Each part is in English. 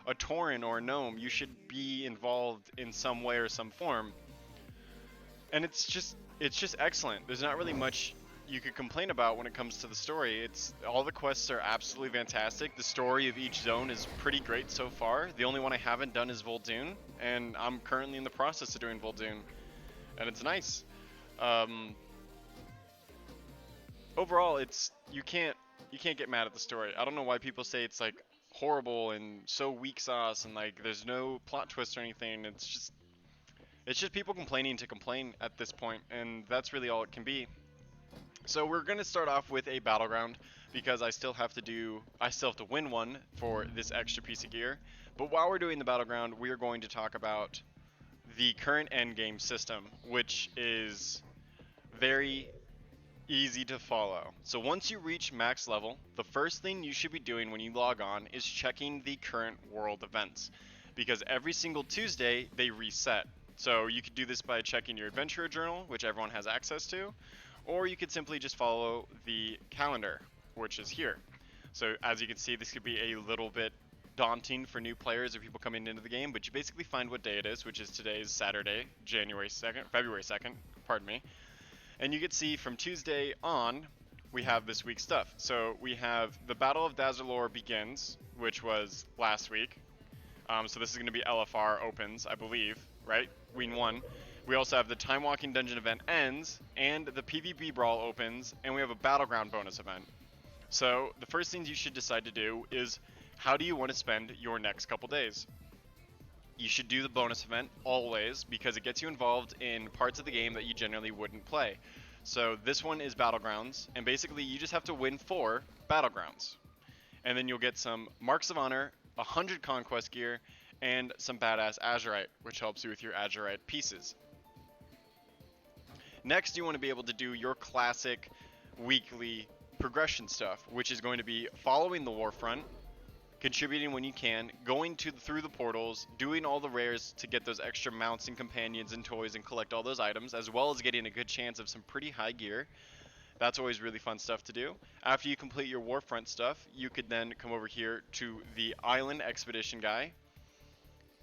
a Tauren or a Gnome, you should be involved in some way or some form. And it's just excellent. There's not really much you could complain about when it comes to the story. It's all the quests are absolutely fantastic. The story of each zone is pretty great so far. The only one I haven't done is Vol'dun, and I'm currently in the process of doing Vol'dun, and it's nice. Um, Overall, it's you can't get mad at the story. I don't know why people say it's like horrible and so weak sauce and like there's no plot twist or anything. It's just people complaining to complain at this point, and that's really all it can be. So we're gonna start off with a battleground because I still have to win one for this extra piece of gear. But while we're doing the battleground, we are going to talk about the current end game system, which is very easy to follow. So once you reach max level, the first thing you should be doing when you log on is checking the current world events, because every single Tuesday they reset. So you could do this by checking your adventurer journal, which everyone has access to, or you could simply just follow the calendar, which is here. So as you can see, this could be a little bit daunting for new players or people coming into the game, but you basically find what day it is, which is today's Saturday, February 2nd, pardon me. And you can see from Tuesday on, we have this week's stuff. So we have the Battle of Dazar'lor begins, which was last week. So this is going to be LFR opens, I believe, right? Week 1. We also have the Time Walking Dungeon event ends, and the PvP Brawl opens, and we have a Battleground bonus event. So the first things you should decide to do is, how do you want to spend your next couple days? You should do the bonus event always because it gets you involved in parts of the game that you generally wouldn't play. So this one is Battlegrounds, and basically you just have to win 4 Battlegrounds. And then you'll get some Marks of Honor, 100 Conquest gear, and some badass Azurite, which helps you with your Azurite pieces. Next, you want to be able to do your classic weekly progression stuff, which is going to be following the Warfront, contributing when you can, going through the portals, doing all the rares to get those extra mounts and companions and toys and collect all those items, as well as getting a good chance of some pretty high gear. That's always really fun stuff to do. After you complete your Warfront stuff, you could then come over here to the Island Expedition guy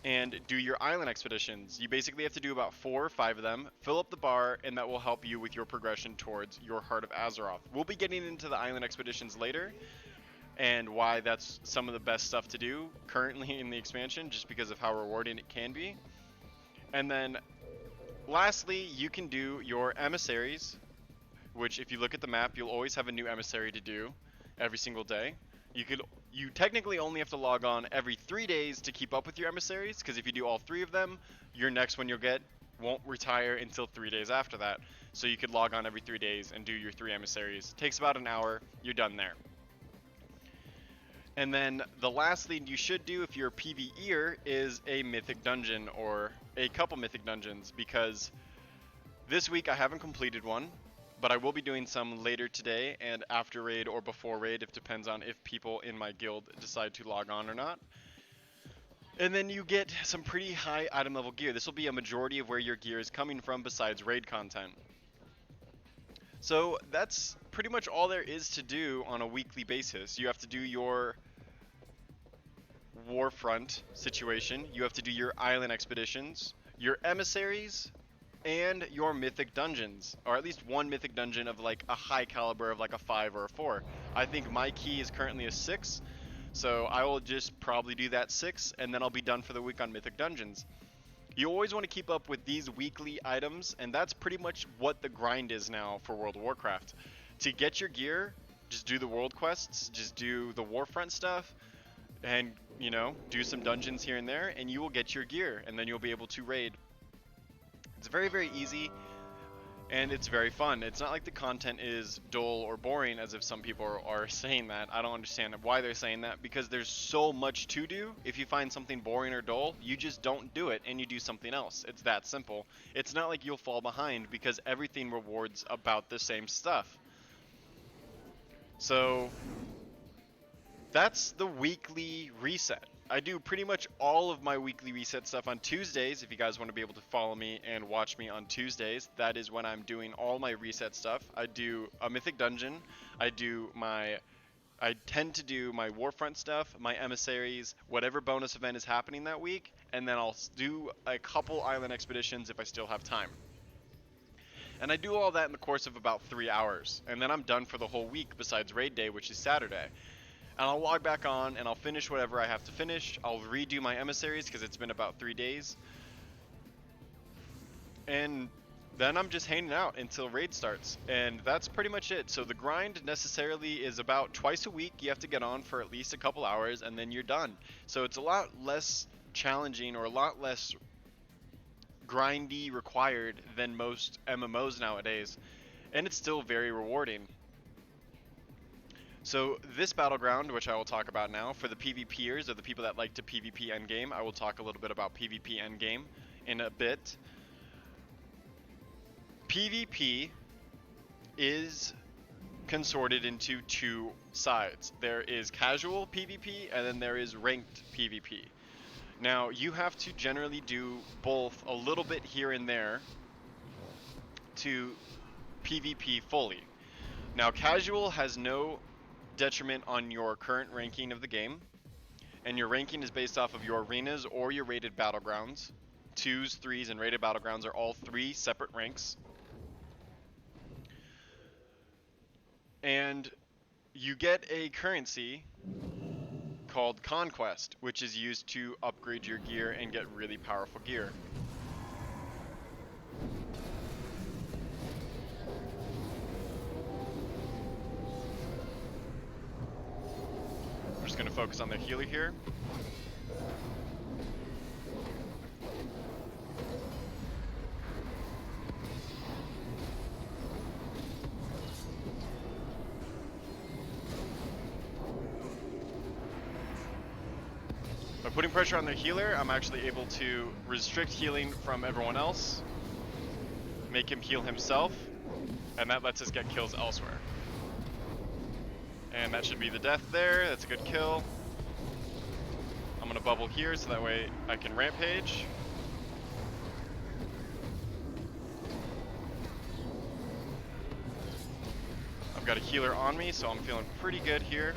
and do your island expeditions. You basically have to do about 4 or 5 of them, fill up the bar, and that will help you with your progression towards your Heart of Azeroth. We'll be getting into the island expeditions later, and why that's some of the best stuff to do currently in the expansion, just because of how rewarding it can be. And then lastly, you can do your emissaries, which if you look at the map, you'll always have a new emissary to do every single day. You technically only have to log on every 3 days to keep up with your emissaries, because if you do all 3 of them, your next one you'll get won't retire until 3 days after that. So you could log on every 3 days and do your 3 emissaries. Takes about an hour, you're done there. And then the last thing you should do if you're a PvEer is a mythic dungeon or a couple mythic dungeons, because this week I haven't completed one, but I will be doing some later today and after raid or before raid. It depends on if people in my guild decide to log on or not. And then you get some pretty high item level gear. This will be a majority of where your gear is coming from besides raid content. So that's pretty much all there is to do on a weekly basis. You have to do your Warfront situation, you have to do your island expeditions, your emissaries, and your mythic dungeons, or at least one mythic dungeon of like a high caliber of like a 5 or a 4. I think my key is currently a 6, so I will just probably do that 6, and then I'll be done for the week on mythic dungeons. You always want to keep up with these weekly items, and that's pretty much what the grind is now for World of Warcraft. To get your gear, just do the world quests, just do the Warfront stuff, and, you know, do some dungeons here and there, and you will get your gear, and then you'll be able to raid. It's very, very easy, and it's very fun. It's not like the content is dull or boring, as if some people are saying that. I don't understand why they're saying that, because there's so much to do. If you find something boring or dull, you just don't do it, and you do something else. It's that simple. It's not like you'll fall behind, because everything rewards about the same stuff. So that's the weekly reset. I do pretty much all of my weekly reset stuff on Tuesdays. If you guys want to be able to follow me and watch me on Tuesdays, that is when I'm doing all my reset stuff. I do a mythic dungeon, I do my I tend to do my Warfront stuff, my emissaries, whatever bonus event is happening that week, and then I'll do a couple island expeditions if I still have time. And I do all that in the course of about 3 hours, and then I'm done for the whole week besides raid day, which is Saturday. And I'll log back on and I'll finish whatever I have to finish. I'll redo my emissaries because it's been about 3 days. And then I'm just hanging out until raid starts, and that's pretty much it. So the grind necessarily is about twice a week. You have to get on for at least a couple hours, and then you're done. So it's a lot less challenging or a lot less grindy required than most MMOs nowadays, and it's still very rewarding. So this battleground, which I will talk about now, for the PvPers or the people that like to PvP endgame, I will talk a little bit about PvP endgame in a bit. PvP is consorted into two sides. There is casual PvP and then there is ranked PvP. Now, you have to generally do both a little bit here and there to PvP fully. Now, casual has no detriment on your current ranking of the game, and your ranking is based off of your arenas or your rated battlegrounds. 2s, 3s, and rated battlegrounds are all 3 separate ranks. And you get a currency called Conquest, which is used to upgrade your gear and get really powerful gear. I'm just going to focus on the healer here. By putting pressure on the healer, I'm actually able to restrict healing from everyone else, make him heal himself, and that lets us get kills elsewhere. And that should be the death there. That's a good kill. I'm gonna bubble here so that way I can rampage. I've got a healer on me, so I'm feeling pretty good here.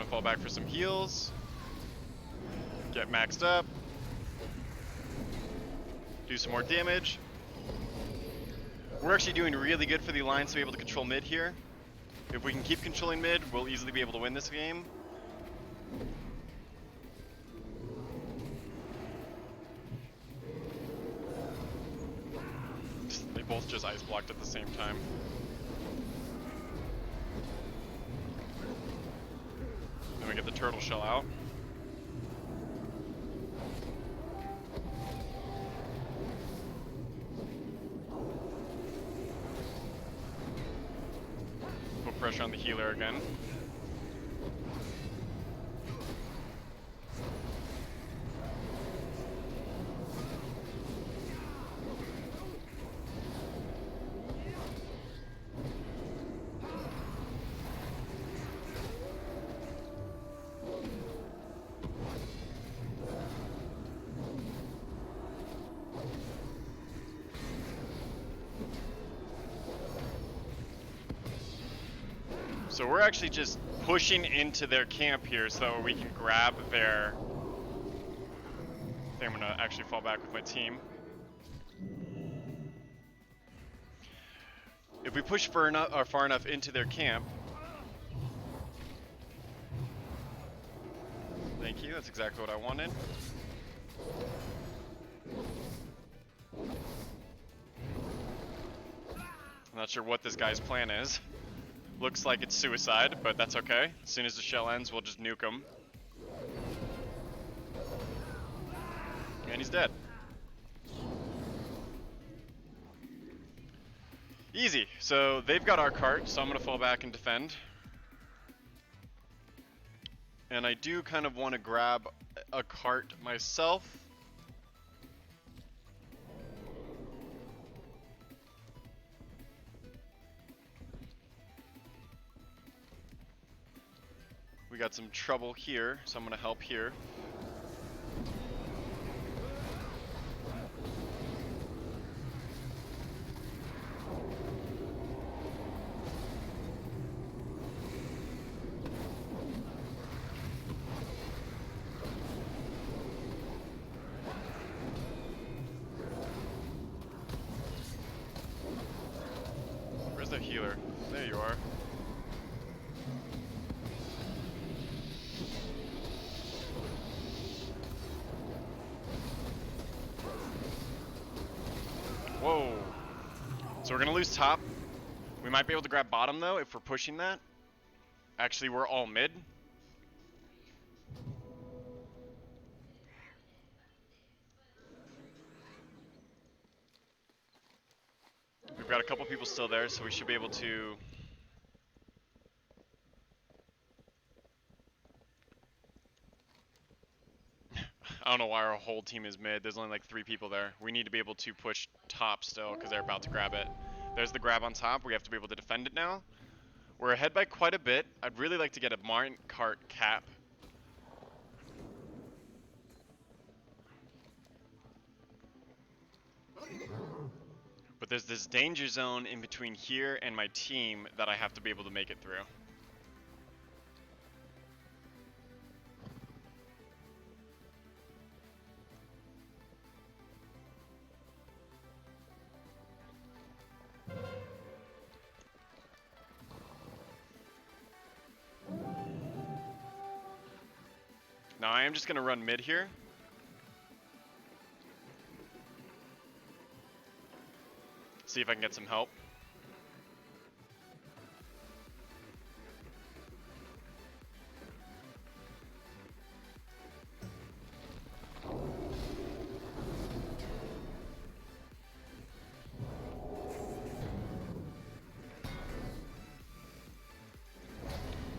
Fall back for some heals, get maxed up, do some more damage. We're actually doing really good for the Alliance to be able to control mid here. If we can keep controlling mid, we'll easily be able to win this game. They both just ice blocked at the same time. We get the turtle shell out. Put pressure on the healer again. So we're actually just pushing into their camp here so we can grab their... I think I'm gonna actually fall back with my team. If we push far enough into their camp... Thank you, that's exactly what I wanted. I'm not sure what this guy's plan is. Looks like it's suicide, but that's okay. As soon as the shell ends, we'll just nuke him. And he's dead. Easy. So they've got our cart, so I'm gonna fall back and defend. And I do kind of want to grab a cart myself. We got some trouble here, so I'm gonna help here. Where's the healer? There you are. Whoa. So we're gonna lose top. We might be able to grab bottom though if we're pushing that. Actually, we're all mid. We've got a couple people still there, so we should be able to... I don't know why our whole team is mid. There's only like 3 people there. We need to be able to push top still because they're about to grab it. There's the grab on top. We have to be able to defend it now. We're ahead by quite a bit. I'd really like to get a Martin cart cap. But there's this danger zone in between here and my team that I have to be able to make it through. Now I am just gonna run mid here. See if I can get some help.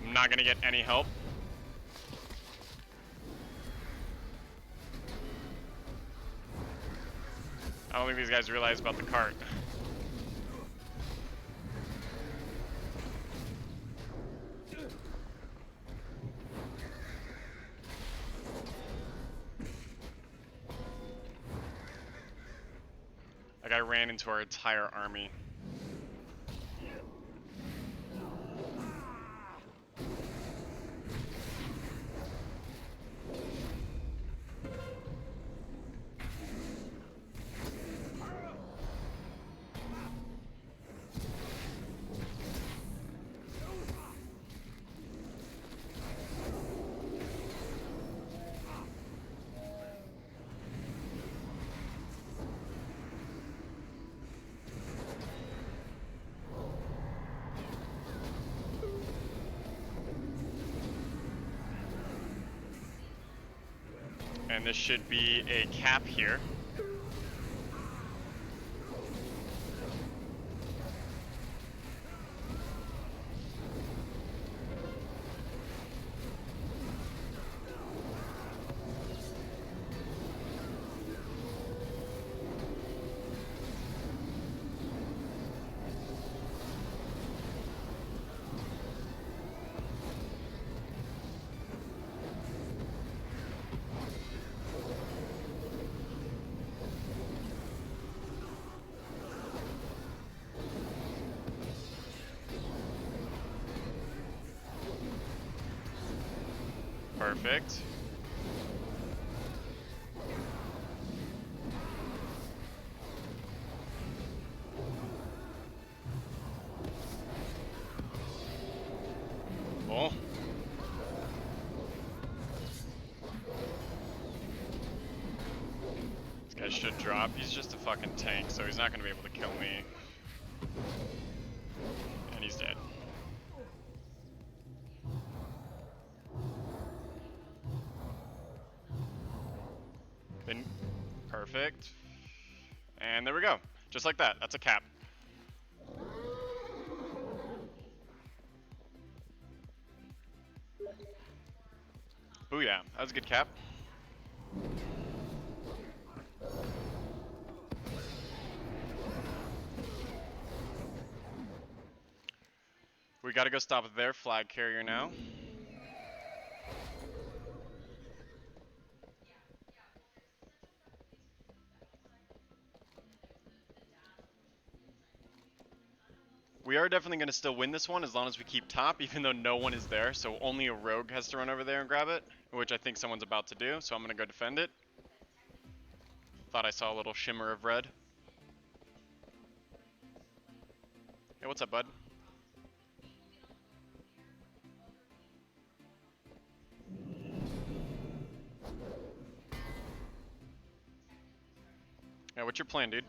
I'm not gonna get any help. I don't think these guys realize about the cart. Like I ran into our entire army. And this should be a cap here. Perfect. Cool. This guy should drop. He's just a fucking tank, so he's not gonna be able to kill me. And he's dead. Then, perfect. And there we go. Just like that. That's a cap. Booyah. That was a good cap. We gotta go stop their flag carrier now. We are definitely going to still win this one as long as we keep top, even though no one is there. So only a rogue has to run over there and grab it, which I think someone's about to do. So I'm going to go defend it. Thought I saw a little shimmer of red. Hey, what's up, bud? Yeah, what's your plan, dude?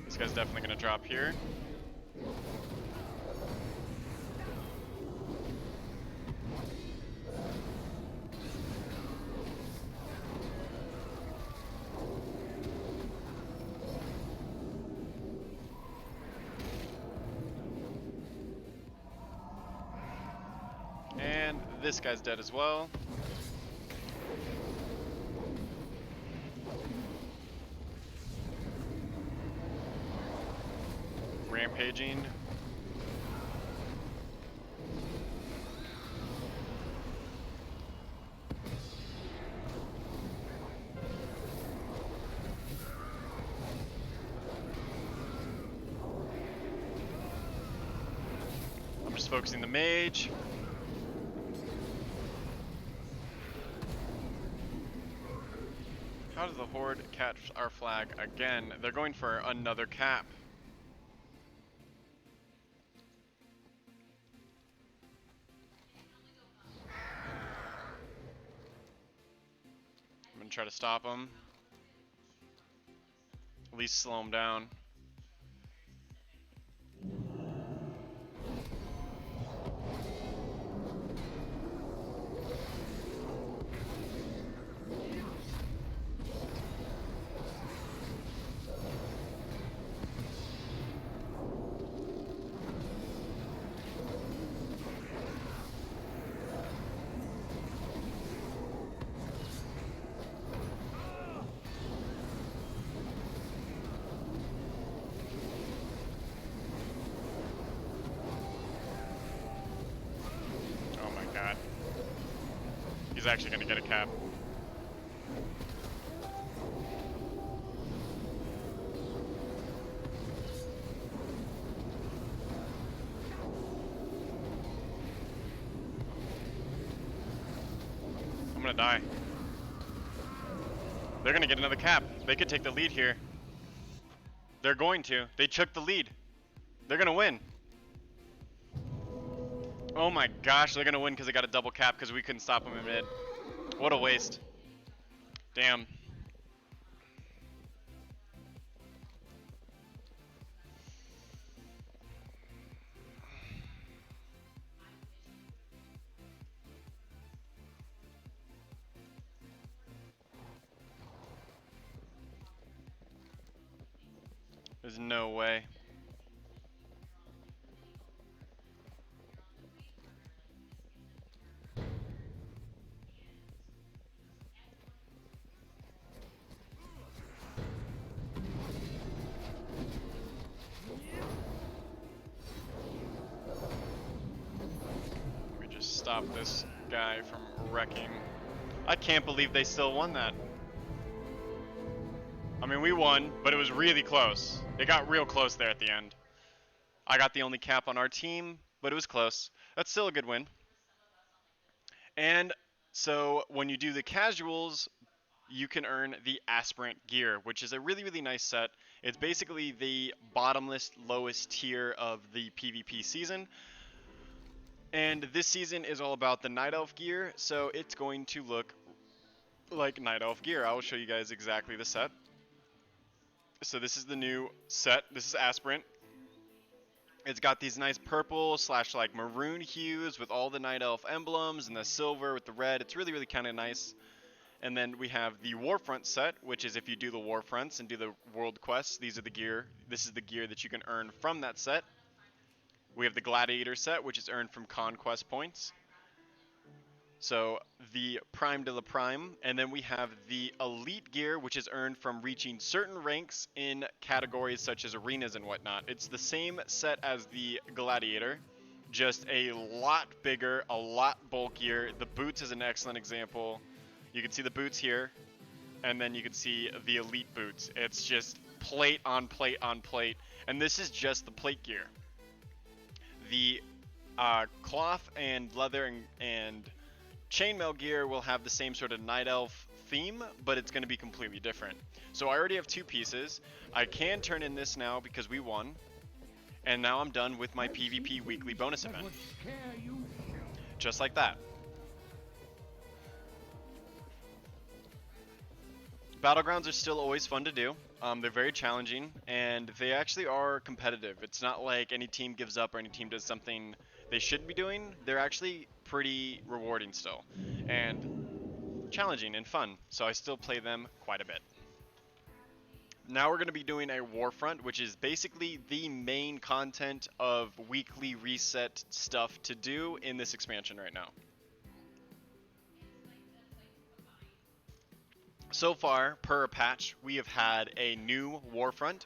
This guy's definitely going to drop here. And this guy's dead as well. Rampaging. I'm just focusing the mage. How does the Horde catch our flag again? They're going for another cap. I'm gonna try to stop them. At least slow them down. He's actually going to get a cap. I'm going to die. They're going to get another cap. They could take the lead here. They're going to. They took the lead. They're going to win. Oh my gosh, they're going to win because they got a double cap because we couldn't stop them in mid. What a waste. Damn. There's no way. We just stopped this guy from wrecking. I can't believe they still won that. I mean, we won, but it was really close. It got real close there at the end. I got the only cap on our team, but it was close. That's still a good win. And so when you do the casuals, you can earn the aspirant gear, which is a really, really nice set. It's basically the bottomless, lowest tier of the PvP season. And this season is all about the Night Elf gear, so it's going to look like Night Elf gear. I will show you guys exactly the set. So this is the new set. This is aspirant. It's got these nice purple / like maroon hues with all the Night Elf emblems and the silver with the red. It's really, really kind of nice. And then we have the Warfront set, which is if you do the Warfronts and do the world quests, these are the gear. This is the gear that you can earn from that set. We have the Gladiator set, which is earned from conquest points. So the Prime de la Prime, and then we have the Elite gear, which is earned from reaching certain ranks in categories such as arenas and whatnot. It's the same set as the Gladiator, just a lot bigger, a lot bulkier. The boots is an excellent example. You can see the boots here, and then you can see the elite boots. It's just plate on plate on plate, and this is just the plate gear. The cloth and leather and chainmail gear will have the same sort of night elf theme, but it's going to be completely different. So I already have 2 pieces. I can turn in this now because we won, and now I'm done with my PvP weekly bonus event. Just like that. Battlegrounds are still always fun to do. They're very challenging, and they actually are competitive. It's not like any team gives up or any team does something they shouldn't be doing. They're actually pretty rewarding still, and challenging and fun, so I still play them quite a bit. Now we're going to be doing a Warfront, which is basically the main content of weekly reset stuff to do in this expansion right now. So far, per patch, we have had a new Warfront.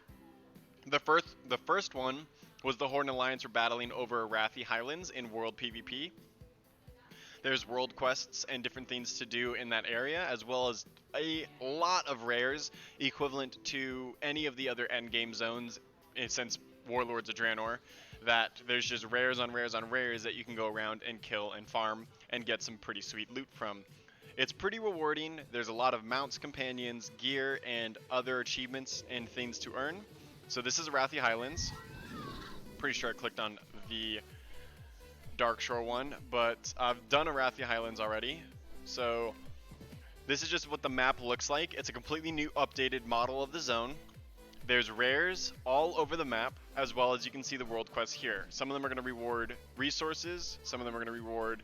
The first one was the Horde and Alliance were battling over Arathi Highlands in World PvP. There's world quests and different things to do in that area, as well as a lot of rares equivalent to any of the other endgame zones since Warlords of Draenor, that there's just rares on rares on rares that you can go around and kill and farm and get some pretty sweet loot from. It's pretty rewarding. There's a lot of mounts, companions, gear, and other achievements and things to earn. So this is Arathi Highlands. Pretty sure I clicked on the Darkshore one, but I've done Arathi Highlands already. So this is just what the map looks like. It's a completely new updated model of the zone. There's rares all over the map, as well as you can see the world quests here. Some of them are going to reward resources, some of them are going to reward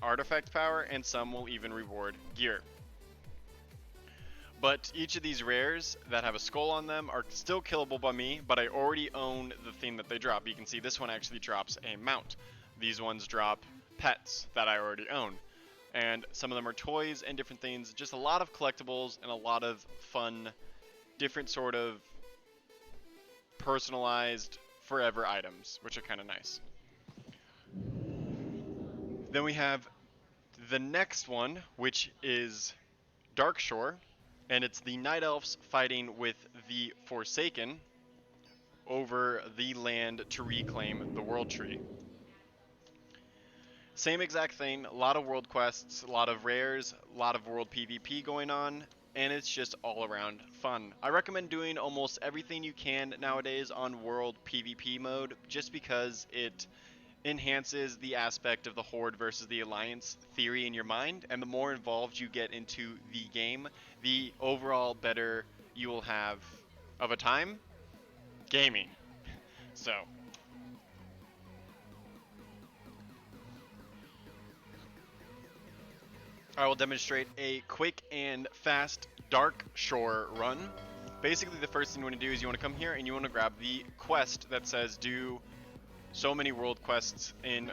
artifact power, and some will even reward gear. But each of these rares that have a skull on them are still killable by me, but I already own the thing that they drop. You can see this one actually drops a mount. These ones drop pets that I already own. And some of them are toys and different things. Just a lot of collectibles and a lot of fun, different sort of personalized forever items, which are kind of nice. Then we have the next one, which is Darkshore, and it's the Night Elves fighting with the Forsaken over the land to reclaim the World Tree. Same exact thing, a lot of world quests, a lot of rares, a lot of world PvP going on, and it's just all around fun. I recommend doing almost everything you can nowadays on world PvP mode, just because it enhances the aspect of the Horde versus the Alliance theory in your mind, and the more involved you get into the game, the overall better you will have of a time gaming. So I will demonstrate a quick and fast Darkshore run. Basically, the first thing you want to do is you want to come here and you want to grab the quest that says do so many world quests in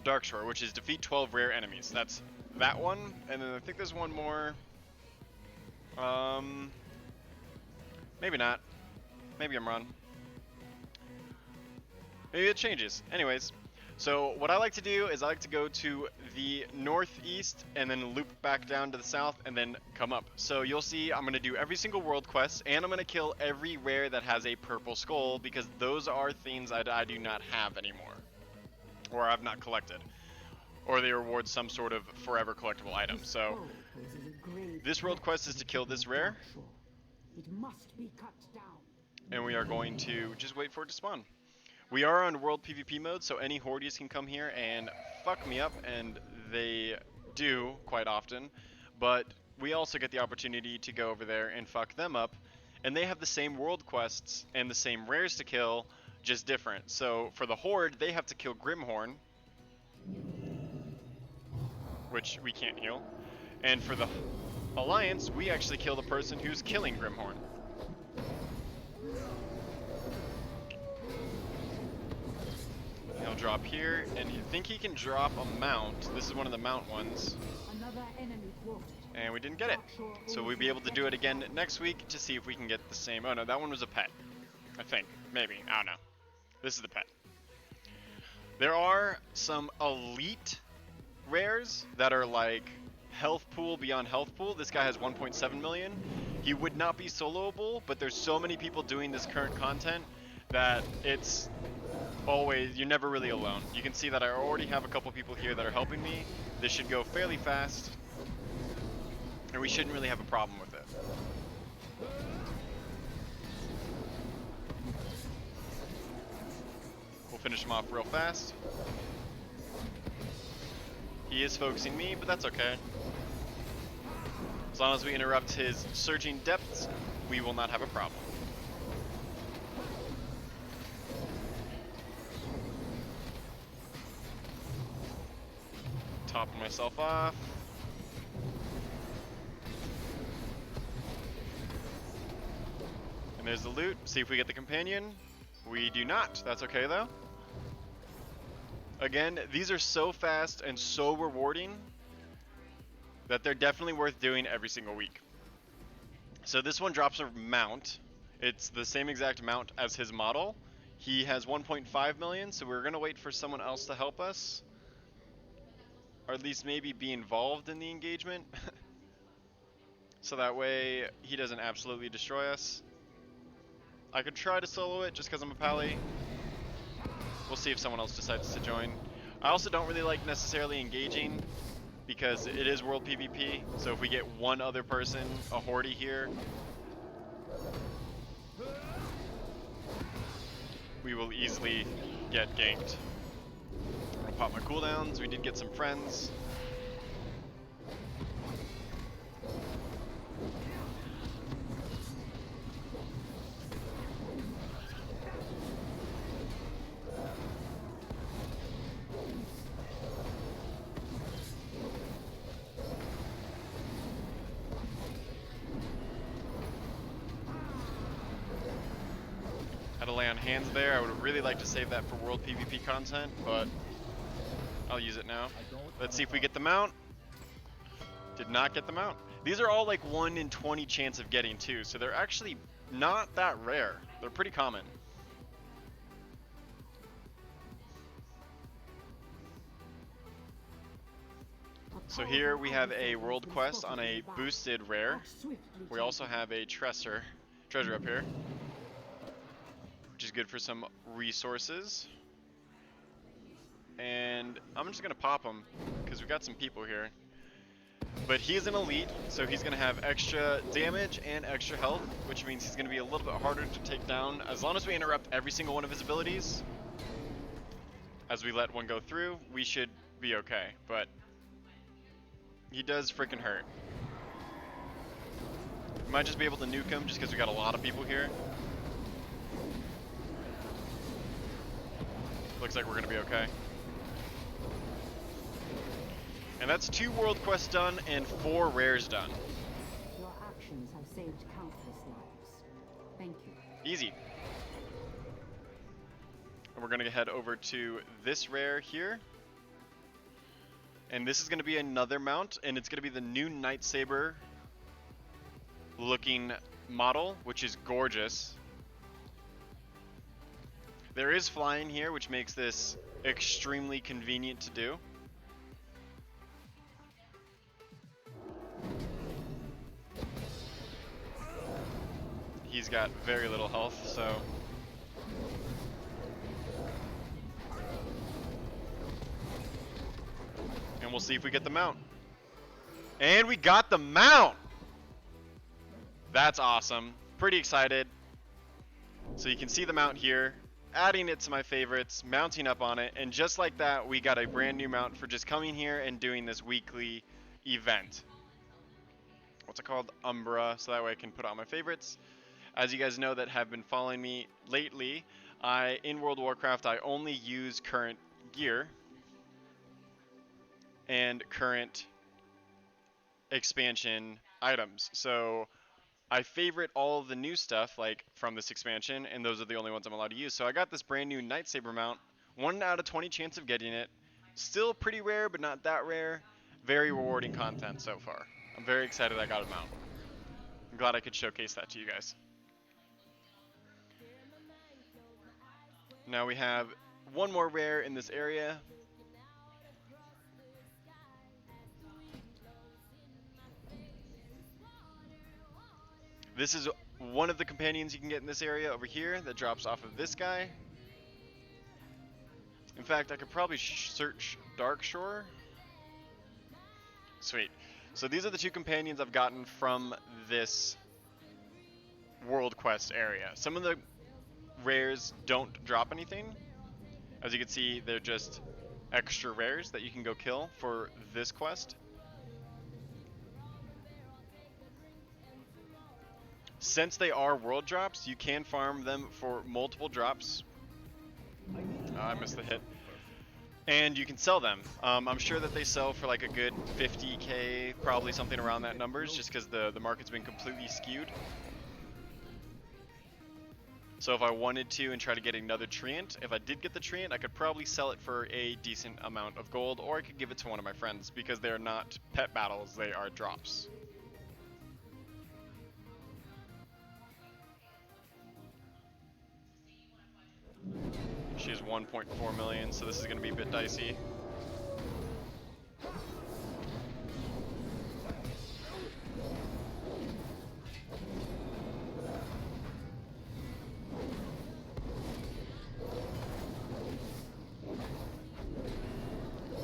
Darkshore, which is defeat 12 rare enemies. That's that one, and then I think there's one more. Maybe not. Maybe I'm wrong. Maybe it changes. Anyways, so what I like to do is I like to go to the northeast and then loop back down to the south and then come up. So you'll see I'm going to do every single world quest, and I'm going to kill every rare that has a purple skull, because those are things I do not have anymore, or I've not collected, or they reward some sort of forever collectible item. So this world quest is to kill this rare, and we are going to just wait for it to spawn. We are on world PvP mode, so any Hordes can come here and fuck me up, and they do quite often, but we also get the opportunity to go over there and fuck them up, and they have the same world quests and the same rares to kill, just different. So for the Horde, they have to kill Grimhorn, which we can't heal, and for the Alliance, we actually kill the person who's killing Grimhorn. He'll drop here, and you think he can drop a mount. This is one of the mount ones. And we didn't get it. So we'll be able to do it again next week to see if we can get the same. Oh no, that one was a pet. I think. Maybe. I don't know. This is the pet. There are some elite rares that are like health pool beyond health pool. This guy has 1.7 million. He would not be soloable, but there's so many people doing this current content that it's always, you're never really alone. You can see that I already have a couple people here that are helping me. This should go fairly fast, and we shouldn't really have a problem with it. We'll finish him off real fast. He is focusing me, but that's okay. As long as we interrupt his surging depths, we will not have a problem. Topping myself off. And there's the loot. See if we get the companion. We do not. That's okay though. Again, these are so fast and so rewarding that they're definitely worth doing every single week. So this one drops a mount. It's the same exact mount as his model. He has 1.5 million, so we're gonna wait for someone else to help us. Or at least maybe be involved in the engagement. So that way he doesn't absolutely destroy us. I could try to solo it just because I'm a pally. We'll see if someone else decides to join. I also don't really like necessarily engaging because it is world PvP. So if we get one other person, a horde here, we will easily get ganked. I'll pop my cooldowns. We did get some friends. Had to lay on hands there. I would really like to save that for world PvP content, but I'll use it now. Let's see if we get the mount. Did not get the mount. These are all like 1 in 20 chance of getting too, so they're actually not that rare. They're pretty common. So here we have a world quest on a boosted rare. We also have a treasure up here, which is good for some resources. And I'm just gonna pop him because we've got some people here. But he is an elite, so he's gonna have extra damage and extra health, which means he's gonna be a little bit harder to take down. As long as we interrupt every single one of his abilities, as we let one go through, we should be okay. But he does freaking hurt. We might just be able to nuke him just because we got a lot of people here. Looks like we're gonna be okay. And that's 2 world quests done and 4 rares done. Your actions have saved countless lives. Thank you. Easy. And we're gonna head over to this rare here. And this is gonna be another mount, and it's gonna be the new Night Saber looking model, which is gorgeous. There is flying here, which makes this extremely convenient to do. He's got very little health, so and we'll see if we get the mount. And we got the mount! That's awesome. Pretty excited. So you can see the mount here, adding it to my favorites, mounting up on it, and just like that, we got a brand new mount for just coming here and doing this weekly event. What's it called? Umbra, so that way I can put on my favorites. As you guys know that have been following me lately, in World of Warcraft, I only use current gear and current expansion items. So I favorite all of the new stuff like from this expansion, and those are the only ones I'm allowed to use. So I got this brand new Night Saber mount, 1 out of 20 chance of getting it. Still pretty rare, but not that rare. Very rewarding content so far. I'm very excited I got a mount. I'm glad I could showcase that to you guys. Now we have one more rare in this area. This is one of the companions you can get in this area over here that drops off of this guy. In fact, I could probably search Darkshore. Sweet. So these are the two companions I've gotten from this world quest area. Some of the rares don't drop anything. As you can see, they're just extra rares that you can go kill for this quest. Since they are world drops, you can farm them for multiple drops. I missed the hit. And you can sell them. I'm sure that they sell for like a good 50k, probably something around that numbers, just because the market's been completely skewed. So if I wanted to and try to get another treant, if I did get the treant, I could probably sell it for a decent amount of gold, or I could give it to one of my friends, because they're not pet battles, they are drops. She has 1.4 million, so this is going to be a bit dicey.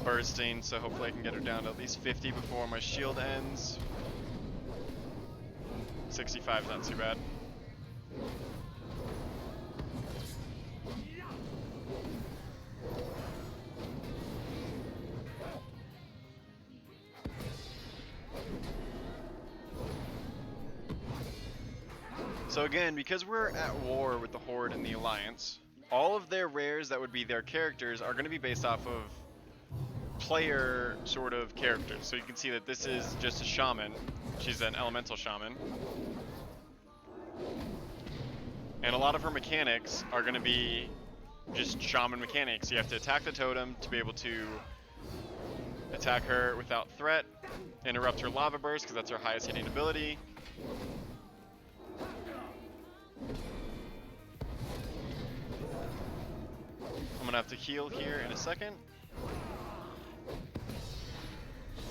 Bursting, so hopefully I can get her down to at least 50 before my shield ends. 65 is not too bad. So again, because we're at war with the Horde and the Alliance, all of their rares that would be their characters are going to be based off of player sort of characters. So you can see that this is just a shaman. She's an elemental shaman. And a lot of her mechanics are going to be just shaman mechanics. You have to attack the totem to be able to attack her without threat, interrupt her lava burst because that's her highest hitting ability. I'm going to have to heal here in a second.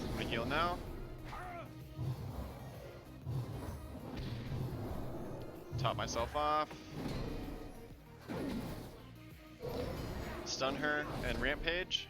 I'm going to heal now. Top myself off. Stun her and rampage.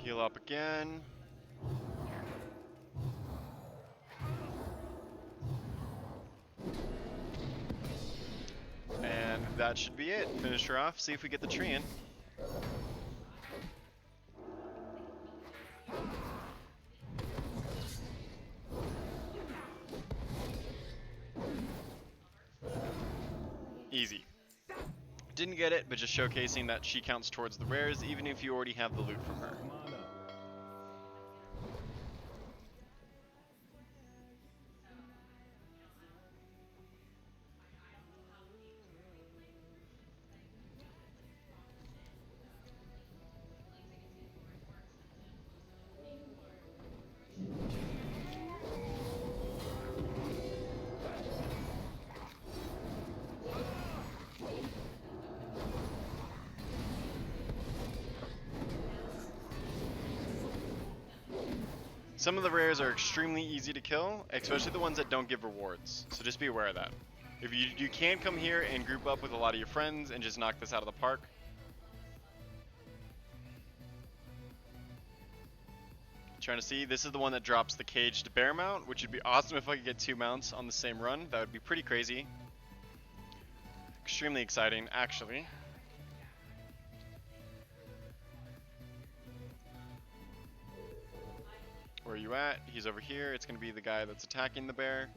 Heal up again. And that should be it. Finish her off, see if we get the treant. Easy. Didn't get it, but just showcasing that she counts towards the rares even if you already have the loot from her. Some of the rares are extremely easy to kill, especially the ones that don't give rewards, so just be aware of that. If you can come here and group up with a lot of your friends and just knock this out of the park. Trying to see, this is the one that drops the caged bear mount, which would be awesome if I could get 2 mounts on the same run. That would be pretty crazy. Extremely exciting, actually. Where are you at? He's over here. It's going to be the guy that's attacking the bear.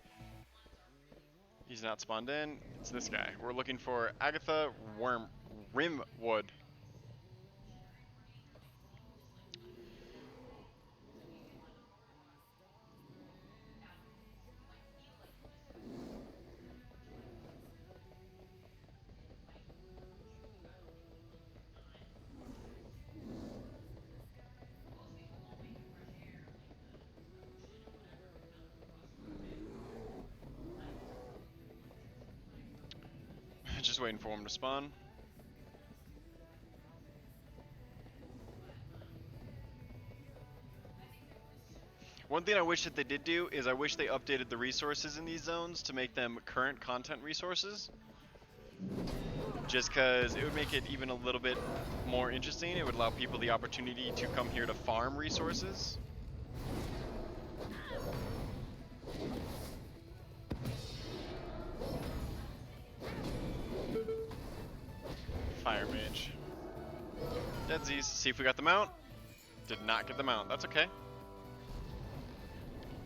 He's not spawned in. It's this guy. We're looking for Agatha Rimwood. Just waiting for him to spawn. One thing I wish that they did do is I wish they updated the resources in these zones to make them current content resources. Just because it would make it even a little bit more interesting. It would allow people the opportunity to come here to farm resources. Fire Mage. Deadsies. See if we got the mount. Did not get the mount. That's okay.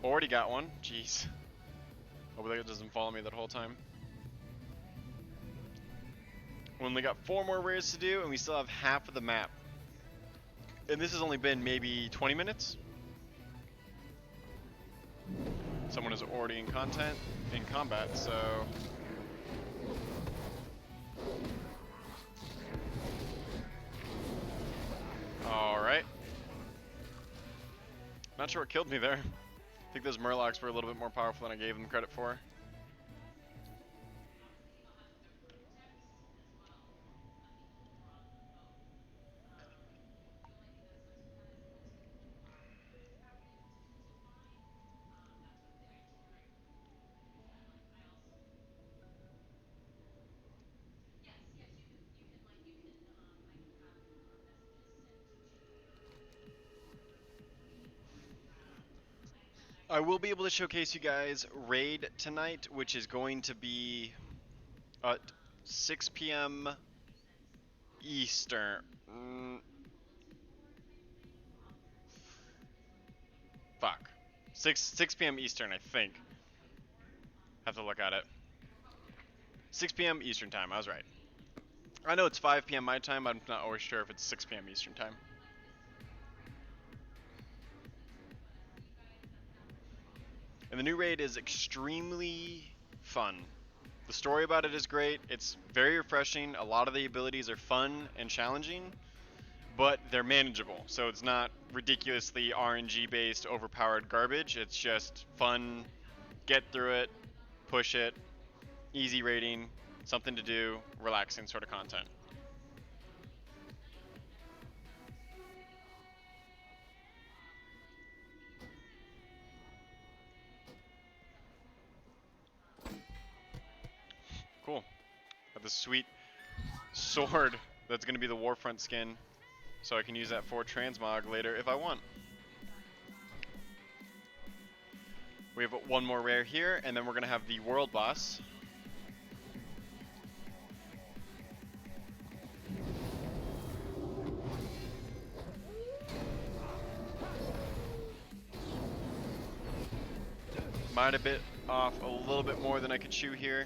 Already got one. Jeez. Hopefully it doesn't follow me that whole time. We only got 4 more rares to do, and we still have half of the map. And this has only been maybe 20 minutes. Someone is already in combat, so... Alright. Not sure what killed me there. I think those Murlocs were a little bit more powerful than I gave them credit for. I will be able to showcase you guys Raid tonight, which is going to be at 6 p.m. Eastern. Fuck. 6 p.m. Eastern, I think. Have to look at it. 6 p.m. Eastern time, I was right. I know it's 5 p.m. my time, but I'm not always sure if it's 6 p.m. Eastern time. And the new raid is extremely fun. The story about it is great. It's very refreshing. A lot of the abilities are fun and challenging, but they're manageable. So it's not ridiculously RNG based, overpowered garbage. It's just fun, get through it, push it, easy raiding, something to do, relaxing sort of content. Cool. Got this sweet sword that's going to be the Warfront skin, so I can use that for transmog later if I want. We have one more rare here, and then we're going to have the world boss. Might have bit off a little bit more than I could chew here.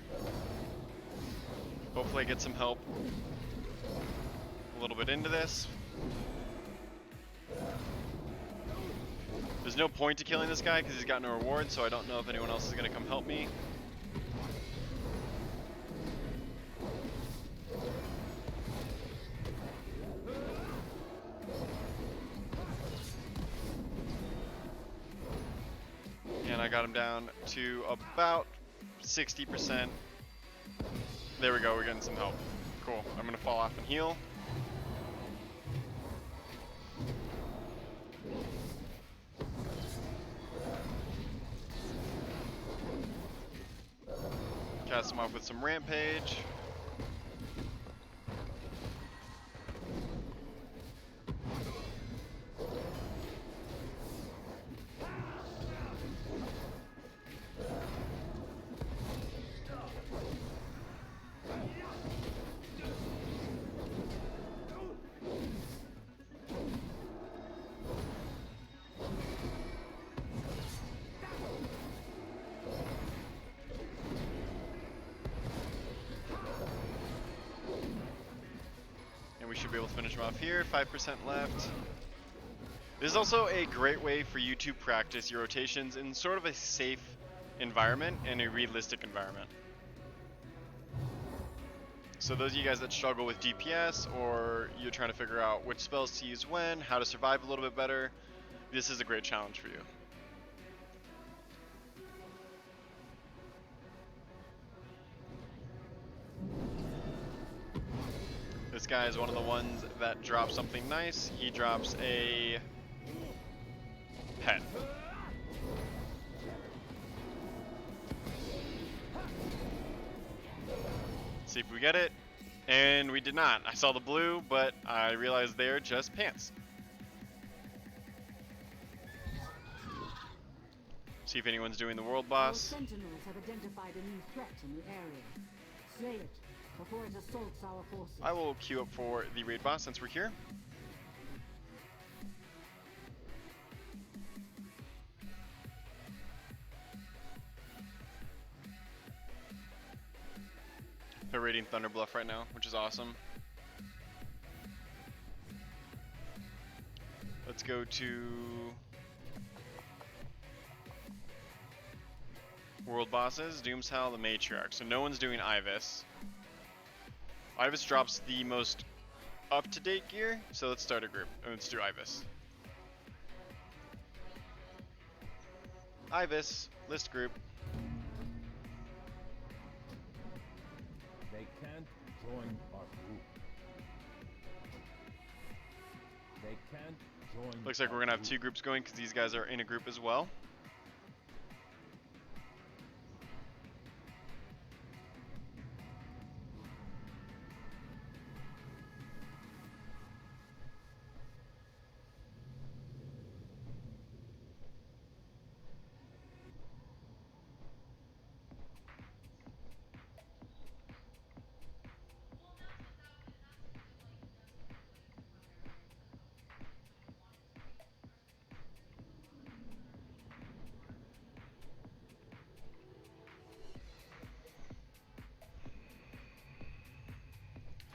Hopefully I get some help a little bit into this. There's no point to killing this guy because he's got no reward, so I don't know if anyone else is going to come help me. And I got him down to about 60%. There we go, we're getting some help. Cool, I'm going to fall off and heal. Cast him off with some Rampage. We should be able to finish him off here. 5% left. This is also a great way for you to practice your rotations in sort of a safe environment and a realistic environment. So those of you guys that struggle with DPS, or you're trying to figure out which spells to use when, how to survive a little bit better, this is a great challenge for you. this guy is one of the ones that drops something nice. He drops a pet. See if we get it. And we did not. I saw the blue, but I realized they're just pants. See if anyone's doing the world Our boss. sentinels have identified a new threat in the area. Slay it before it assaults our forces. I will queue up for the raid boss since we're here. They're raiding Thunder Bluff right now, which is awesome. Let's go to world bosses. Doomshal, the Matriarch. So no one's doing Ibis. Ibis drops the most up-to-date gear, so let's start a group. Let's do Ibis. Ibis, list group. They can't join our group. They can't join. Looks like we're gonna have two groups going because these guys are in a group as well.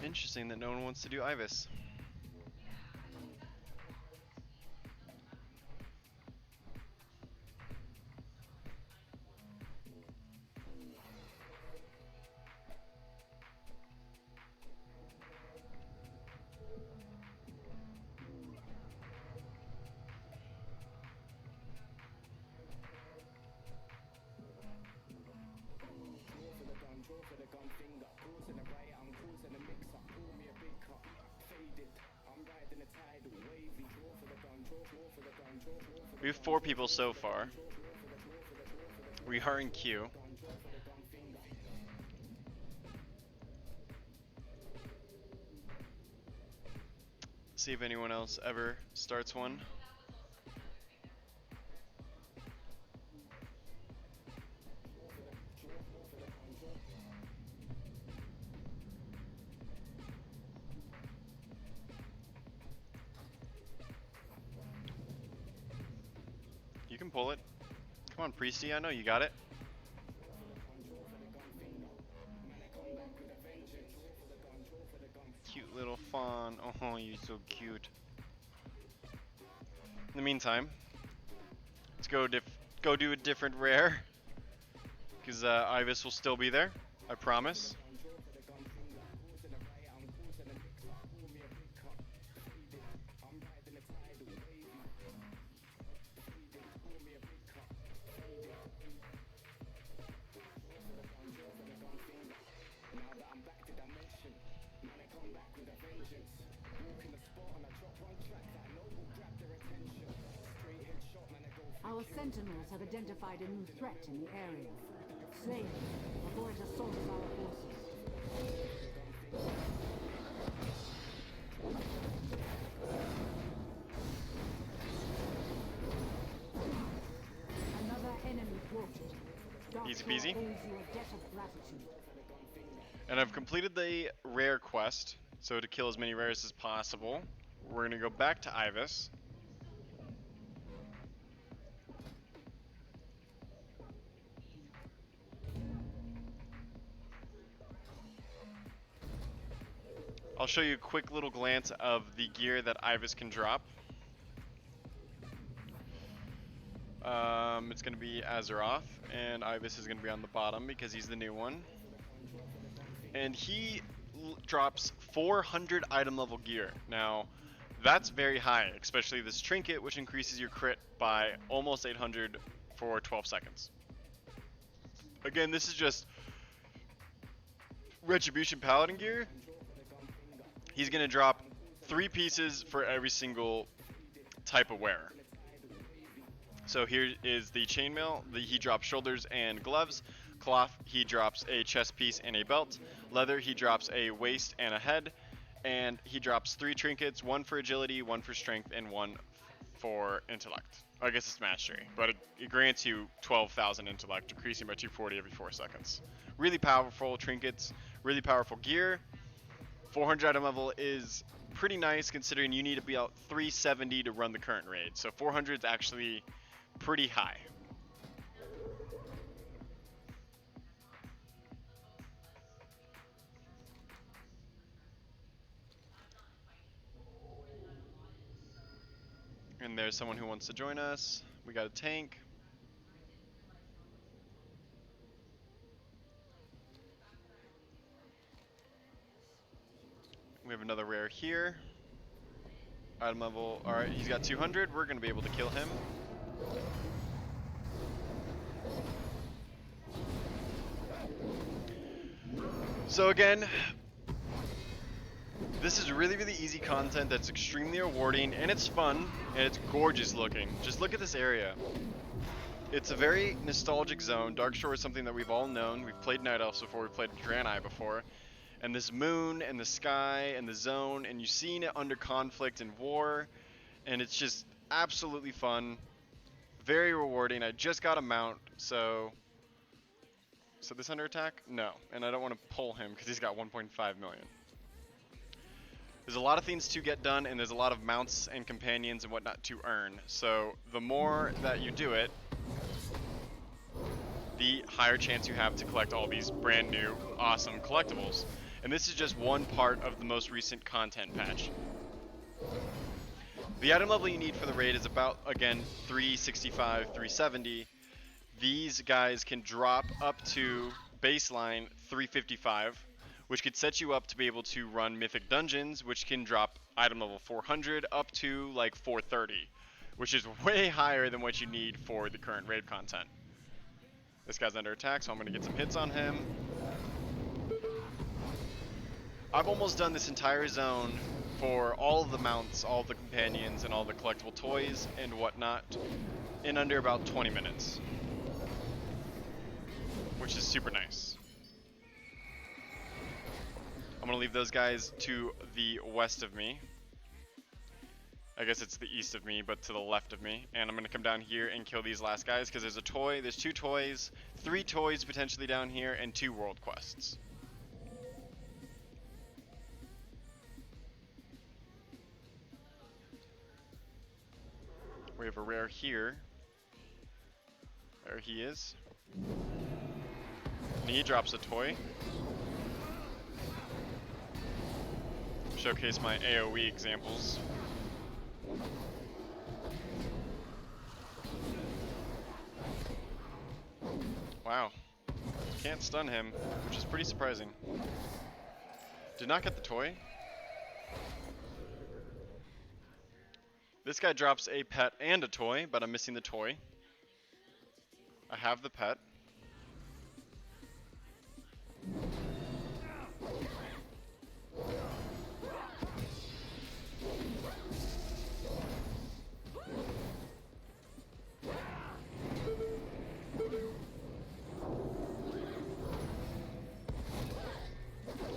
Interesting that no one wants to do Ibis. We have 4 people so far. We are in queue. See if anyone else ever starts one. You can pull it. Come on, Priesty, I know you got it. Cute little fawn. Oh, you're so cute. In the meantime, let's go do a different rare. Because Ibis will still be there, I promise. Our sentinels have identified a new threat in the area. Slay it before it assaults our forces. Another enemy thwarted. Easy peasy. Owes you a debt of gratitude. And I've completed the rare quest, so to kill as many rares as possible. We're gonna go back to Ibis. I'll show you a quick little glance of the gear that Ibis can drop. It's going to be Azeroth, and Ibis is going to be on the bottom because he's the new one. And he drops 400 item level gear. Now, that's very high, especially this trinket, which increases your crit by almost 800 for 12 seconds. Again, this is just Retribution Paladin gear. he's going to drop 3 pieces for every single type of wearer. So here is the chainmail. He drops shoulders and gloves. Cloth, he drops a chest piece and a belt. Leather, he drops a waist and a head. And he drops 3 trinkets, 1 for agility, 1 for strength, and 1 for intellect. I guess it's mastery, but it grants you 12,000 intellect, decreasing by 240 every 4 seconds. Really powerful trinkets, really powerful gear. 400 item level is pretty nice considering you need to be about 370 to run the current raid. So 400 is actually pretty high. And there's someone who wants to join us. We got a tank. We have another rare here. Item level, alright, he's got 200. We're going to be able to kill him. So again, this is really, really easy content that's extremely rewarding, and it's fun, and it's gorgeous looking. Just look at this area. It's a very nostalgic zone. Darkshore is something that we've all known. We've played Night Elves before, we've played Draenei before. And this moon, and the sky, and the zone, and you've seen it under conflict and war, and it's just absolutely fun. Very rewarding. I just got a mount, so... So this under attack? No. And I don't want to pull him, because he's got 1.5 million. There's a lot of things to get done, and there's a lot of mounts and companions and whatnot to earn. So the more that you do it, the higher chance you have to collect all these brand new, awesome collectibles. And this is just one part of the most recent content patch. The item level you need for the raid is about, again, 365, 370. These guys can drop up to baseline 355. Which could set you up to be able to run Mythic Dungeons, which can drop item level 400 up to like 430, which is way higher than what you need for the current raid content. This guy's under attack, so I'm going to get some hits on him. I've almost done this entire zone for all of the mounts, all of the companions, and all the collectible toys and whatnot in under about 20 minutes, which is super nice. I'm gonna leave those guys to the west of me. I guess it's the east of me, but to the left of me. And I'm gonna come down here and kill these last guys because there's a toy, there's 2 toys, 3 toys potentially down here, and 2 world quests. We have a rare here. There he is. And he drops a toy. Showcase my AoE examples. Wow. Can't stun him, which is pretty surprising. Did not get the toy. This guy drops a pet and a toy, but I'm missing the toy. I have the pet.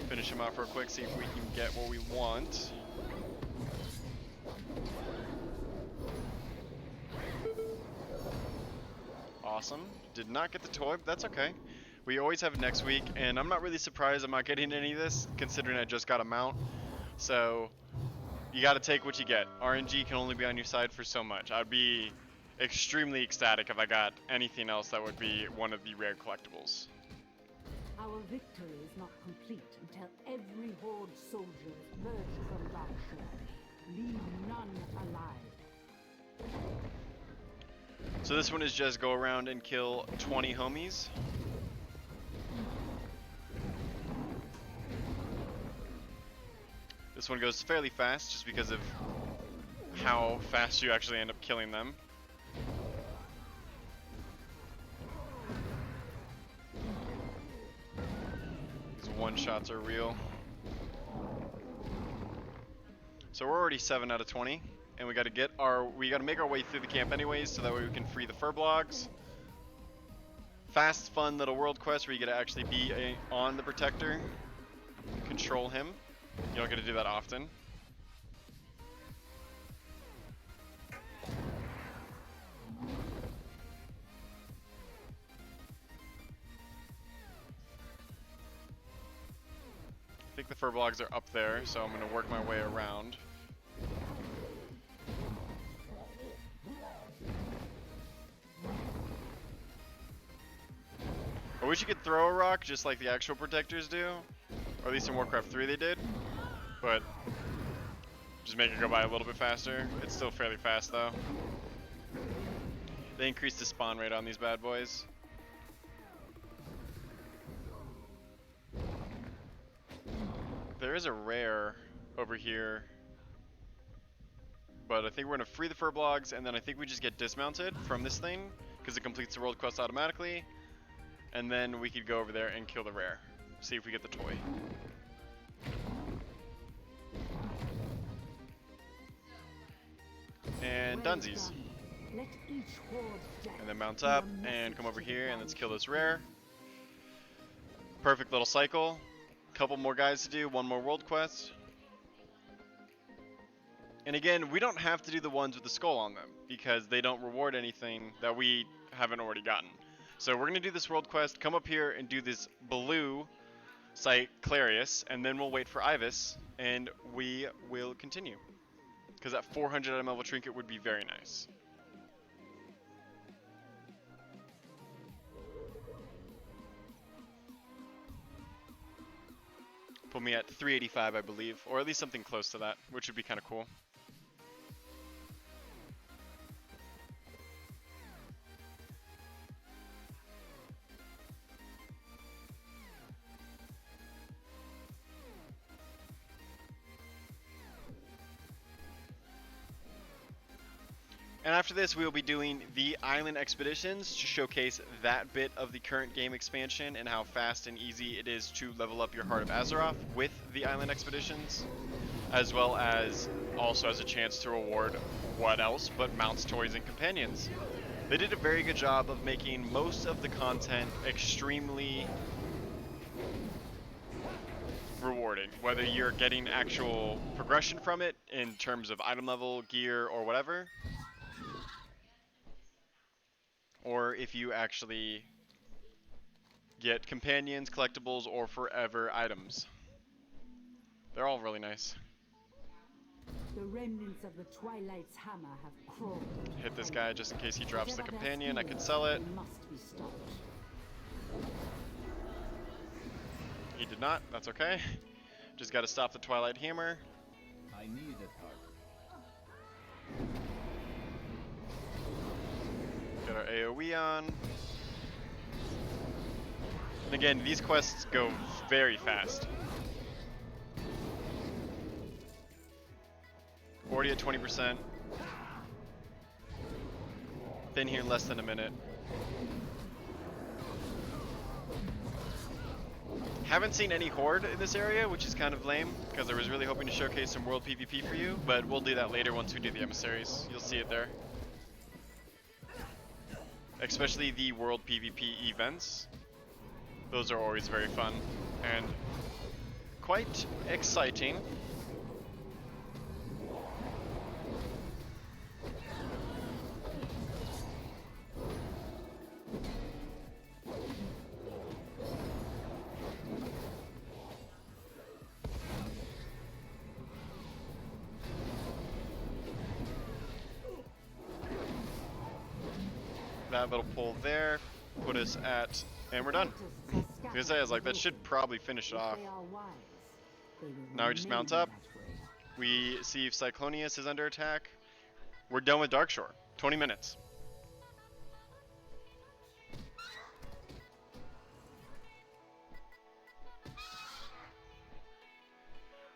Finish him off real quick, see if we can get what we want. Awesome. Did not get the toy, but that's okay. We always have it next week, and I'm not really surprised I'm not getting any of this, considering I just got a mount. So, you gotta take what you get. RNG can only be on your side for so much. I'd be extremely ecstatic if I got anything else that would be one of the rare collectibles. Our victory is not complete until every Horde soldier is purged from Darkshore. Leave none alive. So this one is just go around and kill 20 homies. This one goes fairly fast just because of how fast you actually end up killing them. These one shots are real. So we're already 7 out of 20, and we got to make our way through the camp anyways, so that way we can free the Furblogs. Fast, fun little world quest where you get to actually be on the Protector, control him. You don't get to do that often. I think the Furblogs are up there, so I'm going to work my way around. I wish you could throw a rock just like the actual Protectors do, or at least in Warcraft 3 they did, but just make it go by a little bit faster. It's still fairly fast though. They increased the spawn rate on these bad boys. There is a rare over here, but I think we're gonna free the Furblogs, and then I think we just get dismounted from this thing because it completes the world quest automatically, and then we could go over there and kill the rare. See if we get the toy. And dunsies. And then mount up and come over here and let's kill this rare. Perfect little cycle. Couple more guys to do, one more world quest. And again, we don't have to do the ones with the skull on them because they don't reward anything that we haven't already gotten. So we're going to do this world quest, come up here and do this blue site Clarius, and then we'll wait for Ibis and we will continue. Because that 400 item level trinket would be very nice. Put me at 385, I believe, or at least something close to that, which would be kind of cool. And after this, we will be doing the island expeditions to showcase that bit of the current game expansion and how fast and easy it is to level up your Heart of Azeroth with the island expeditions, as well as also as a chance to reward what else but mounts, toys, and companions. They did a very good job of making most of the content extremely rewarding, whether you're getting actual progression from it in terms of item level, gear, or whatever, or if you actually get companions, collectibles, or forever items. They're all really nice. The remnants of the Twilight's hammer have crawled. Hit this guy just in case he drops the companion. I could sell it. Must be stopped. He did not. That's okay. Just got to stop the Twilight Hammer. I need a target. Get our AoE on. And again, these quests go very fast. Already at 20%. Been here less than a minute. Haven't seen any Horde in this area, which is kind of lame, because I was really hoping to showcase some World PvP for you, but we'll do that later once we do the emissaries. You'll see it there. Especially the World PvP events. Those are always very fun and quite exciting. That little pull there put us at, and we're done. Because I was like, that should probably finish it off. Now we just mount up. We see if Cyclonius is under attack. We're done with Darkshore. 20 minutes.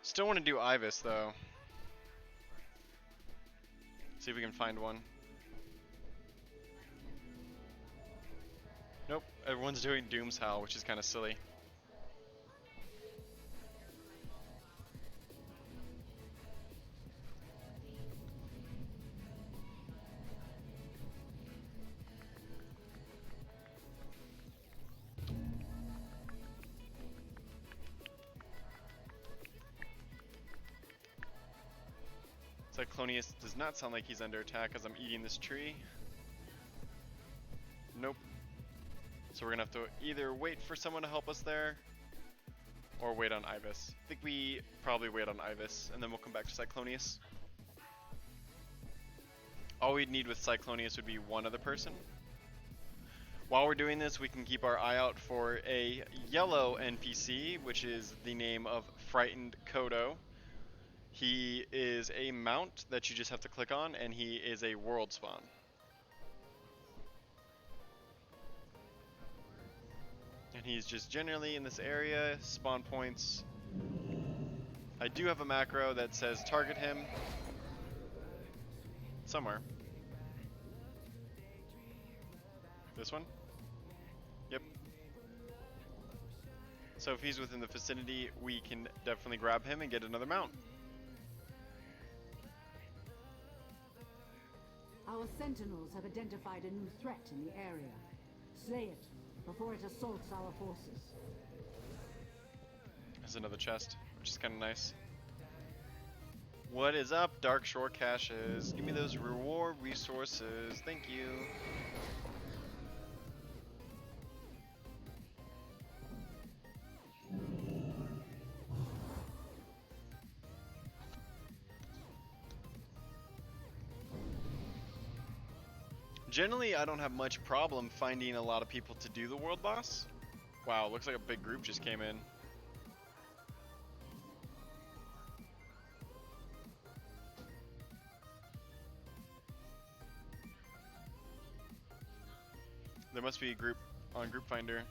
Still want to do Ibis though. See if we can find one. Nope, everyone's doing Doom's Howl, which is kind of silly. Cyclonius does not sound like he's under attack as I'm eating this tree. Nope. So we're gonna have to either wait for someone to help us there, or wait on Ibis. I think we probably wait on Ibis, and then we'll come back to Cyclonius. All we'd need with Cyclonius would be one other person. While we're doing this, we can keep our eye out for a yellow NPC, which is the name of Frightened Kodo. He is a mount that you just have to click on, and he is a world spawn. And he's just generally in this area, spawn points. I do have a macro that says target him somewhere. This one? Yep. So if he's within the vicinity, we can definitely grab him and get another mount. Our sentinels have identified a new threat in the area. Slay it before it assaults our forces. There's another chest, which is kind of nice. What is up, Dark Shore caches? Give me those reward resources. Thank you. Generally, I don't have much problem finding a lot of people to do the world boss. Wow, looks like a big group just came in. There must be a group on Group Finder.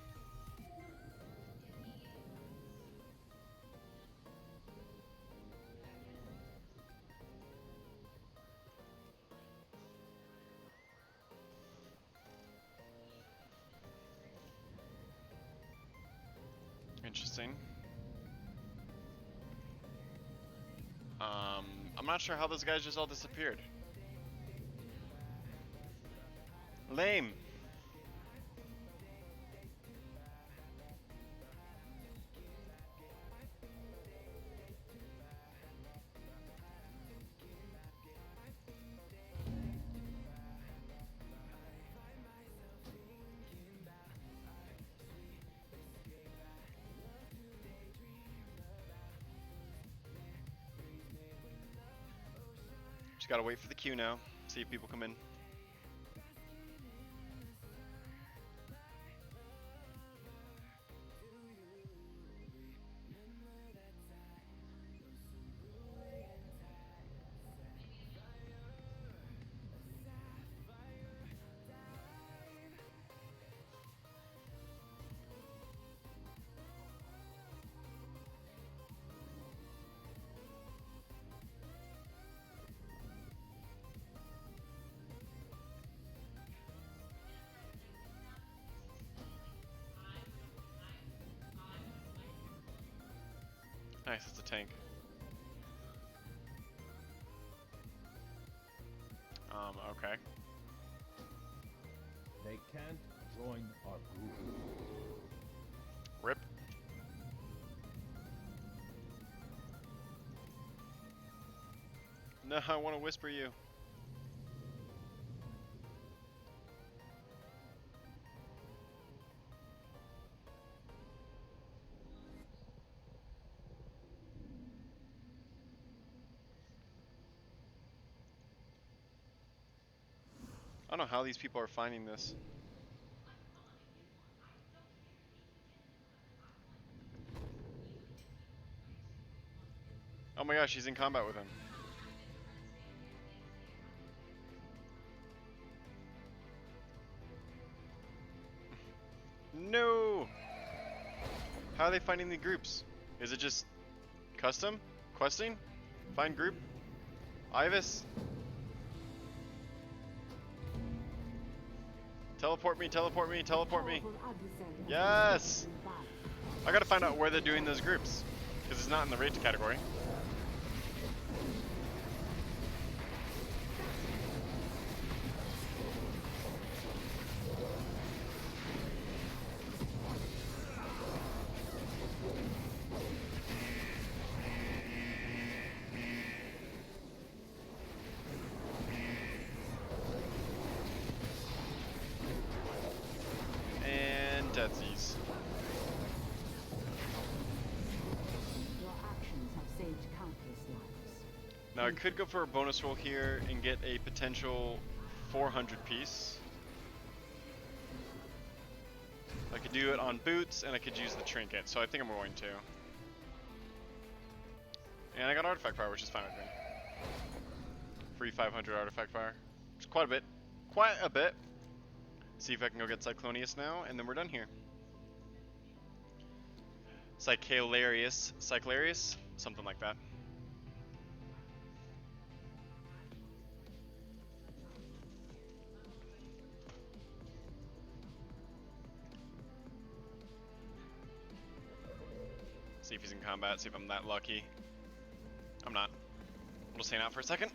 Interesting. I'm not sure how those guys just all disappeared. Lame. Just gotta wait for the queue now. See if people come in. Nice, it's a tank. Okay. They can't join our group. Rip. No, I want to whisper you. I don't know how these people are finding this. Oh my gosh, he's in combat with him. No! How are they finding the groups? Is it just custom? Questing? Find group? Ibis? Teleport me, teleport me, teleport me. Yes! I gotta find out where they're doing those groups. Because it's not in the raid category. Now I could go for a bonus roll here and get a potential 400 piece. I could do it on boots, and I could use the trinket, so I think I'm going to. And I got artifact power, which is fine with me. Free 500 artifact power, which is quite a bit. Quite a bit. See if I can go get Cyclonius now, and then we're done here. Cyclarius, something like that. See if he's in combat, see if I'm that lucky. I'm not. We'll just hang out for a second.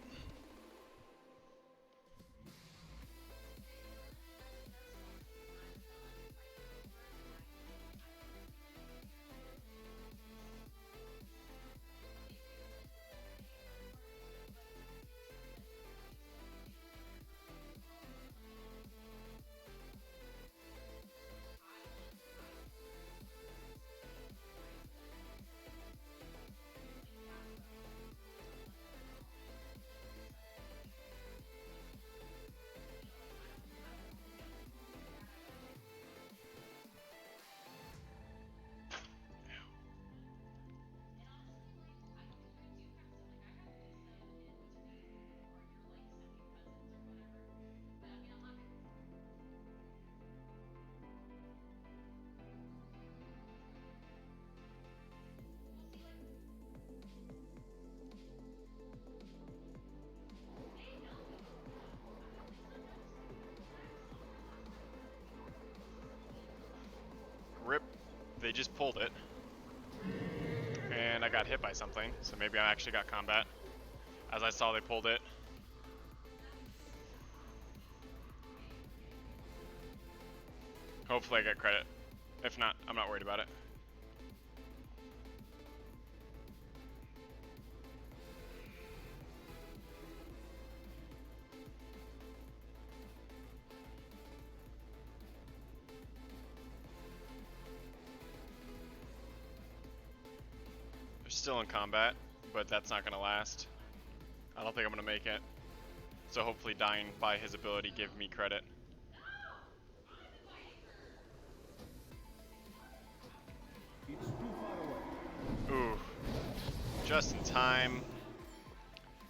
Rip, they just pulled it. And I got hit by something, so maybe I actually got combat. As I saw they pulled it. Hopefully I get credit. If not, I'm not worried about it. They're still in combat, but that's not going to last. I don't think I'm going to make it. So hopefully dying by his ability give me credit. It's too far away. Ooh. Just in time.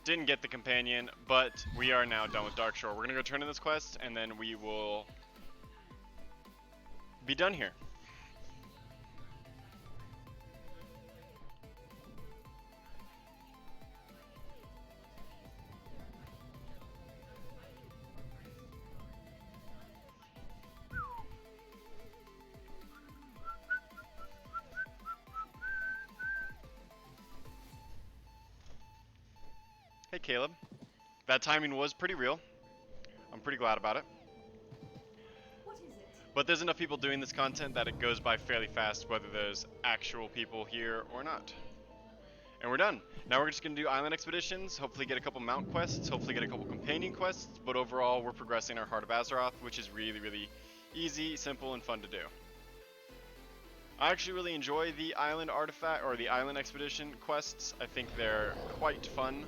Didn't get the companion, but we are now done with Darkshore. We're going to go turn in this quest, and then we will be done here. Hey Caleb, that timing was pretty real. I'm pretty glad about it. What is it? But there's enough people doing this content that it goes by fairly fast whether there's actual people here or not. And we're done. Now we're just going to do island expeditions, hopefully get a couple mount quests, hopefully get a couple companion quests, but overall we're progressing our Heart of Azeroth, which is really, really easy, simple, and fun to do. I actually really enjoy the island artifact, or the island expedition quests. I think they're quite fun.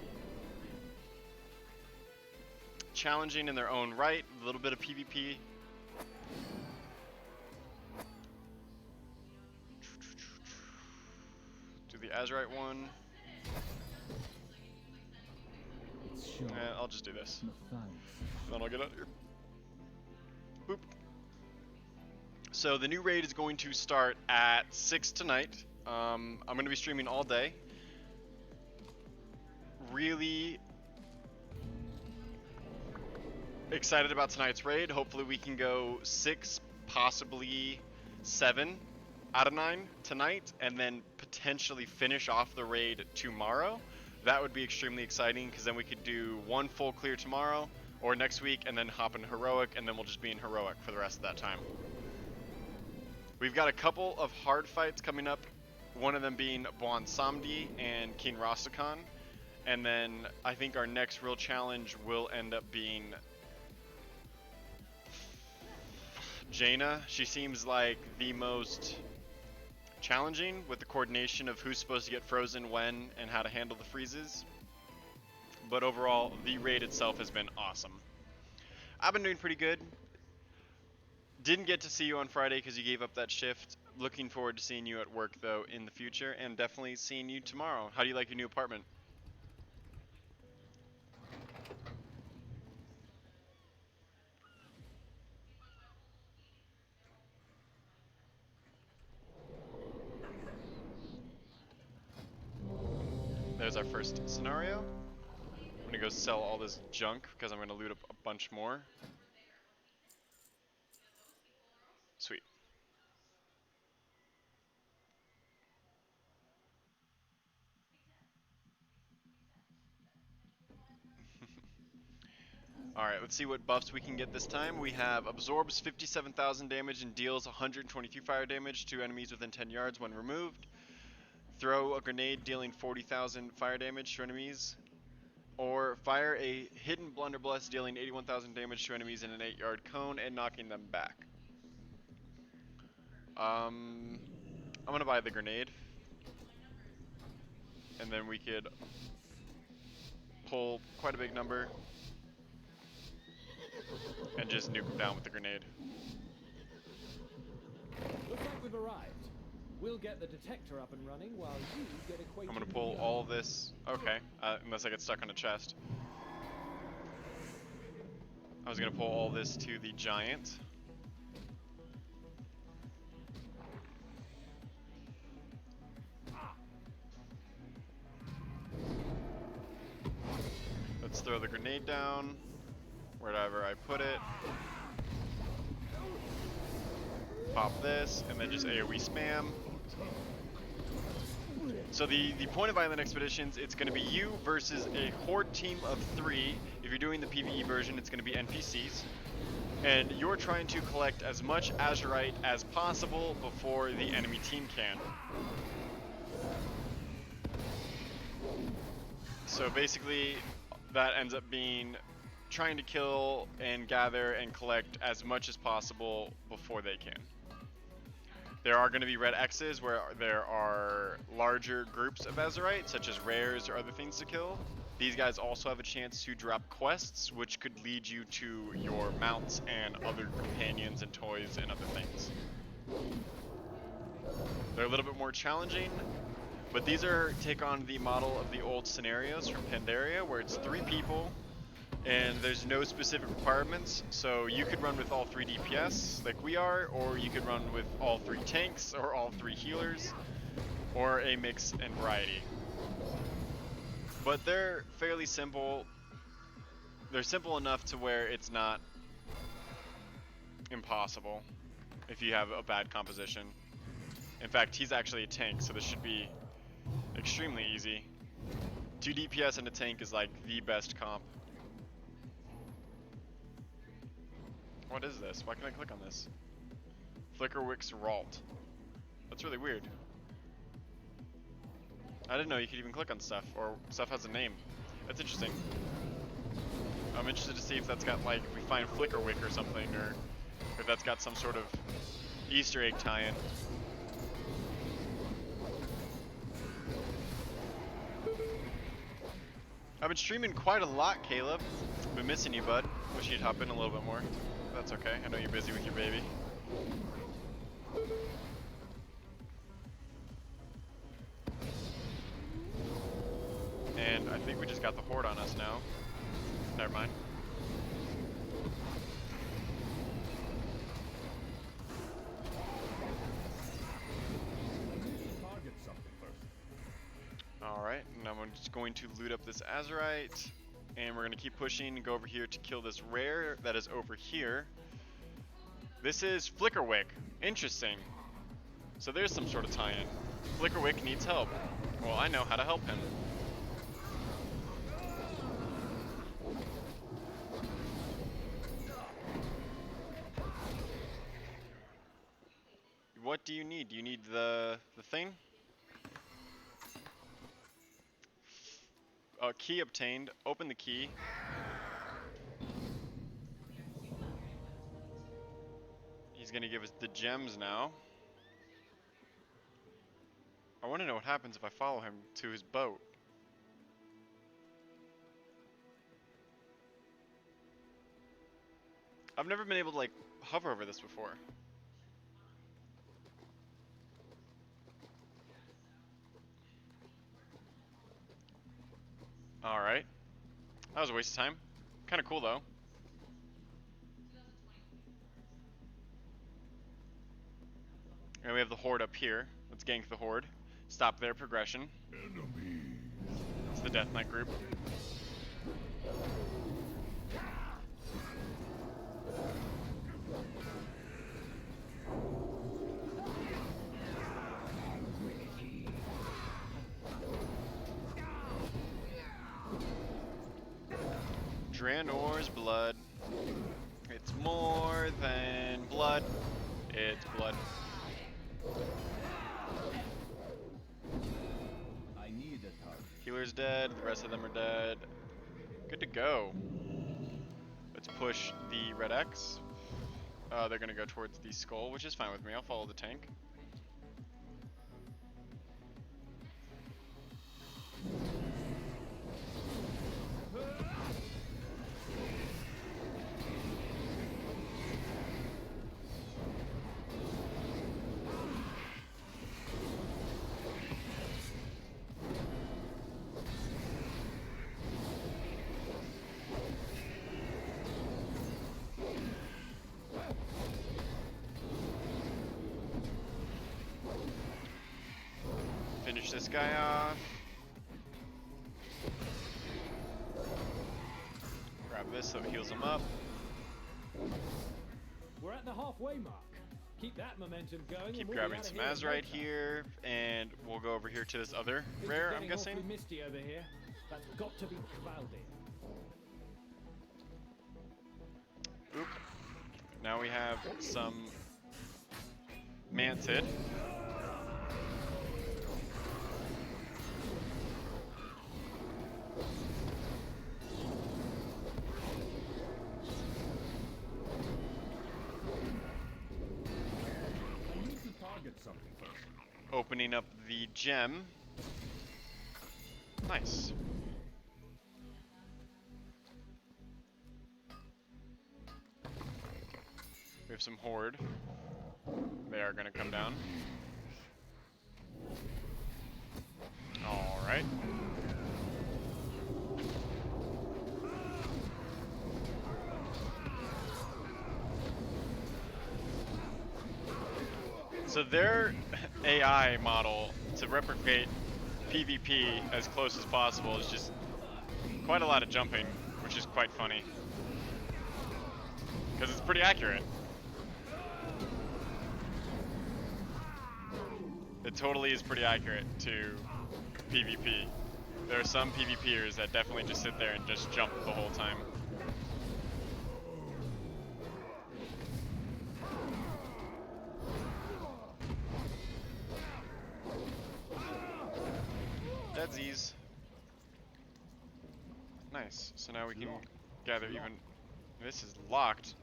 Challenging in their own right, a little bit of PvP. Do the Azurite one. It's sure. I'll just do this. No thanks. Then I'll get out of here. Boop. So the new raid is going to start at 6 tonight. I'm going to be streaming all day. Really excited about tonight's raid. Hopefully we can go 6, possibly 7 out of 9 tonight, and then potentially finish off the raid tomorrow. That would be extremely exciting, because then we could do 1 full clear tomorrow or next week, and then hop in Heroic, and then we'll just be in Heroic for the rest of that time. We've got a couple of hard fights coming up, one of them being Buon Samdi and King Rastakhan, and then I think our next real challenge will end up being Jaina. She seems like the most challenging with the coordination of who's supposed to get frozen when and how to handle the freezes. but overall, the raid itself has been awesome. I've been doing pretty good. Didn't get to see you on Friday because you gave up that shift. Looking forward to seeing you at work, though, in the future, and definitely seeing you tomorrow. How do you like your new apartment? There's our first scenario. I'm gonna go sell all this junk because I'm gonna loot up a bunch more. Sweet. Alright, let's see what buffs we can get this time. We have absorbs 57,000 damage and deals 123 fire damage to enemies within 10 yards when removed. Throw a grenade dealing 40,000 fire damage to enemies. Or fire a hidden blunderbuss dealing 81,000 damage to enemies in an 8-yard cone and knocking them back. I'm gonna buy the grenade. And then we could pull quite a big number and just nuke them down with the grenade. Looks like we've arrived. We'll get the detector up and running while you get acquainted. I'm gonna pull all this. Okay, unless I get stuck on a chest. I was gonna pull all this to the giant. Let's throw the grenade down wherever I put it. Pop this, and then just AoE spam. So the point of Island Expeditions, it's going to be you versus a horde team of 3. If you're doing the PvE version, it's going to be NPCs. And you're trying to collect as much Azurite as possible before the enemy team can. So basically, that ends up being trying to kill and gather and collect as much as possible before they can. There are going to be red X's where there are larger groups of Azurite, such as rares or other things to kill. These guys also have a chance to drop quests, which could lead you to your mounts and other companions and toys and other things. They're a little bit more challenging, but these take on the model of the old scenarios from Pandaria, where it's 3 people, and there's no specific requirements, so you could run with all 3 DPS like we are, or you could run with all 3 tanks, or all 3 healers, or a mix and variety. But they're fairly simple. They're simple enough to where it's not impossible if you have a bad composition. In fact, he's actually a tank, so this should be extremely easy. 2 DPS and a tank is like the best comp. What is this? Why can't I click on this? Flickerwick's Ralt. That's really weird. I didn't know you could even click on stuff, or stuff has a name. That's interesting. I'm interested to see if that's got, like, if we find Flickerwick or something, or if that's got some sort of Easter egg tie-in. I've been streaming quite a lot, Caleb. Been missing you, bud. Wish you'd hop in a little bit more. That's okay. I know you're busy with your baby. And I think we just got the horde on us now. Never mind. Target something first. Alright, now I'm just going to loot up this Azurite. And we're going to keep pushing and go over here to kill this rare that is over here. This is Flickerwick. Interesting. So there's some sort of tie-in. Flickerwick needs help. Well, I know how to help him. What do you need? Do you need the thing? Key obtained. Open the key. He's gonna give us the gems now. I want to know what happens if I follow him to his boat. I've never been able to like hover over this before. Alright. That was a waste of time. Kinda cool though. And we have the Horde up here. Let's gank the Horde. Stop their progression. It's the Death Knight group. Draenor's blood. It's more than blood. It's blood. I need a target. Healer's dead. The rest of them are dead. Good to go. Let's push the red X. They're gonna go towards the skull, which is fine with me. I'll follow the tank. Finish this guy off. Grab this so it heals him up. We're at the halfway mark. Keep that momentum going. Keep and we'll grabbing be some out of here in no Azurite time. here, and we'll go over here to this other Things are rare, I'm getting guessing. awfully misty over here. That's got to be cloudy. Oop. Now we have some Mantid. I need to target something first. Opening up the gem. Nice. We have some Horde. They are going to come down. Alright. So their AI model to replicate PvP as close as possible is just quite a lot of jumping, which is quite funny. Because it's pretty accurate. It totally is pretty accurate to PvP. There are some PvPers that definitely just sit there and just jump the whole time. Deadsies. Nice. So now we can gather even. This is locked.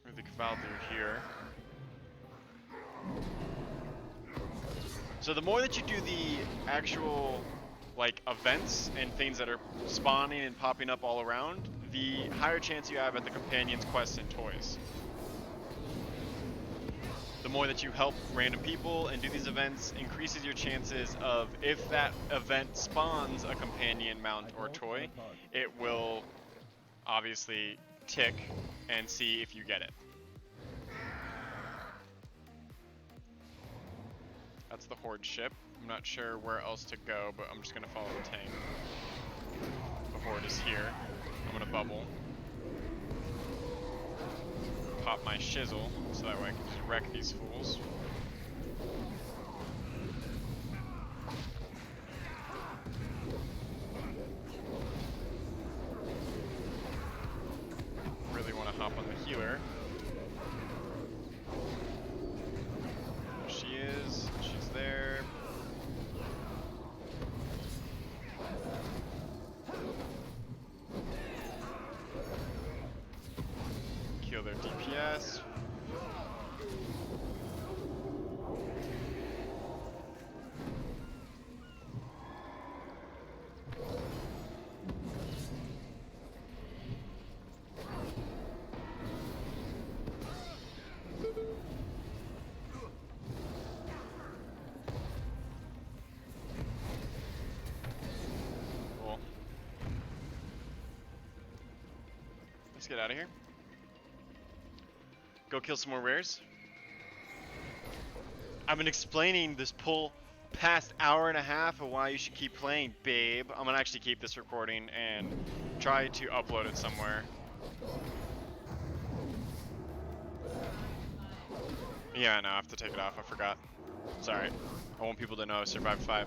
With the Cavalry here. So the more that you do the actual like events and things that are spawning and popping up all around, the higher chance you have at the companions, quests, and toys. The more that you help random people and do these events increases your chances of, if that event spawns a companion, mount, or toy, it will obviously tick and see if you get it. That's the Horde ship. I'm not sure where else to go, but I'm just gonna follow the tank. The Horde is here. I'm gonna bubble. Pop my shizzle, so that way I can just wreck these fools. Really want to hop on the healer. There she is. She's there. Kill their DPS. Let's get out of here. Go kill some more rares. I've been explaining this pull past hour and a half of why you should keep playing, babe. I'm gonna actually keep this recording and try to upload it somewhere. Yeah, no, I have to take it off. I forgot. Sorry. I want people to know I survived 5.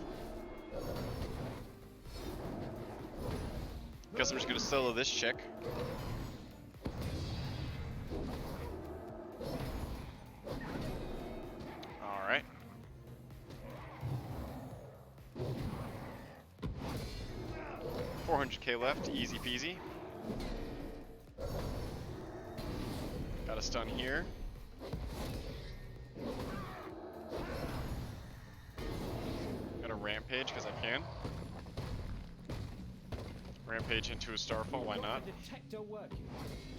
Guess I'm just gonna solo this chick. Alright. $400k left, easy peasy. Got a stun here. Got a rampage because I can. Rampage into a starfall, why not? Detector working.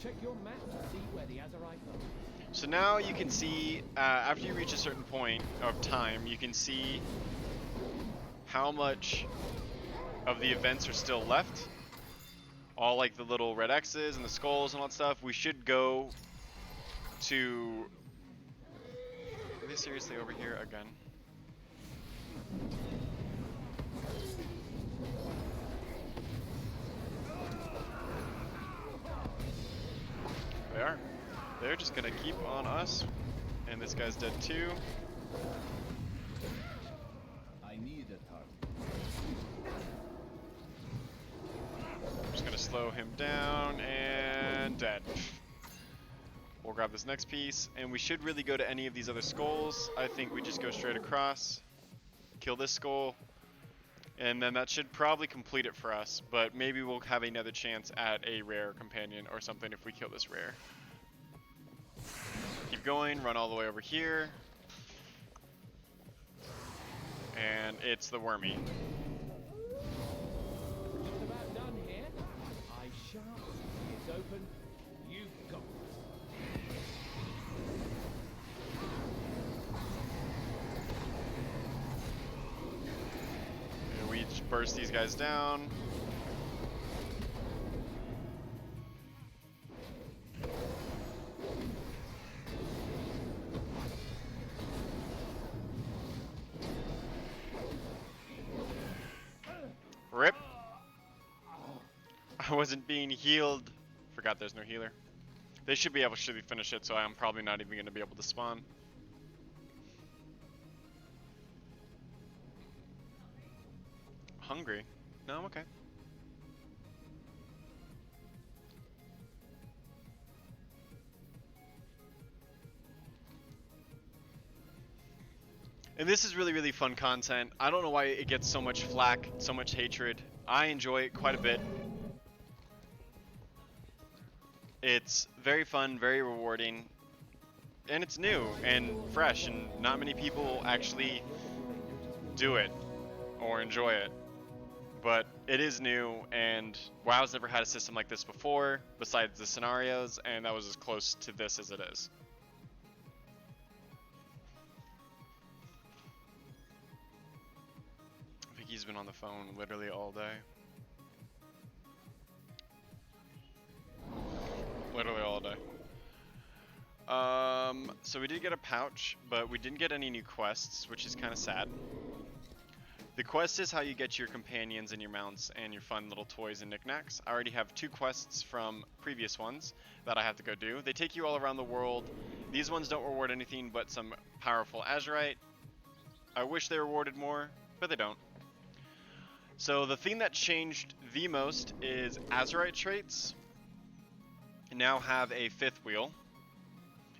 Check your map to see where the Azerite are. So now you can see, after you reach a certain point of time, you can see how much of the events are still left. All like the little red X's and the skulls and all that stuff. We should go to... Are they seriously over here again? They are. They're just gonna keep on us. And this guy's dead too. I need a target. I'm just gonna slow him down and dead. We'll grab this next piece, and we should really go to any of these other skulls. I think we just go straight across, kill this skull, and then that should probably complete it for us, but maybe we'll have another chance at a rare companion or something if we kill this rare. Keep going, run all the way over here. And it's the wormy. Just about done here. I shan't. It's open. You've got it. And we just burst these guys down. Rip. I wasn't being healed. Forgot there's no healer. They should be able to finish it, so I'm probably not even going to be able to spawn. Hungry? No, I'm okay. And this is really, really fun content. I don't know why it gets so much flack, so much hatred. I enjoy it quite a bit. It's very fun, very rewarding, and it's new and fresh, and not many people actually do it or enjoy it. But it is new, and WoW's never had a system like this before, besides the scenarios, and that was as close to this as it is. He's been on the phone literally all day. Literally all day. So we did get a pouch, but we didn't get any new quests, which is kind of sad. The quest is how you get your companions and your mounts and your fun little toys and knickknacks. I already have 2 quests from previous ones that I have to go do. They take you all around the world. These ones don't reward anything but some powerful Azerite. I wish they rewarded more, but they don't. So the thing that changed the most is Azerite traits now have a 5th wheel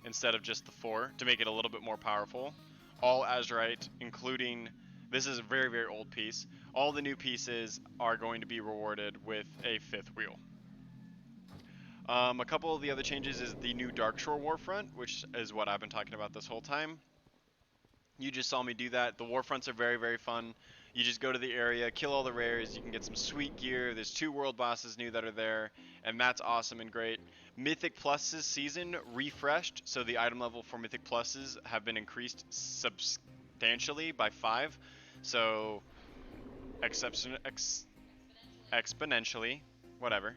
instead of just the 4 to make it a little bit more powerful. All Azerite, including, this is a very, very old piece, all the new pieces are going to be rewarded with a 5th wheel. A couple of the other changes is the new Darkshore Warfront, which is what I've been talking about this whole time. You just saw me do that. The Warfronts are very, very fun. You just go to the area, kill all the rares, you can get some sweet gear. There's 2 world bosses new that are there, and that's awesome and great. Mythic Pluses season refreshed, so the item level for Mythic Pluses have been increased substantially by 5. So, exponentially, whatever,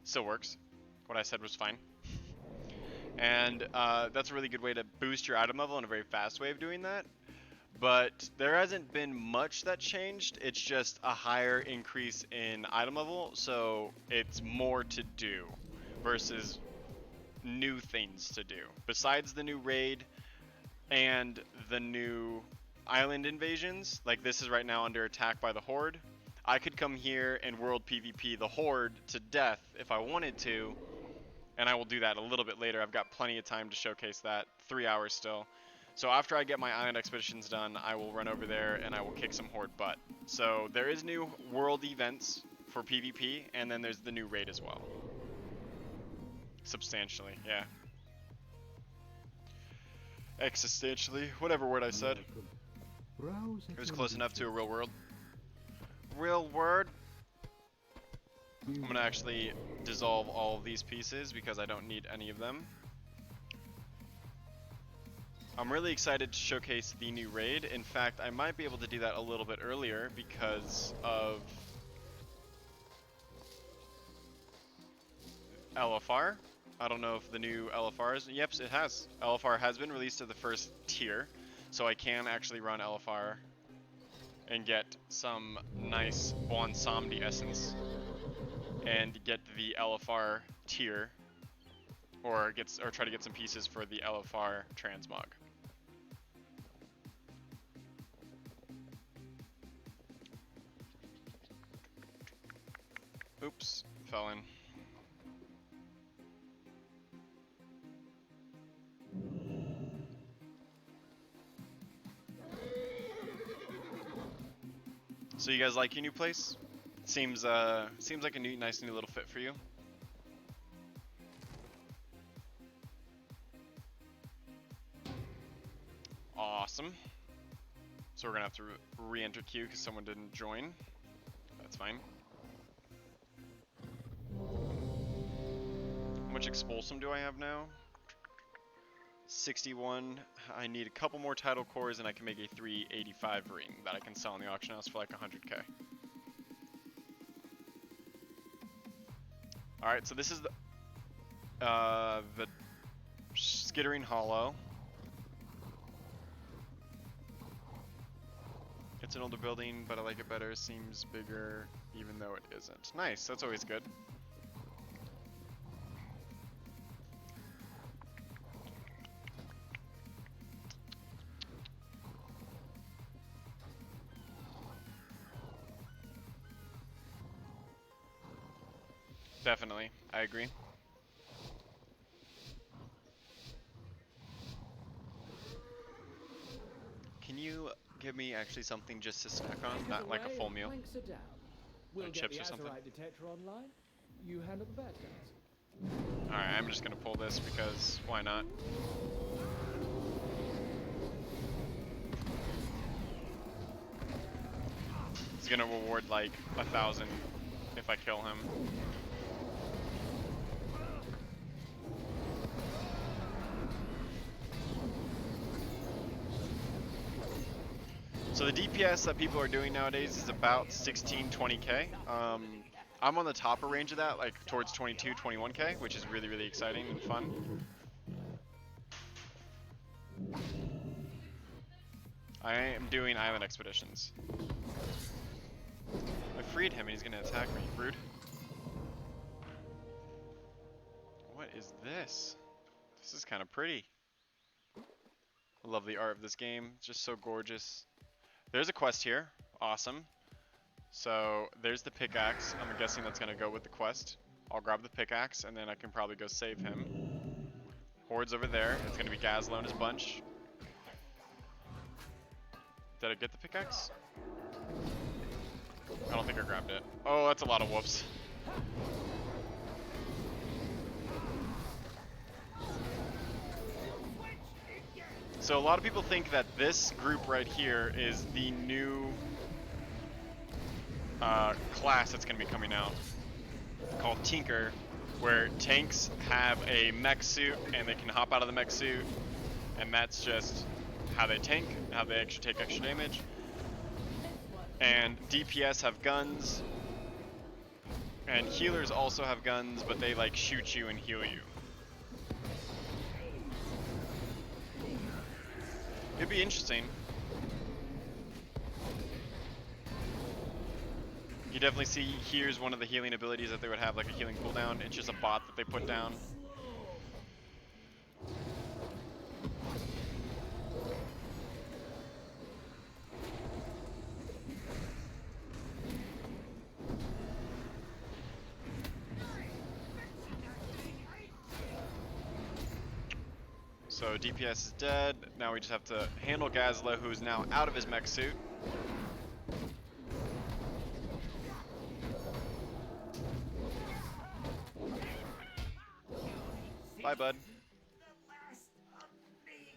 still works. what I said was fine. And that's a really good way to boost your item level and a very fast way of doing that. But there hasn't been much that changed. It's just a higher increase in item level, so it's more to do versus new things to do. Besides the new raid and the new island invasions, like this is right now under attack by the Horde. I could come here and world PvP the Horde to death if I wanted to, and I will do that a little bit later. I've got plenty of time to showcase that, 3 hours still. So after I get my island expeditions done, I will run over there and I will kick some Horde butt. So there is new world events for PvP, and then there's the new raid as well. Substantially, yeah. Existentially, whatever word I said. It was close enough to a real world. Real word. I'm gonna actually dissolve all of these pieces because I don't need any of them. I'm really excited to showcase the new raid. In fact, I might be able to do that a little bit earlier because of LFR. I don't know if the new LFR is. Yep, it has. LFR has been released to the first tier, so I can actually run LFR and get some nice Bonsomdi essence and get the LFR tier, or try to get some pieces for the LFR transmog. Oops, fell in. So you guys like your new place? Seems like a nice new little fit for you. Awesome. So we're gonna have to re-enter queue because someone didn't join. That's fine. How much expulsum do I have now? 61. I need a couple more title cores and I can make a 385 ring that I can sell in the auction house for like 100k. Alright, so this is the Skittering Hollow. It's an older building, but I like it better. Seems bigger, even though it isn't. Nice, that's always good. Definitely, I agree. Can you give me actually something just to snack on, not like a full meal? We'll Like get chips the or something? Azerite detector online. You handle the bad guys. Alright, I'm just gonna pull this because why not? He's gonna reward like 1,000 if I kill him. So the DPS that people are doing nowadays is about 16-20k. I'm on the topper range of that, like towards 22-21k, which is really, really exciting and fun. I am doing island expeditions. I freed him and he's gonna attack me. Rude. What is this? This is kind of pretty. I love the art of this game. It's just so gorgeous. There's a quest here. Awesome. So there's the pickaxe. I'm guessing that's gonna go with the quest. I'll grab the pickaxe and then I can probably go save him. Horde's over there. It's gonna be Gazlo and his bunch. Did I get the pickaxe? I don't think I grabbed it. Oh, that's a lot of whoops. So a lot of people think that this group right here is the new class that's going to be coming out called Tinker, where tanks have a mech suit and they can hop out of the mech suit, and that's just how they tank, how they actually take extra damage. And DPS have guns, And healers also have guns, but they like shoot you and heal you. It'd be interesting. You definitely see here's one of the healing abilities that they would have, like a healing cooldown. It's just a bot that they put down. So DPS is dead. Now we just have to handle Gazla, who's now out of his mech suit. Bye, bud.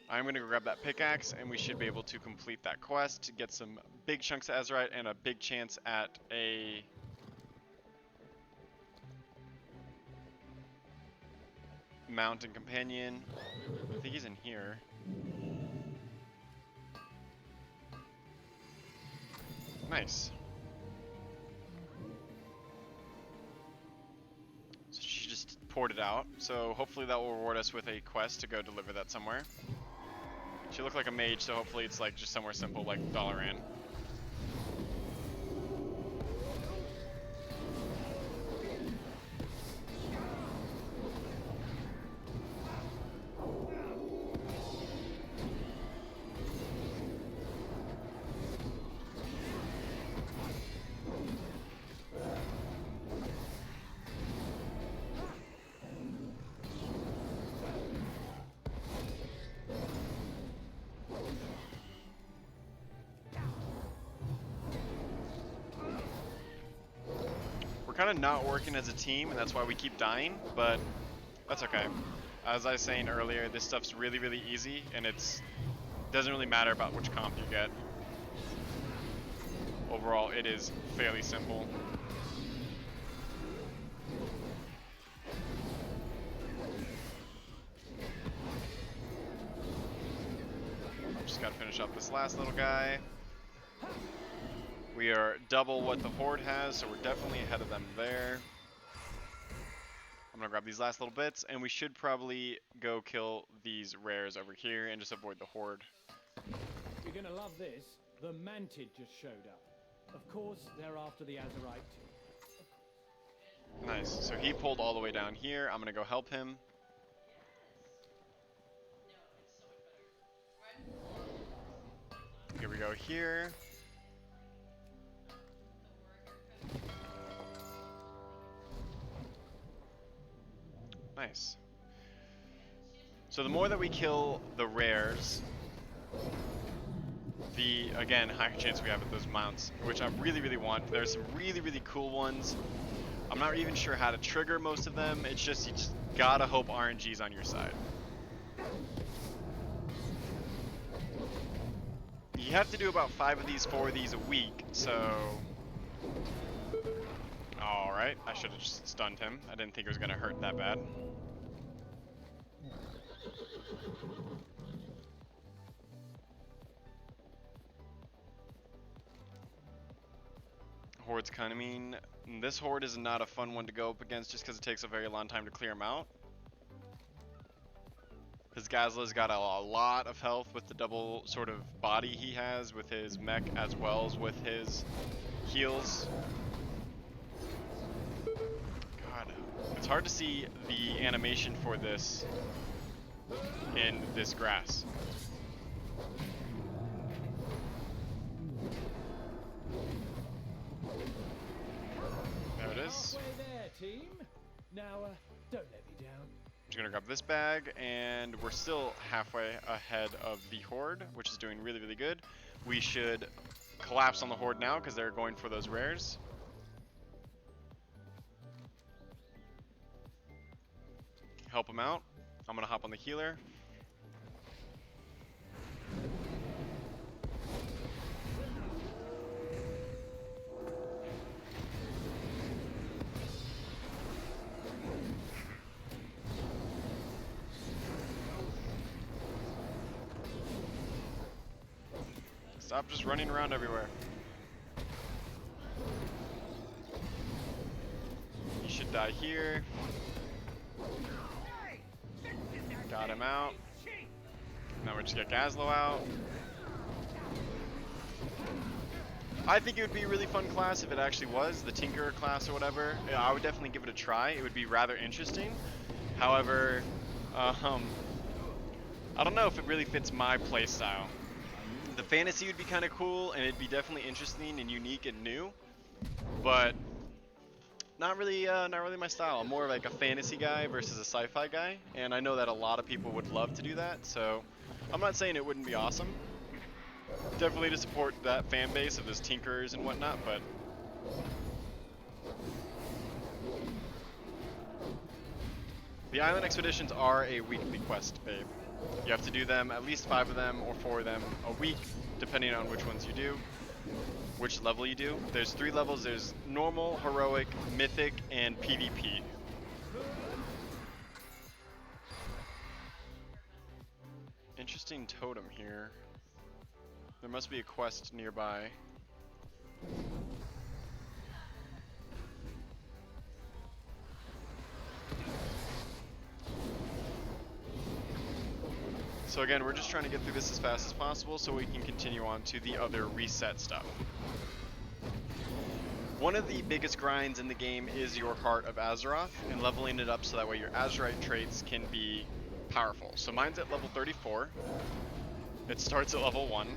I'm gonna go grab that pickaxe, and we should be able to complete that quest to get some big chunks of Azerite and a big chance at a mount and companion. I think he's in here. Nice. So she just poured it out. So hopefully that will reward us with a quest to go deliver that somewhere. She looked like a mage, so hopefully it's like just somewhere simple like Dalaran. Kind of not working as a team, and that's why we keep dying, but that's okay. As I was saying earlier, this stuff's really, really easy, and it doesn't really matter about which comp you get. Overall, it is fairly simple. Just gotta finish up this last little guy. We are double what the Horde has, so we're definitely ahead of them there. I'm gonna grab these last little bits, and we should probably go kill these rares over here and just avoid the Horde. You're gonna love this. The Mantid just showed up. Of course, they're after the Azerite too. Nice. So he pulled all the way down here. I'm gonna go help him. Here we go here. Nice. So the more that we kill the rares, the, again, higher chance we have at those mounts, which I really, really want. There's some really, really cool ones. I'm not even sure how to trigger most of them. It's just, you just gotta hope RNG's on your side. You have to do about 4 of these a week, so... Alright, I should have just stunned him. I didn't think it was gonna hurt that bad. Horde's kind of mean. This Horde is not a fun one to go up against just because it takes a very long time to clear him out. Because Gazla's got a lot of health with the double sort of body he has with his mech as well as with his heals. God, it's hard to see the animation for this in this grass. There it is. Halfway there, team. Now, don't let me down. I'm just gonna grab this bag, and we're still halfway ahead of the Horde, which is doing really, really good. We should collapse on the Horde now because they're going for those rares. Help them out. I'm gonna hop on the healer. Stop just running around everywhere. Die here. Got him out. Now we just get Gazlo out. I think it would be a really fun class if it actually was the Tinkerer class or whatever. Yeah, I would definitely give it a try. It would be rather interesting. However, I don't know if it really fits my playstyle. The fantasy would be kind of cool, and it'd be definitely interesting and unique and new, but not really my style. I'm more like a fantasy guy versus a sci-fi guy, and I know that a lot of people would love to do that. So I'm not saying it wouldn't be awesome. Definitely to support that fan base of those tinkerers and whatnot, but the island expeditions are a weekly quest, babe. You have to do them, at least 5 of them or 4 of them a week, depending on which ones you do, which level you do. There's 3 levels. There's normal, heroic, mythic, and PvP. Interesting totem here. There must be a quest nearby. So again, we're just trying to get through this as fast as possible so we can continue on to the other reset stuff. One of the biggest grinds in the game is your Heart of Azeroth and leveling it up so that way your Azerite traits can be powerful. So mine's at level 34. It starts at level 1.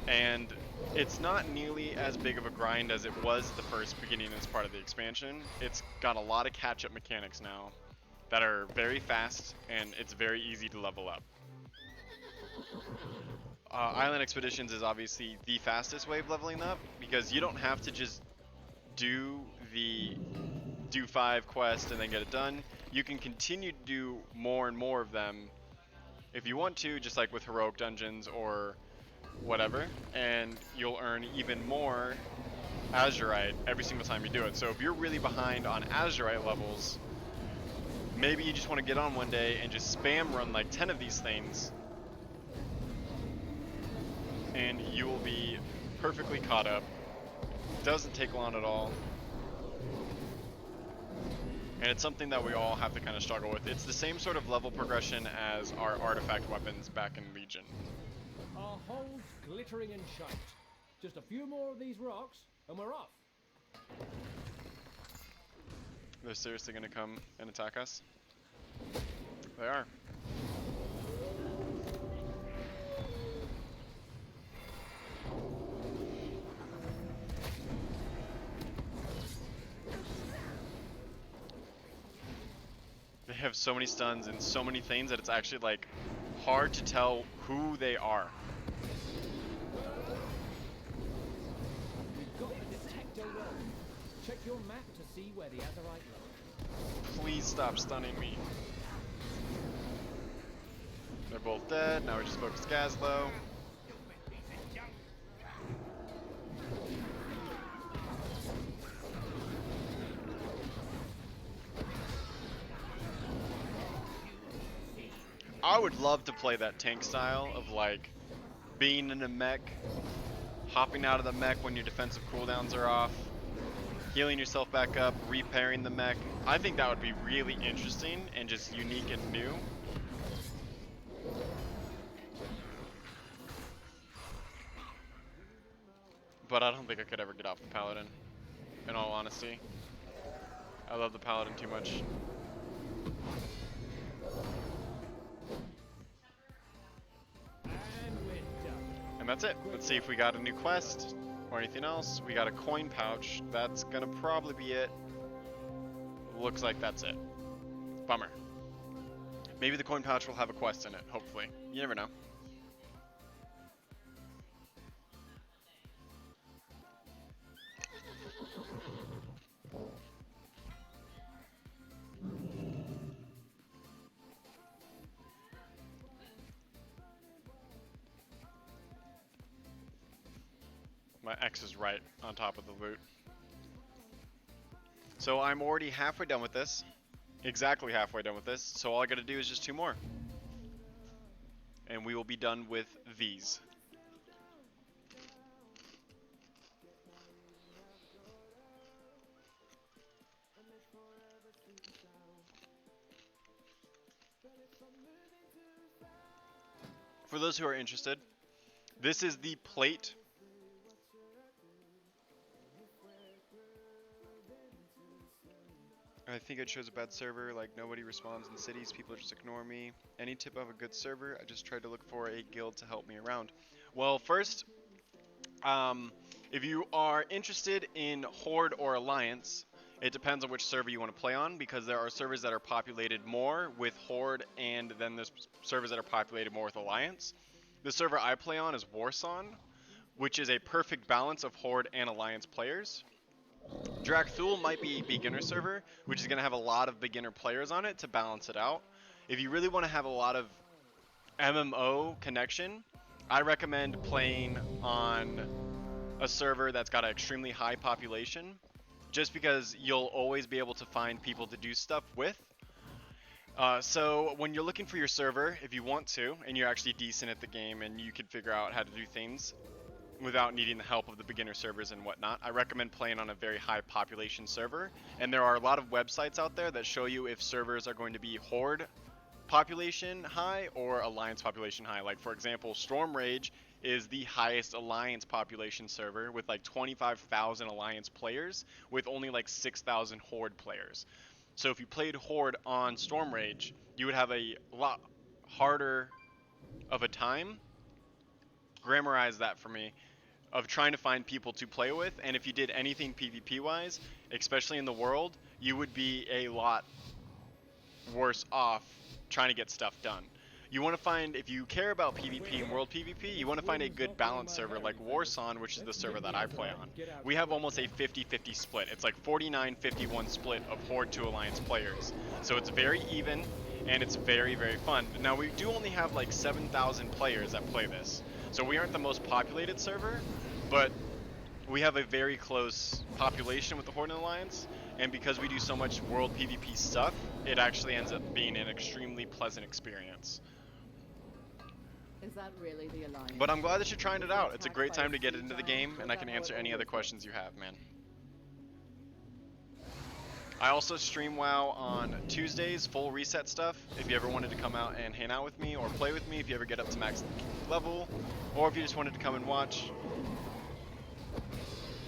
And it's not nearly as big of a grind as it was the first beginning as part of the expansion. It's got a lot of catch-up mechanics now that are very fast, and it's very easy to level up. Island Expeditions is obviously the fastest way of leveling up, because you don't have to just do 5 quests and then get it done. You can continue to do more and more of them if you want to, just like with Heroic Dungeons or whatever, and you'll earn even more Azurite every single time you do it. So if you're really behind on Azurite levels, maybe you just want to get on one day and just spam run like 10 of these things, and you will be perfectly caught up. Doesn't take long at all. And it's something that we all have to kind of struggle with. It's the same sort of level progression as our artifact weapons back in Legion. Our hole's glittering and shite. Just a few more of these rocks, and we're off. They're seriously going to come and attack us? They are. They have so many stuns and so many things that it's actually like hard to tell who they are. We've got the detector road. Check your map to see where the Azerite lies. Please stop stunning me. They're both dead. Now we just focus Gazlo. I would love to play that tank style of like being in a mech, hopping out of the mech when your defensive cooldowns are off, healing yourself back up, repairing the mech. I think that would be really interesting and just unique and new. But I don't think I could ever get off the Paladin, in all honesty. I love the Paladin too much. And that's it. Let's see if we got a new quest or anything else. We got a coin pouch. That's gonna probably be it. Looks like that's it. Bummer. Maybe the coin pouch will have a quest in it, hopefully. You never know. My X is right on top of the loot. So I'm already halfway done with this. Exactly halfway done with this. So all I gotta do is just 2 more. And we will be done with these. For those who are interested, this is the plate. I think it shows a bad server, like nobody responds in cities, people just ignore me. Any tip of a good server? I just tried to look for a guild to help me around. Well, first, if you are interested in Horde or Alliance, it depends on which server you want to play on, because there are servers that are populated more with Horde, and then there's servers that are populated more with Alliance. The server I play on is Warson, which is a perfect balance of Horde and Alliance players. Drakthul might be a beginner server, which is going to have a lot of beginner players on it to balance it out. If you really want to have a lot of MMO connection, I recommend playing on a server that's got an extremely high population, just because you'll always be able to find people to do stuff with. So when you're looking for your server, if you want to, and you're actually decent at the game and you can figure out how to do things without needing the help of the beginner servers and whatnot, I recommend playing on a very high population server. And there are a lot of websites out there that show you if servers are going to be Horde population high or Alliance population high. Like, for example, Storm Rage is the highest Alliance population server with like 25,000 Alliance players with only like 6,000 Horde players. So if you played Horde on Storm Rage, you would have a lot harder of a time, grammarize that for me, of trying to find people to play with. And if you did anything PvP wise, especially in the world, you would be a lot worse off trying to get stuff done. You want to find, if you care about PvP and world PvP, you want to find a good balanced server like Warson, which is the server that I play on. We have almost a 50-50 split. It's like 49-51 split of Horde to Alliance players. So it's very even, and it's very, very fun. Now, we do only have like 7,000 players that play this. So we aren't the most populated server, but we have a very close population with the Horde and Alliance, and because we do so much world PvP stuff, it actually ends up being an extremely pleasant experience. Is that really the Alliance? But I'm glad that you're trying it out. It's a great time to get into the game, and I can answer any other questions you have, man. I also stream WoW on Tuesdays, full reset stuff. If you ever wanted to come out and hang out with me or play with me, if you ever get up to max level, or if you just wanted to come and watch.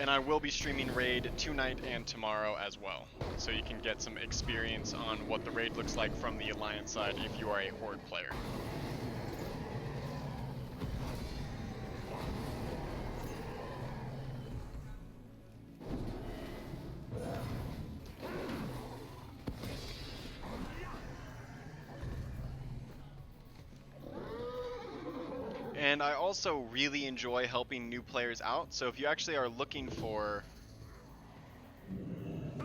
And I will be streaming Raid tonight and tomorrow as well, so you can get some experience on what the Raid looks like from the Alliance side if you are a Horde player. And I also really enjoy helping new players out, so if you actually are looking for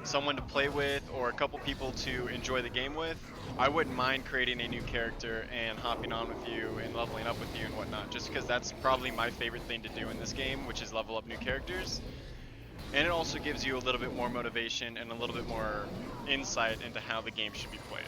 someone to play with or a couple people to enjoy the game with, I wouldn't mind creating a new character and hopping on with you and leveling up with you and whatnot, just because that's probably my favorite thing to do in this game, which is level up new characters. And it also gives you a little bit more motivation and a little bit more insight into how the game should be played.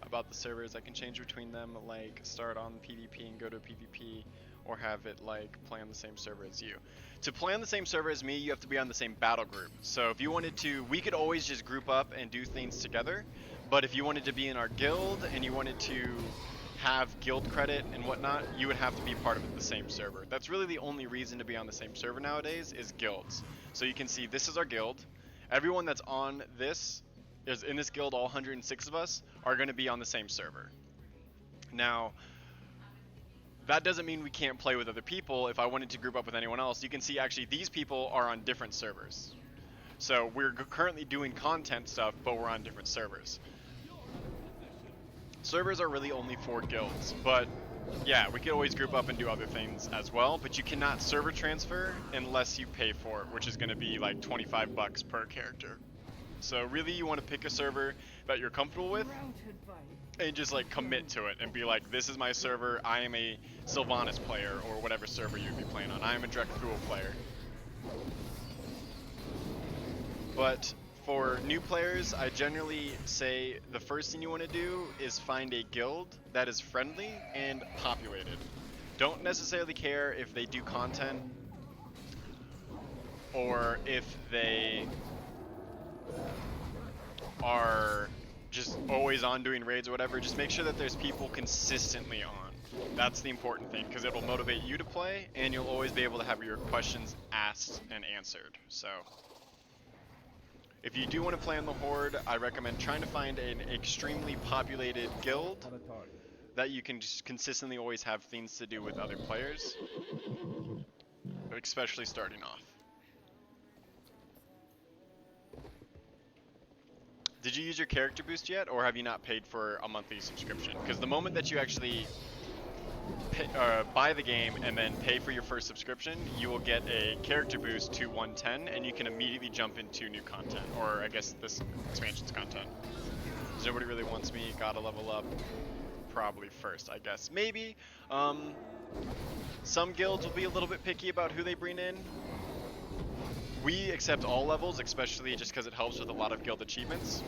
About the servers, I can change between them, like start on PvP and go to PvP, or have it like play on the same server as you. To play on the same server as me, you have to be on the same battle group. So if you wanted to, we could always just group up and do things together, but if you wanted to be in our guild and you wanted to have guild credit and whatnot, you would have to be part of the same server. That's really the only reason to be on the same server nowadays, is guilds. So you can see this is our guild. Everyone that's on this is in this guild, all 106 of us are going to be on the same server. Now, that doesn't mean we can't play with other people. If I wanted to group up with anyone else, you can see actually these people are on different servers. So we're currently doing content stuff, but we're on different servers. Servers are really only for guilds, but yeah, we could always group up and do other things as well, but you cannot server transfer unless you pay for it, which is going to be like 25 bucks per character. So really you want to pick a server that you're comfortable with and just like commit to it and be like, this is my server, I am a Sylvanas player, or whatever server you'd be playing on. I am a Drakthul player. But for new players, I generally say the first thing you want to do is find a guild that is friendly and populated. Don't necessarily care if they do content or if they are just always on doing raids or whatever, just make sure that there's people consistently on. That's the important thing, because it'll motivate you to play, and you'll always be able to have your questions asked and answered. So if you do want to play on the Horde, I recommend trying to find an extremely populated guild On a target. that you can just consistently always have things to do with other players, especially starting off. Did you use your character boost yet, or have you not paid for a monthly subscription? Because the moment that you actually buy the game and then pay for your first subscription, you will get a character boost to 110, and you can immediately jump into new content, or I guess this expansion's content. Because nobody really wants me, gotta level up. Probably first, I guess. Maybe. Some guilds will be a little bit picky about who they bring in. We accept all levels, especially just because it helps with a lot of guild achievements.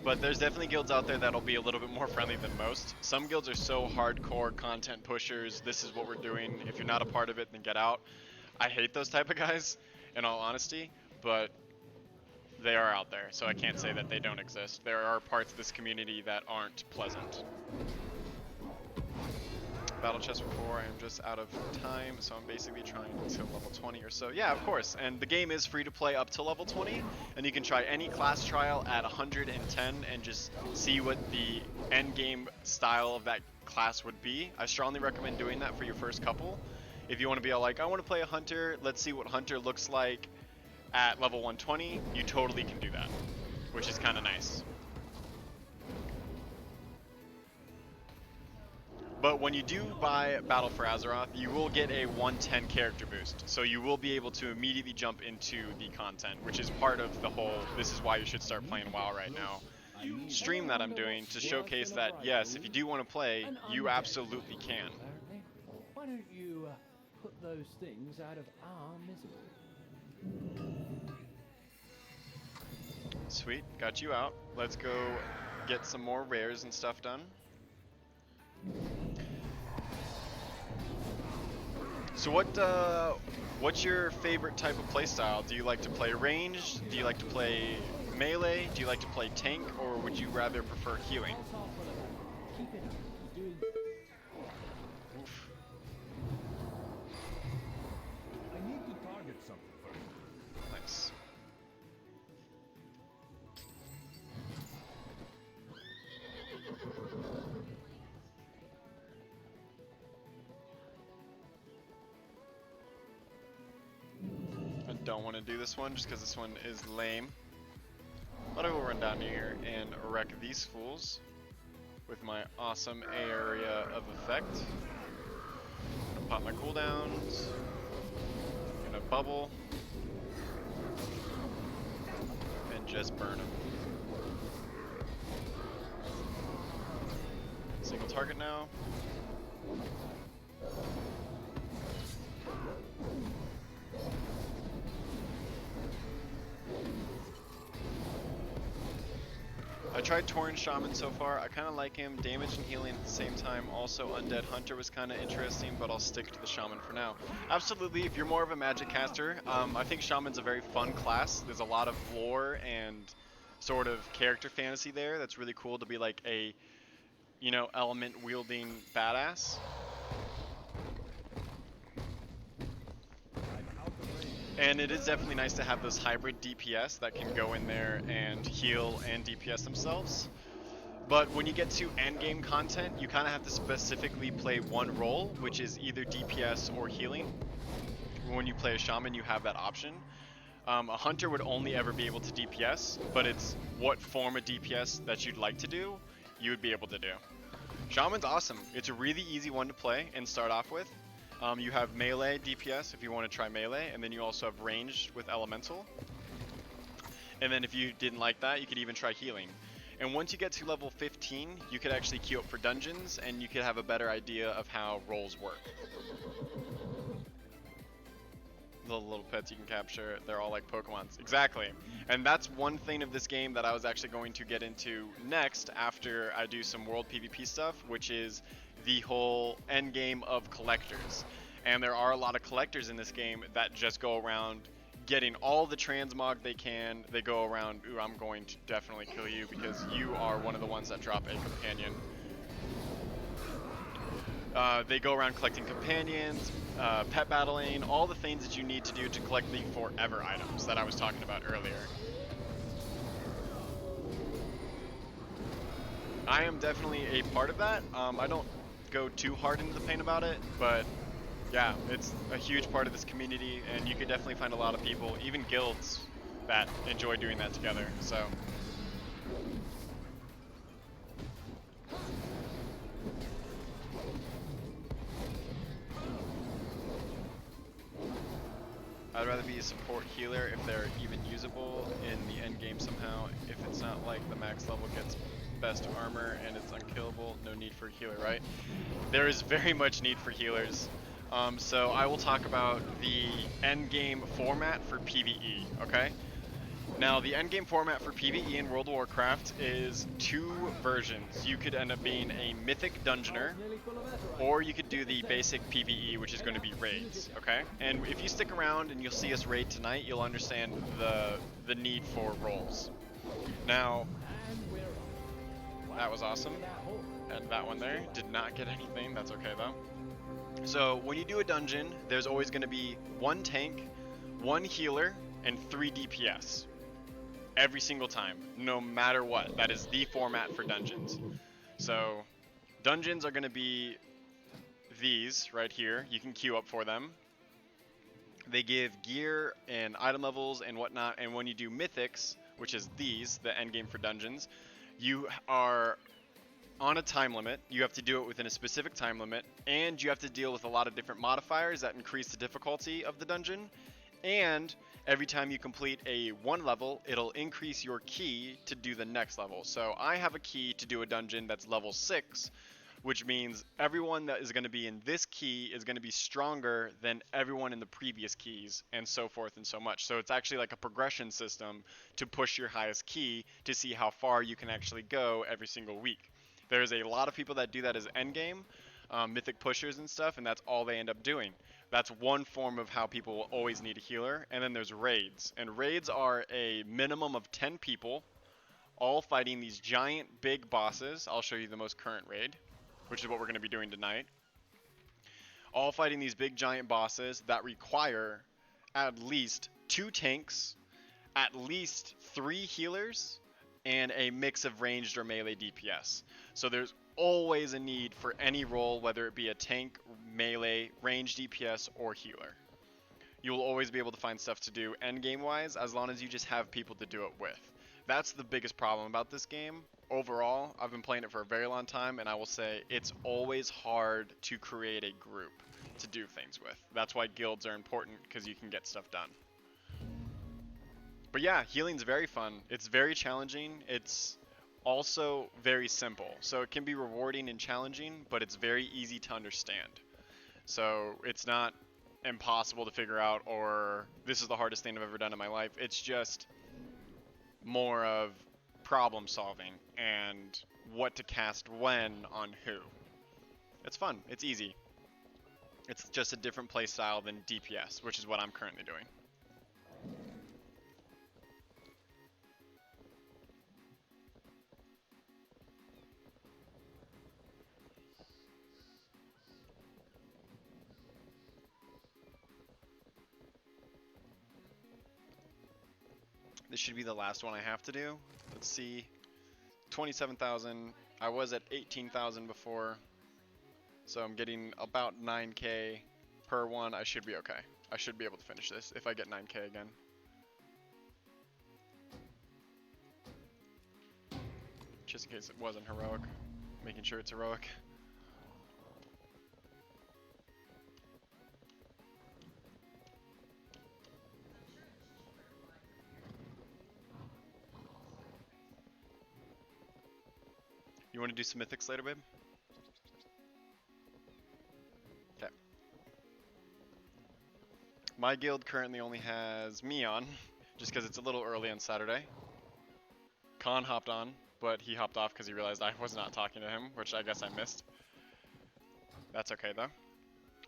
But there's definitely guilds out there that'll be a little bit more friendly than most. Some guilds are so hardcore content pushers, this is what we're doing, if you're not a part of it, then get out. I hate those type of guys, in all honesty, but they are out there, so I can't say that they don't exist. There are parts of this community that aren't pleasant. Battle chest for 4, I'm just out of time, so I'm basically trying to level 20 or so. Yeah, of course, and the game is free to play up to level 20, and you can try any class trial at 110 and just see what the end game style of that class would be. I strongly recommend doing that for your first couple. If you want to be all like, I want to play a hunter, let's see what hunter looks like at level 120, you totally can do that, which is kind of nice. But when you do buy Battle for Azeroth, you will get a 110 character boost. So you will be able to immediately jump into the content, which is part of the whole, this is why you should start playing WoW right now, stream that I'm doing to showcase that, yes, if you do want to play, you absolutely can. Apparently. Why don't you put those things out of our misery? Sweet, got you out. Let's go get some more rares and stuff done. So what's your favorite type of playstyle? Do you like to play ranged? Do you like to play melee? Do you like to play tank? Or would you rather prefer healing? Keep it up. You're doing... Oof. I need to target something first. Nice. I don't want to do this one just because this one is lame. But I will run down here and wreck these fools with my awesome area of effect. Gonna pop my cooldowns. Gonna bubble. And just burn them. Single target now. I tried Tauren Shaman so far. I kind of like him. Damage and healing at the same time. Also, Undead Hunter was kind of interesting, but I'll stick to the Shaman for now. Absolutely, if you're more of a magic caster, I think Shaman's a very fun class. There's a lot of lore and sort of character fantasy there. That's really cool to be like a, you know, element wielding badass. And it is definitely nice to have those hybrid DPS that can go in there and heal and DPS themselves. But when you get to endgame content, you kind of have to specifically play one role, which is either DPS or healing. When you play a shaman, you have that option. A hunter would only ever be able to DPS, but it's what form of DPS that you'd like to do, you would be able to do. Shaman's awesome. It's a really easy one to play and start off with. You have melee DPS if you want to try melee, and then you also have ranged with elemental. And then if you didn't like that, you could even try healing. And once you get to level 15, you could actually queue up for dungeons, and you could have a better idea of how roles work. The little pets you can capture, they're all like Pokemons. Exactly. And that's one thing of this game that I was actually going to get into next after I do some world PvP stuff, which is the whole end game of collectors. And there are a lot of collectors in this game that just go around getting all the transmog they can. They go around, ooh, I'm going to definitely kill you because you are one of the ones that drop a companion. They go around collecting companions, pet battling, all the things that you need to do to collect the forever items that I was talking about earlier. I am definitely a part of that. I don't go too hard into the paint about it, but yeah, it's a huge part of this community, and you could definitely find a lot of people, even guilds, that enjoy doing that together. So. I'd rather be a support healer if they're even usable in the end game somehow. If it's not like the max level gets best armor and it's unkillable, no need for a healer, right? There is very much need for healers. So I will talk about the end game format for PvE, okay? Now, the endgame format for PvE in World of Warcraft is 2 versions. You could end up being a mythic dungeoner, or you could do the basic PvE, which is going to be raids, okay? And if you stick around and you'll see us raid tonight, you'll understand the need for roles. Now, that was awesome. And that one there did not get anything. That's okay, though. So, when you do a dungeon, there's always going to be 1 tank, 1 healer, and 3 DPS. Every single time, no matter what. That is the format for dungeons. So, dungeons are going to be these right here. You can queue up for them. They give gear and item levels and whatnot, and when you do mythics, which is these, the endgame for dungeons, you are on a time limit. You have to do it within a specific time limit, and you have to deal with a lot of different modifiers that increase the difficulty of the dungeon, and every time you complete a 1 level, it'll increase your key to do the next level. So I have a key to do a dungeon that's level 6, which means everyone that is going to be in this key is going to be stronger than everyone in the previous keys, and so forth and so much. So it's actually like a progression system to push your highest key to see how far you can actually go every single week. There's a lot of people that do that as endgame, mythic pushers and stuff, and that's all they end up doing. That's one form of how people will always need a healer. And then there's raids. And raids are a minimum of 10 people, all fighting these giant big bosses. I'll show you the most current raid, which is what we're going to be doing tonight. All fighting these big giant bosses that require at least 2 tanks, at least 3 healers, and a mix of ranged or melee DPS. So there's always a need for any role, whether it be a tank, melee, ranged DPS, or healer. You will always be able to find stuff to do endgame wise, as long as you just have people to do it with. That's the biggest problem about this game. Overall, I've been playing it for a very long time, and I will say it's always hard to create a group to do things with. That's why guilds are important, because you can get stuff done. But yeah, healing's very fun. It's very challenging. It's also very simple. So it can be rewarding and challenging, but it's very easy to understand. So it's not impossible to figure out, or this is the hardest thing I've ever done in my life. It's just more of problem solving and what to cast when on who. It's fun. It's easy. It's just a different play style than DPS, which is what I'm currently doing. This should be the last one I have to do. Let's see. 27,000. I was at 18,000 before. So I'm getting about 9k per one. I should be okay. I should be able to finish this if I get 9k again. Just in case it wasn't heroic. Making sure it's heroic. You want to do some mythics later, babe? Okay. My guild currently only has me on, just because it's a little early on Saturday. Khan hopped on, but he hopped off because he realized I was not talking to him, which I guess I missed. That's okay though.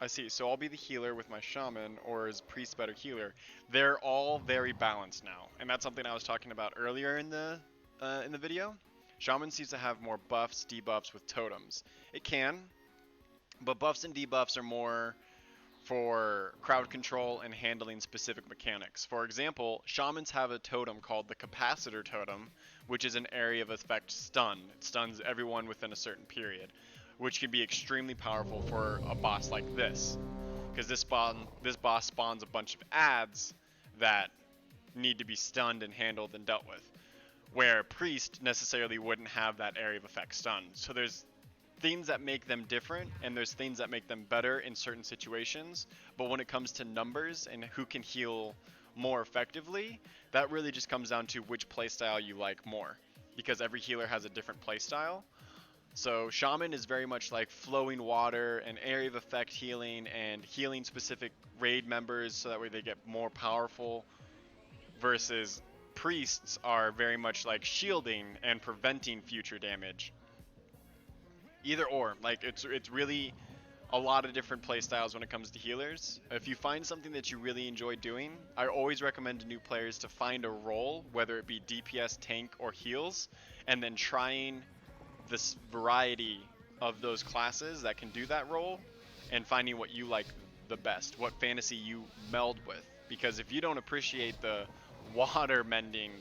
I see. So I'll be the healer with my shaman, or is priest better healer? They're all very balanced now, and that's something I was talking about earlier in the video. Shaman seems to have more buffs, debuffs with totems. It can, but buffs and debuffs are more for crowd control and handling specific mechanics. For example, shamans have a totem called the capacitor totem, which is an area of effect stun. It stuns everyone within a certain period, which can be extremely powerful for a boss like this, because this boss spawns a bunch of ads that need to be stunned and handled and dealt with, where a priest necessarily wouldn't have that area of effect stun. So there's things that make them different, and there's things that make them better in certain situations, but when it comes to numbers and who can heal more effectively, that really just comes down to which playstyle you like more, because every healer has a different playstyle. So Shaman is very much like flowing water and area of effect healing and healing specific raid members so that way they get more powerful, versus priests are very much like shielding and preventing future damage. Either or, like it's really a lot of different playstyles when it comes to healers. If you find something that you really enjoy doing, I always recommend to new players to find a role, whether it be DPS, tank, or heals, and then trying this variety of those classes that can do that role, and finding what you like the best, what fantasy you meld with. Because if you don't appreciate the water mending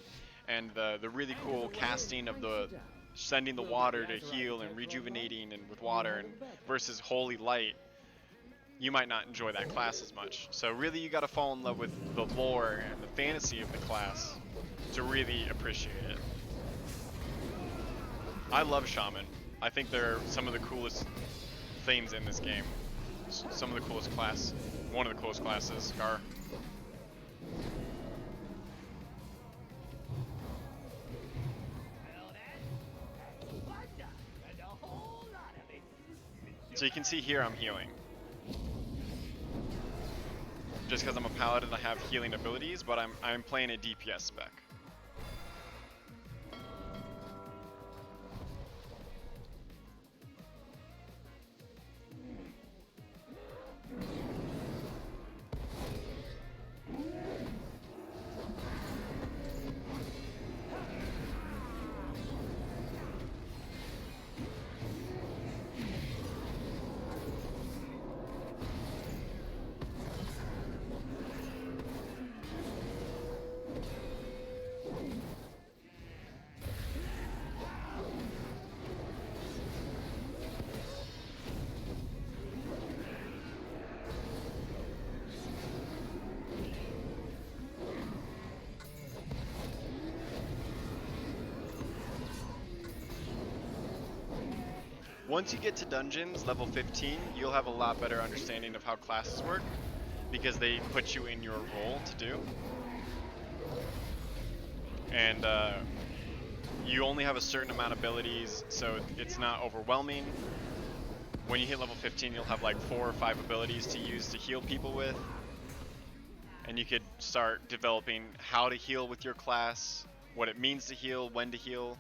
and the really cool casting of the sending the water to heal and rejuvenating and with water and versus holy light, you might not enjoy that class as much. So really you got to fall in love with the lore and the fantasy of the class to really appreciate it. I love Shaman. I think they're some of the coolest things in this game. Some of the coolest class. One of the coolest classes are. So you can see here I'm healing. Just because I'm a paladin, I have healing abilities, but I'm playing a DPS spec. Once you get to dungeons, level 15, you'll have a lot better understanding of how classes work, because they put you in your role to do. And you only have a certain amount of abilities, so it's not overwhelming. When you hit level 15, you'll have like 4 or 5 abilities to use to heal people with. And you could start developing how to heal with your class, what it means to heal, when to heal.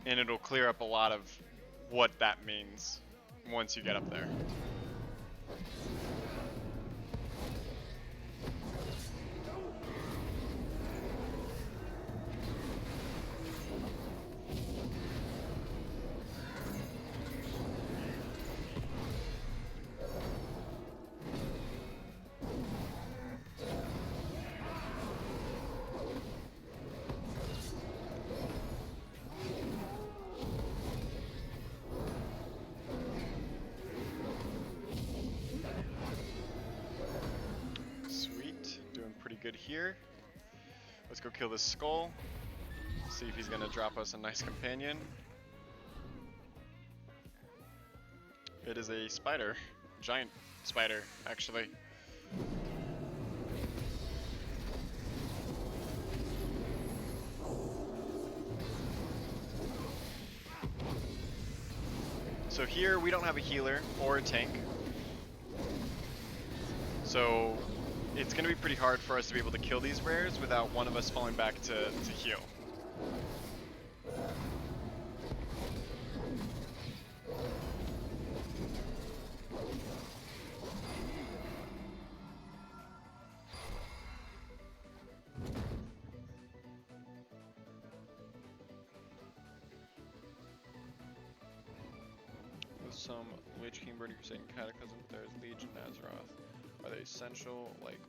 And it'll clear up a lot of what that means once you get up there. Good here. Let's go kill this skull. See if he's gonna drop us a nice companion. It is a spider. Giant spider, actually. So here we don't have a healer or a tank. So it's going to be pretty hard for us to be able to kill these rares without one of us falling back to heal. some Lich King, Burning Crusade, and Cataclysm. There's Legion, Azeroth. Are they essential, like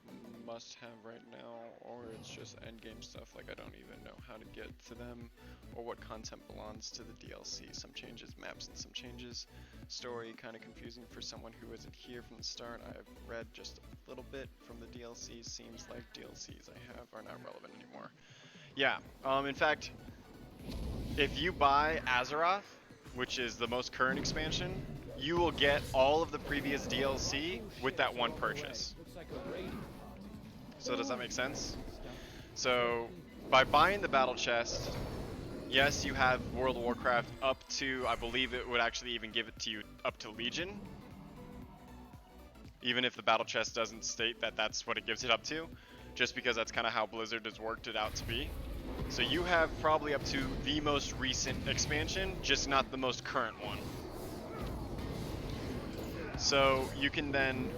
must-have right now, or it's just endgame stuff? Like I don't even know how to get to them, or what content belongs to the DLC. Some changes, maps, and some changes. Story kind of confusing for someone who isn't here from the start. I've read just a little bit from the DLC. Seems like DLCs I have are not relevant anymore. Yeah. In fact, if you buy Azeroth, which is the most current expansion, you will get all of the previous DLC with that one purchase. So does that make sense? So by buying the battle chest, yes, you have World of Warcraft up to, I believe it would actually even give it to you up to Legion. Even if the battle chest doesn't state that that's what it gives it up to, just because that's kind of how Blizzard has worked it out to be. So you have probably up to the most recent expansion, just not the most current one. So you can then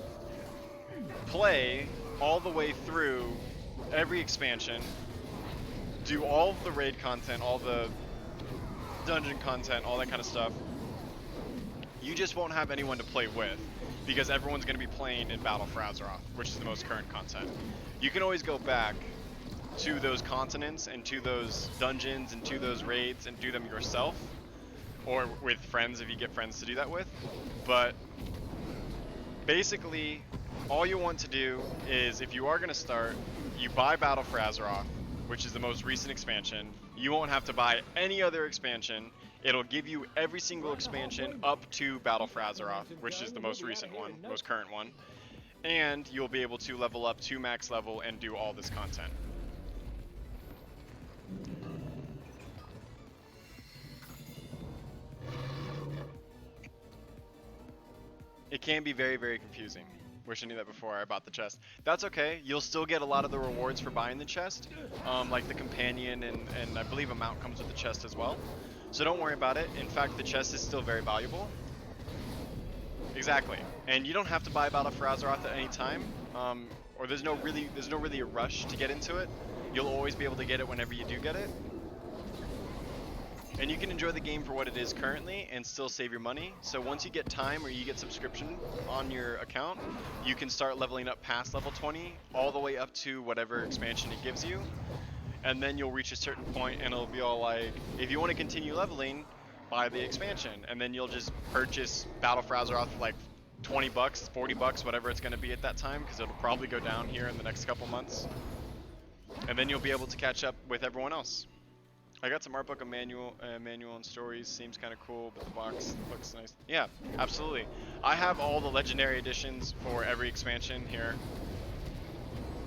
play all the way through every expansion, do all of the raid content, all the dungeon content, all that kind of stuff. You just won't have anyone to play with because everyone's going to be playing in Battle for Azeroth, which is the most current content. You can always go back to those continents and to those dungeons and to those raids and do them yourself, or with friends if you get friends to do that with. But basically, all you want to do is, if you are going to start, you buy Battle for Azeroth, which is the most recent expansion. You won't have to buy any other expansion. It'll give you every single expansion up to Battle for Azeroth, which is the most recent one, most current one. And you'll be able to level up to max level and do all this content. It can be very, very confusing. Wish I knew that before I bought the chest. That's okay. You'll still get a lot of the rewards for buying the chest, like the companion, and I believe a mount comes with the chest as well. So don't worry about it. In fact, the chest is still very valuable. Exactly. And you don't have to buy Battle for Azeroth at any time, or there's no really a rush to get into it. You'll always be able to get it whenever you do get it. And you can enjoy the game for what it is currently and still save your money. So once you get time or you get subscription on your account, you can start leveling up past level 20 all the way up to whatever expansion it gives you. And then you'll reach a certain point and it'll be all like, if you want to continue leveling, buy the expansion. And then you'll just purchase Battle for Azeroth for like 20 bucks, 40 bucks, whatever it's going to be at that time, because it'll probably go down here in the next couple months. And then you'll be able to catch up with everyone else. I got some art book, a manual and stories. Seems kind of cool, but the box looks nice. Yeah, absolutely. I have all the legendary editions for every expansion here.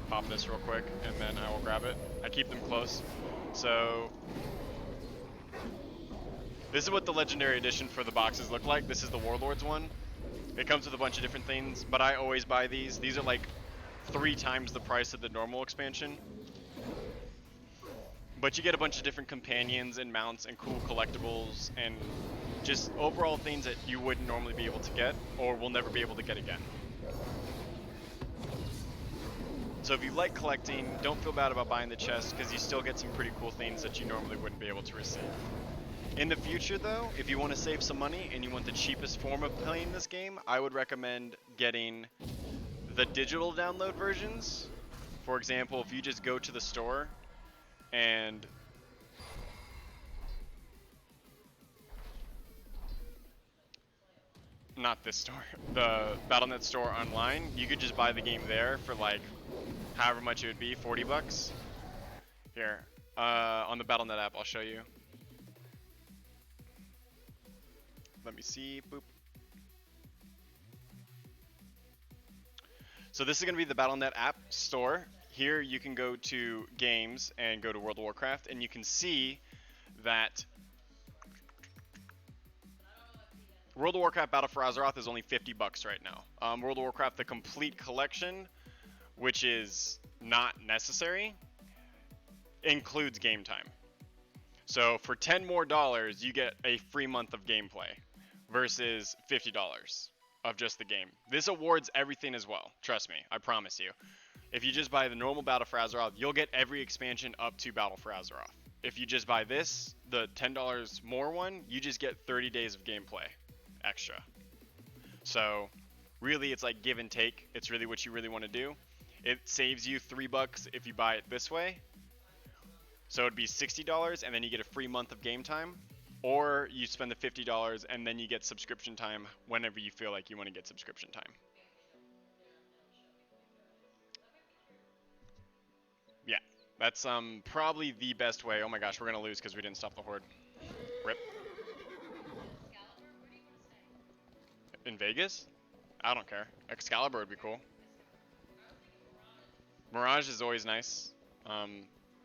Pop this real quick, and then I will grab it. I keep them close. So this is what the legendary edition for the boxes look like. This is the Warlords one. It comes with a bunch of different things, but I always buy these. These are like 3 times the price of the normal expansion. But you get a bunch of different companions and mounts and cool collectibles and just overall things that you wouldn't normally be able to get or will never be able to get again. So if you like collecting, don't feel bad about buying the chest because you still get some pretty cool things that you normally wouldn't be able to receive. In the future though, if you want to save some money and you want the cheapest form of playing this game, I would recommend getting the digital download versions. For example, if you just go to the store and not this store, the Battle.net store online, you could just buy the game there for like however much it would be, 40 bucks. Here, on the Battle.net app, I'll show you. Let me see, boop. So this is gonna be the Battle.net app store. Here you can go to games and go to World of Warcraft and you can see that World of Warcraft Battle for Azeroth is only 50 bucks right now. World of Warcraft the complete collection, which is not necessary, includes game time. So for $10 more, you get a free month of gameplay versus $50 of just the game. This awards everything as well. Trust me, I promise you. If you just buy the normal Battle for Azeroth, you'll get every expansion up to Battle for Azeroth. If you just buy this, the $10 more one, you just get 30 days of gameplay. extra. So really it's like give and take. It's really what you really want to do. It saves you $3 if you buy it this way. So it'd be $60 and then you get a free month of game time. Or you spend the $50 and then you get subscription time whenever you feel like you want to get subscription time. Yeah, that's probably the best way. Oh my gosh, we're gonna lose because we didn't stop the horde. Rip. In Vegas? I don't care. Excalibur would be cool. Mirage is always nice.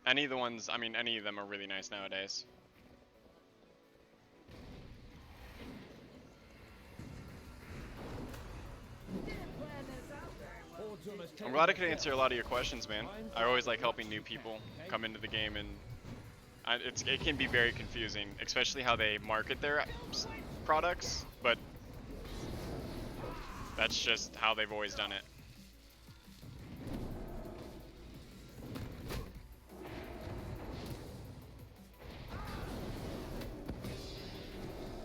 Any of the ones, I mean, any of them are really nice nowadays. I'm glad I could answer a lot of your questions, man. I always like helping new people come into the game, and it can be very confusing, especially how they market their products, but that's just how they've always done it.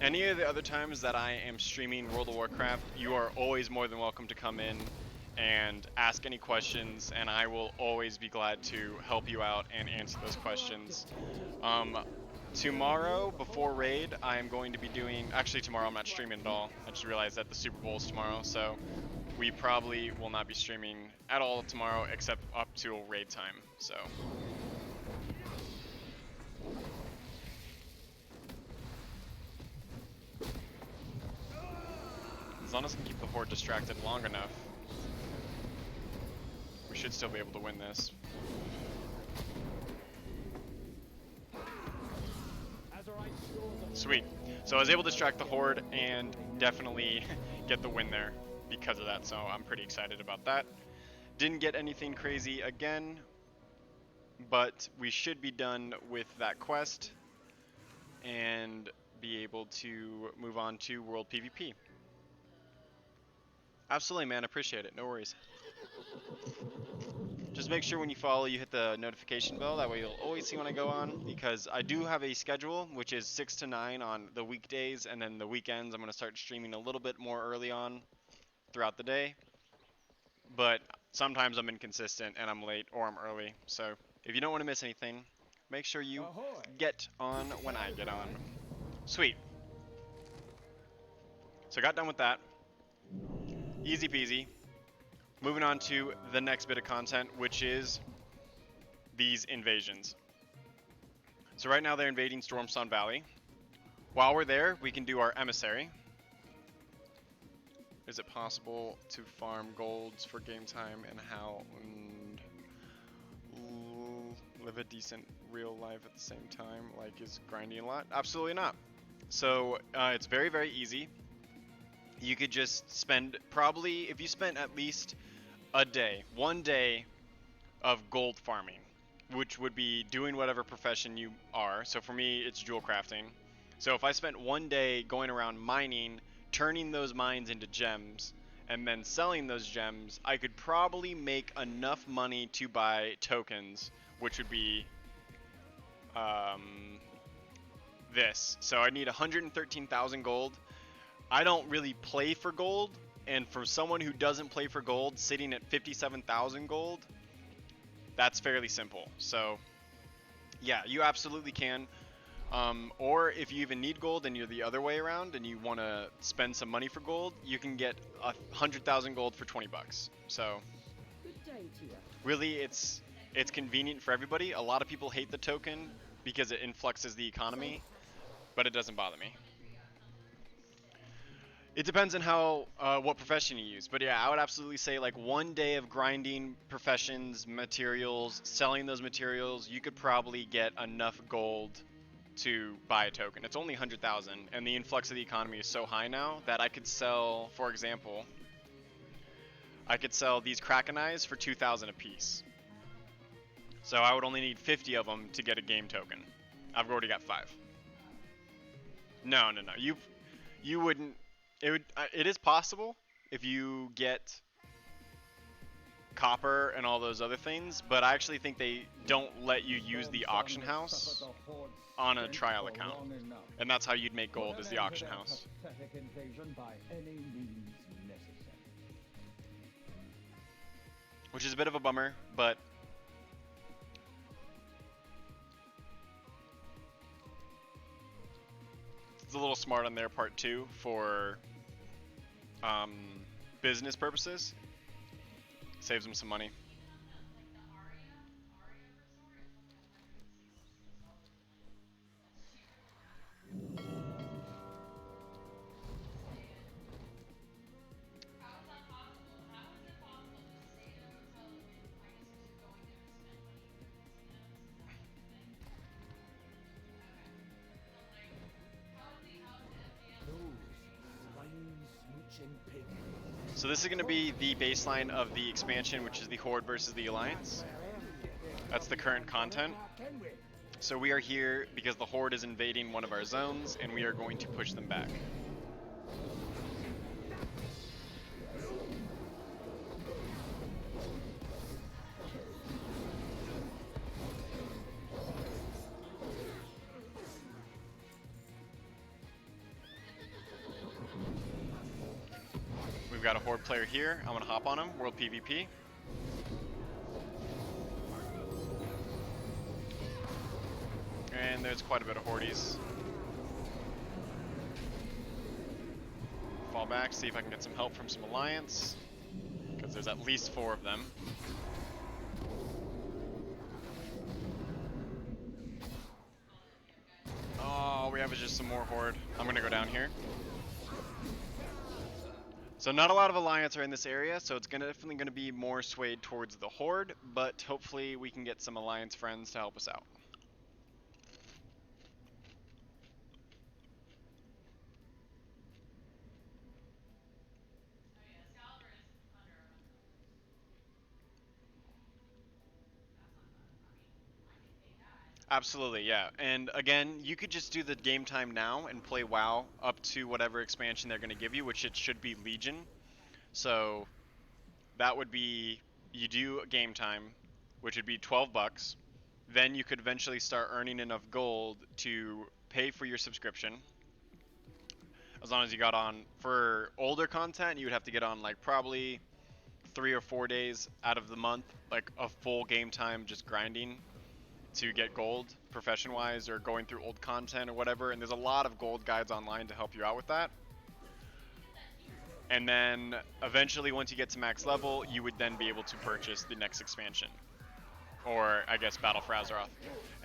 Any of the other times that I am streaming World of Warcraft, you are always more than welcome to come in and ask any questions, and I will always be glad to help you out and answer those questions. Tomorrow, before Raid, I am going to be doing... Actually, tomorrow I'm not streaming at all. I just realized that the Super Bowl is tomorrow, so we probably will not be streaming at all tomorrow, except up to Raid time, so... As long as I can keep the horde distracted long enough, we should still be able to win this. Sweet. So I was able to distract the horde and definitely get the win there because of that, so I'm pretty excited about that. Didn't get anything crazy again, but we should be done with that quest and be able to move on to World PvP. Absolutely, man. Appreciate it. No worries. Just make sure when you follow, you hit the notification bell. That way you'll always see when I go on, because I do have a schedule, which is 6 to 9 on the weekdays, and then the weekends I'm going to start streaming a little bit more early on throughout the day. But sometimes I'm inconsistent and I'm late or I'm early. So if you don't want to miss anything, make sure you get on when I get on. Sweet. So I got done with that. Easy peasy. Moving on to the next bit of content, which is these invasions. So right now they're invading Stormstone Valley. While we're there, we can do our emissary. Is it possible to farm golds for game time and how live a decent real life at the same time? Like, is grinding a lot? Absolutely not. So it's very, very easy. You could just spend, probably, if you spent at least a day, one day of gold farming, which would be doing whatever profession you are. So for me, it's jewel crafting. So if I spent one day going around mining, turning those mines into gems, and then selling those gems, I could probably make enough money to buy tokens, which would be this. So I need 113,000 gold. I don't really play for gold, and for someone who doesn't play for gold, sitting at 57,000 gold, that's fairly simple. So yeah, you absolutely can. Or if you even need gold and you're the other way around and you want to spend some money for gold, you can get 100,000 gold for 20 bucks. So really, it's convenient for everybody. A lot of people hate the token because it influxes the economy, but it doesn't bother me. It depends on how what profession you use, but yeah, I would absolutely say like one day of grinding professions, materials, selling those materials, you could probably get enough gold to buy a token. It's only 100,000, and the influx of the economy is so high now that I could sell, for example, I could sell these Kraken eyes for 2,000 a piece. So I would only need 50 of them to get a game token. I've already got 5. No. You wouldn't. It is possible if you get copper and all those other things, but I actually think they don't let you use the auction house on a Sent trial for account. long enough. And that's how you'd make gold, Put is an the end to auction their house. pathetic invasion by any means necessary. Which is a bit of a bummer, but it's a little smart on their part too for business purposes. Saves them some money. So this is going to be the baseline of the expansion, which is the Horde versus the Alliance. That's the current content. So we are here because the Horde is invading one of our zones, and we are going to push them back. We've got a Horde player here. I'm going to hop on him. World PvP. And there's quite a bit of Hordes. Fall back, see if I can get some help from some Alliance. Because there's at least 4 of them. Oh, we have just some more Horde. I'm going to go down here. So not a lot of Alliance are in this area, so it's definitely going to be more swayed towards the Horde, but hopefully we can get some Alliance friends to help us out. Absolutely, yeah. And again, you could just do the game time now and play WoW up to whatever expansion they're going to give you, which it should be Legion. So that would be, you do game time, which would be 12 bucks. Then you could eventually start earning enough gold to pay for your subscription. As long as you got on, for older content, you would have to get on like probably 3 or 4 days out of the month, like a full game time just grinding to get gold profession wise, or going through old content or whatever. And there's a lot of gold guides online to help you out with that. And then eventually, once you get to max level, you would then be able to purchase the next expansion, or I guess Battle for Azeroth.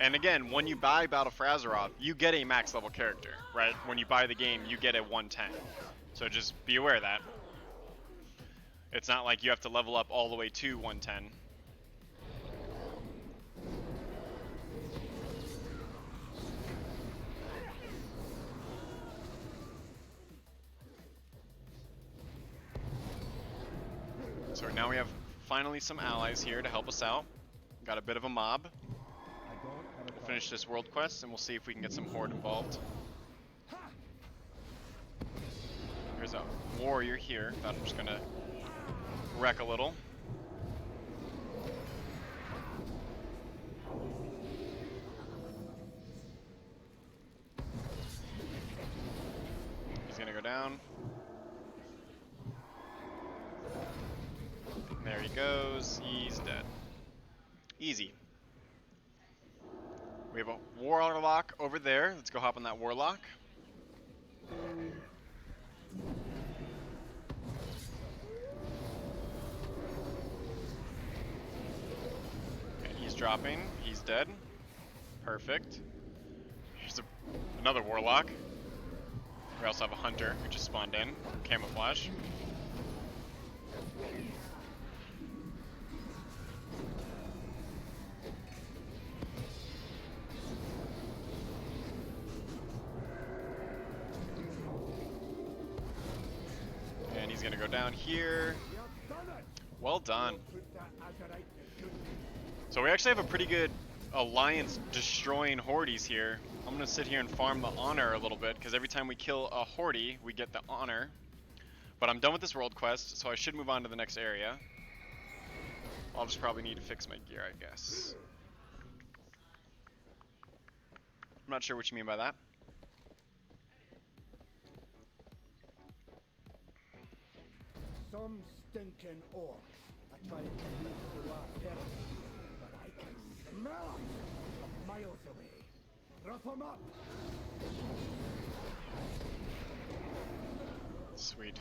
And again, when you buy Battle for Azeroth, you get a max level character, right? When you buy the game, you get a 110. So just be aware of that. It's not like you have to level up all the way to 110. So now we have finally some allies here to help us out. Got a bit of a mob. We'll finish this world quest and we'll see if we can get some Horde involved. There's a warrior here that I'm just gonna wreck a little. He's gonna go down. There he goes. He's dead. Easy. We have a warlock over there. Let's go hop on that warlock. And he's dropping. He's dead. Perfect. Here's another warlock. We also have a hunter who just spawned in. Camouflage. And he's gonna go down here. Well done. So we actually have a pretty good alliance destroying Hordes here. I'm gonna sit here and farm the honor a little bit, because every time we kill a Horde, we get the honor. But I'm done with this world quest, so I should move on to the next area. I'll just probably need to fix my gear, I guess. I'm not sure what you mean by that. Some stinking orcs are trying to use the our territory, but I can smell them from miles away. Rough them up! Sweet.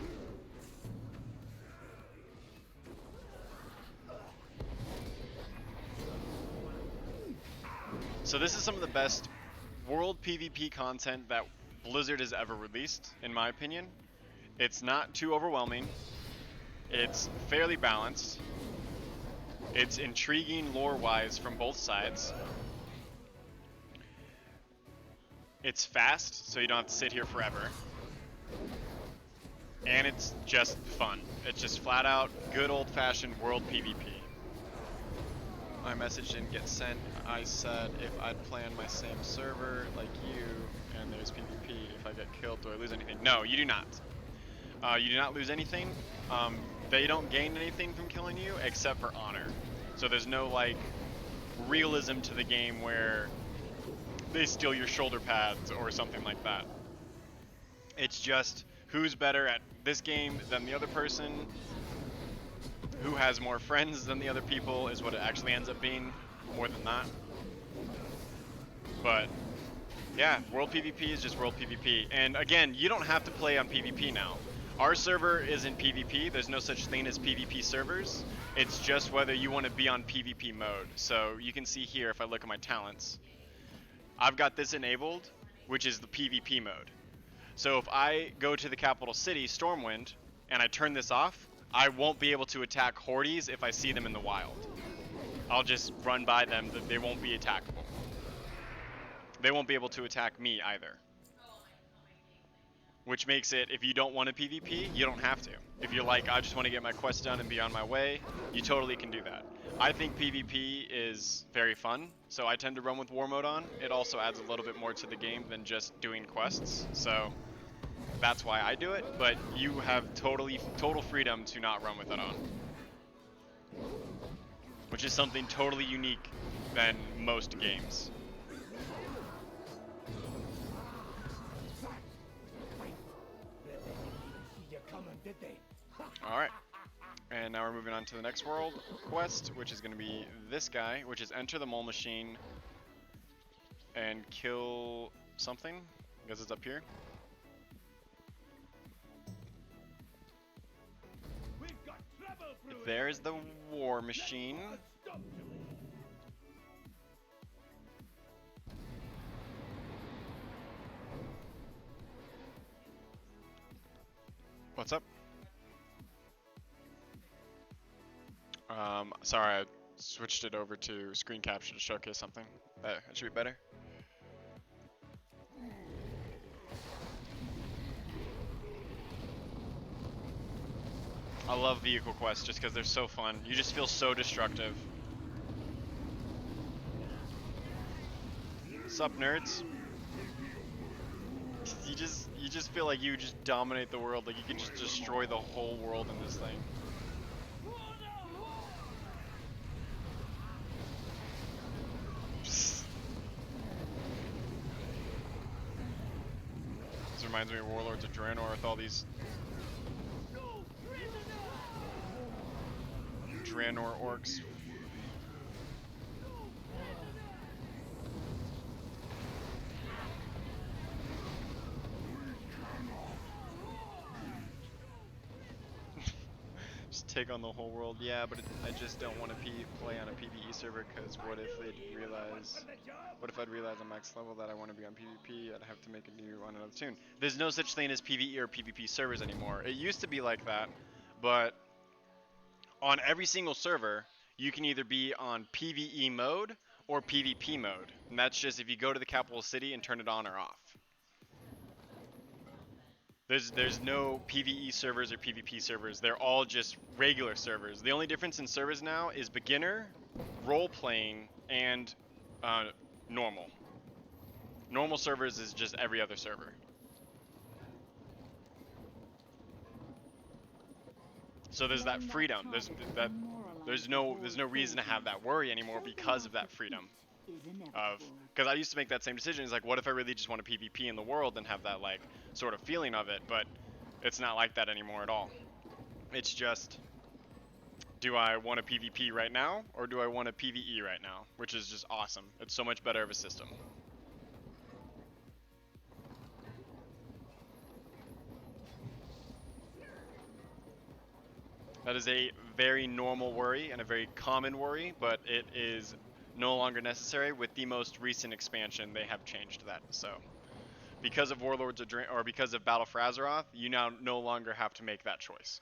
So this is some of the best world PvP content that Blizzard has ever released, in my opinion. It's not too overwhelming. It's fairly balanced. It's intriguing lore-wise from both sides. It's fast, so you don't have to sit here forever. And it's just fun. It's just flat out good old-fashioned world PvP. My message didn't get sent. I said if I'd play on my same server like you and there's PvP, if I get killed, do I lose anything? No, you do not. You do not lose anything. They don't gain anything from killing you except for honor. So there's no like realism to the game where they steal your shoulder pads or something like that. It's just who's better at this game than the other person, who has more friends than the other people is what it actually ends up being, more than that. But yeah, world PvP is just world PvP. And again, you don't have to play on PvP now. Our server isn't PvP, there's no such thing as PvP servers. It's just whether you want to be on PvP mode. So you can see here, if I look at my talents, I've got this enabled, which is the PvP mode. So if I go to the capital city, Stormwind, and I turn this off, I won't be able to attack hordes if I see them in the wild. I'll just run by them, they won't be attackable. They won't be able to attack me either. Which makes it, if you don't want a PvP, you don't have to. If you're like, I just want to get my quest done and be on my way, you totally can do that. I think PvP is very fun, so I tend to run with war mode on. It also adds a little bit more to the game than just doing quests, so that's why I do it, but you have total freedom to not run with it on. Which is something totally unique than most games. Alright, and now we're moving on to the next world quest, which is going to be this guy, which is enter the mole machine and kill something. I guess it's up here. There's the war machine. What's up? Sorry, I switched it over to screen capture to showcase something. There, it should be better. I love vehicle quests just because they're so fun. You just feel so destructive. Sup, nerds? You just feel like you just dominate the world. Like you can just destroy the whole world in this thing. This reminds me of Warlords of Draenor with all these Draenor orcs. Just take on the whole world. Yeah, but I just don't want to play on a PvE server because what if I'd realize on max level that I want to be on PvP, I'd have to make a new on another tune. There's no such thing as PvE or PvP servers anymore. It used to be like that, but on every single server, you can either be on PvE mode or PvP mode. And that's just if you go to the capital city and turn it on or off. There's no PvE servers or PvP servers. They're all just regular servers. The only difference in servers now is beginner, role-playing, and normal. Normal servers is just every other server. So there's that freedom. There's no reason to have that worry anymore because of that freedom. is Of inevitable. because I used to make that same decision. It's like, what if I really just want to PvP in the world and have that like sort of feeling of it? But it's not like that anymore at all. It's just, do I want a PvP right now or do I want a PvE right now? Which is just awesome. It's so much better of a system. That is a very normal worry and a very common worry, but it is no longer necessary. With the most recent expansion, they have changed that. So, because of Warlords of or because of Battle for Azeroth, you now no longer have to make that choice.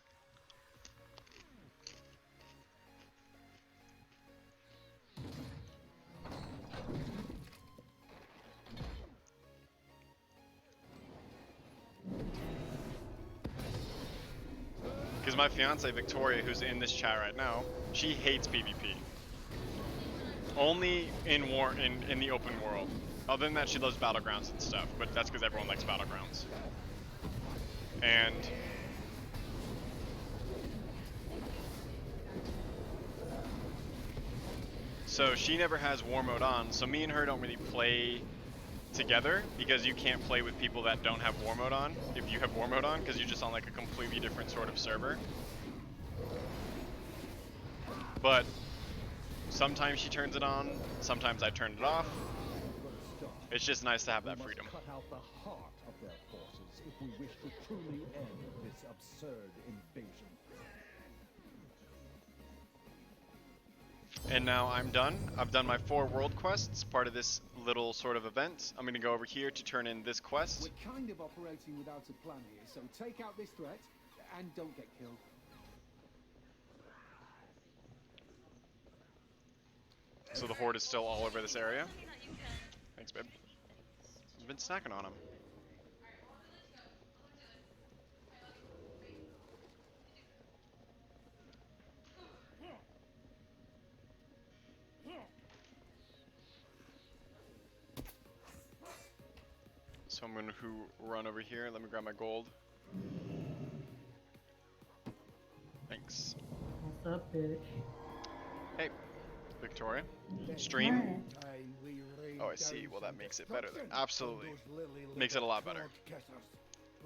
Because my fiance Victoria, who's in this chat right now, she hates PvP. Only in in the open world. Other than that, she loves battlegrounds and stuff, but that's because everyone likes battlegrounds. And so she never has war mode on, so me and her don't really play together because you can't play with people that don't have war mode on if you have war mode on, because you're just on like a completely different sort of server. But sometimes she turns it on, sometimes I turn it off. It's just nice to have that freedom. Cut out the heart of their forces if we wish to truly end this absurd invasion. And now I'm done. I've done my 4 world quests, part of this little sort of event. I'm going to go over here to turn in this quest. We're kind of operating without a plan here, so take out this threat and don't get killed. So the horde is still all over this area. Thanks, babe. I've been snacking on them. So I'm going to run over here. Let me grab my gold. Thanks. What's up, bitch? Hey, Victoria. Stream. Kindly Oh, I see. Well, that makes it better then. Absolutely. Makes it a lot better.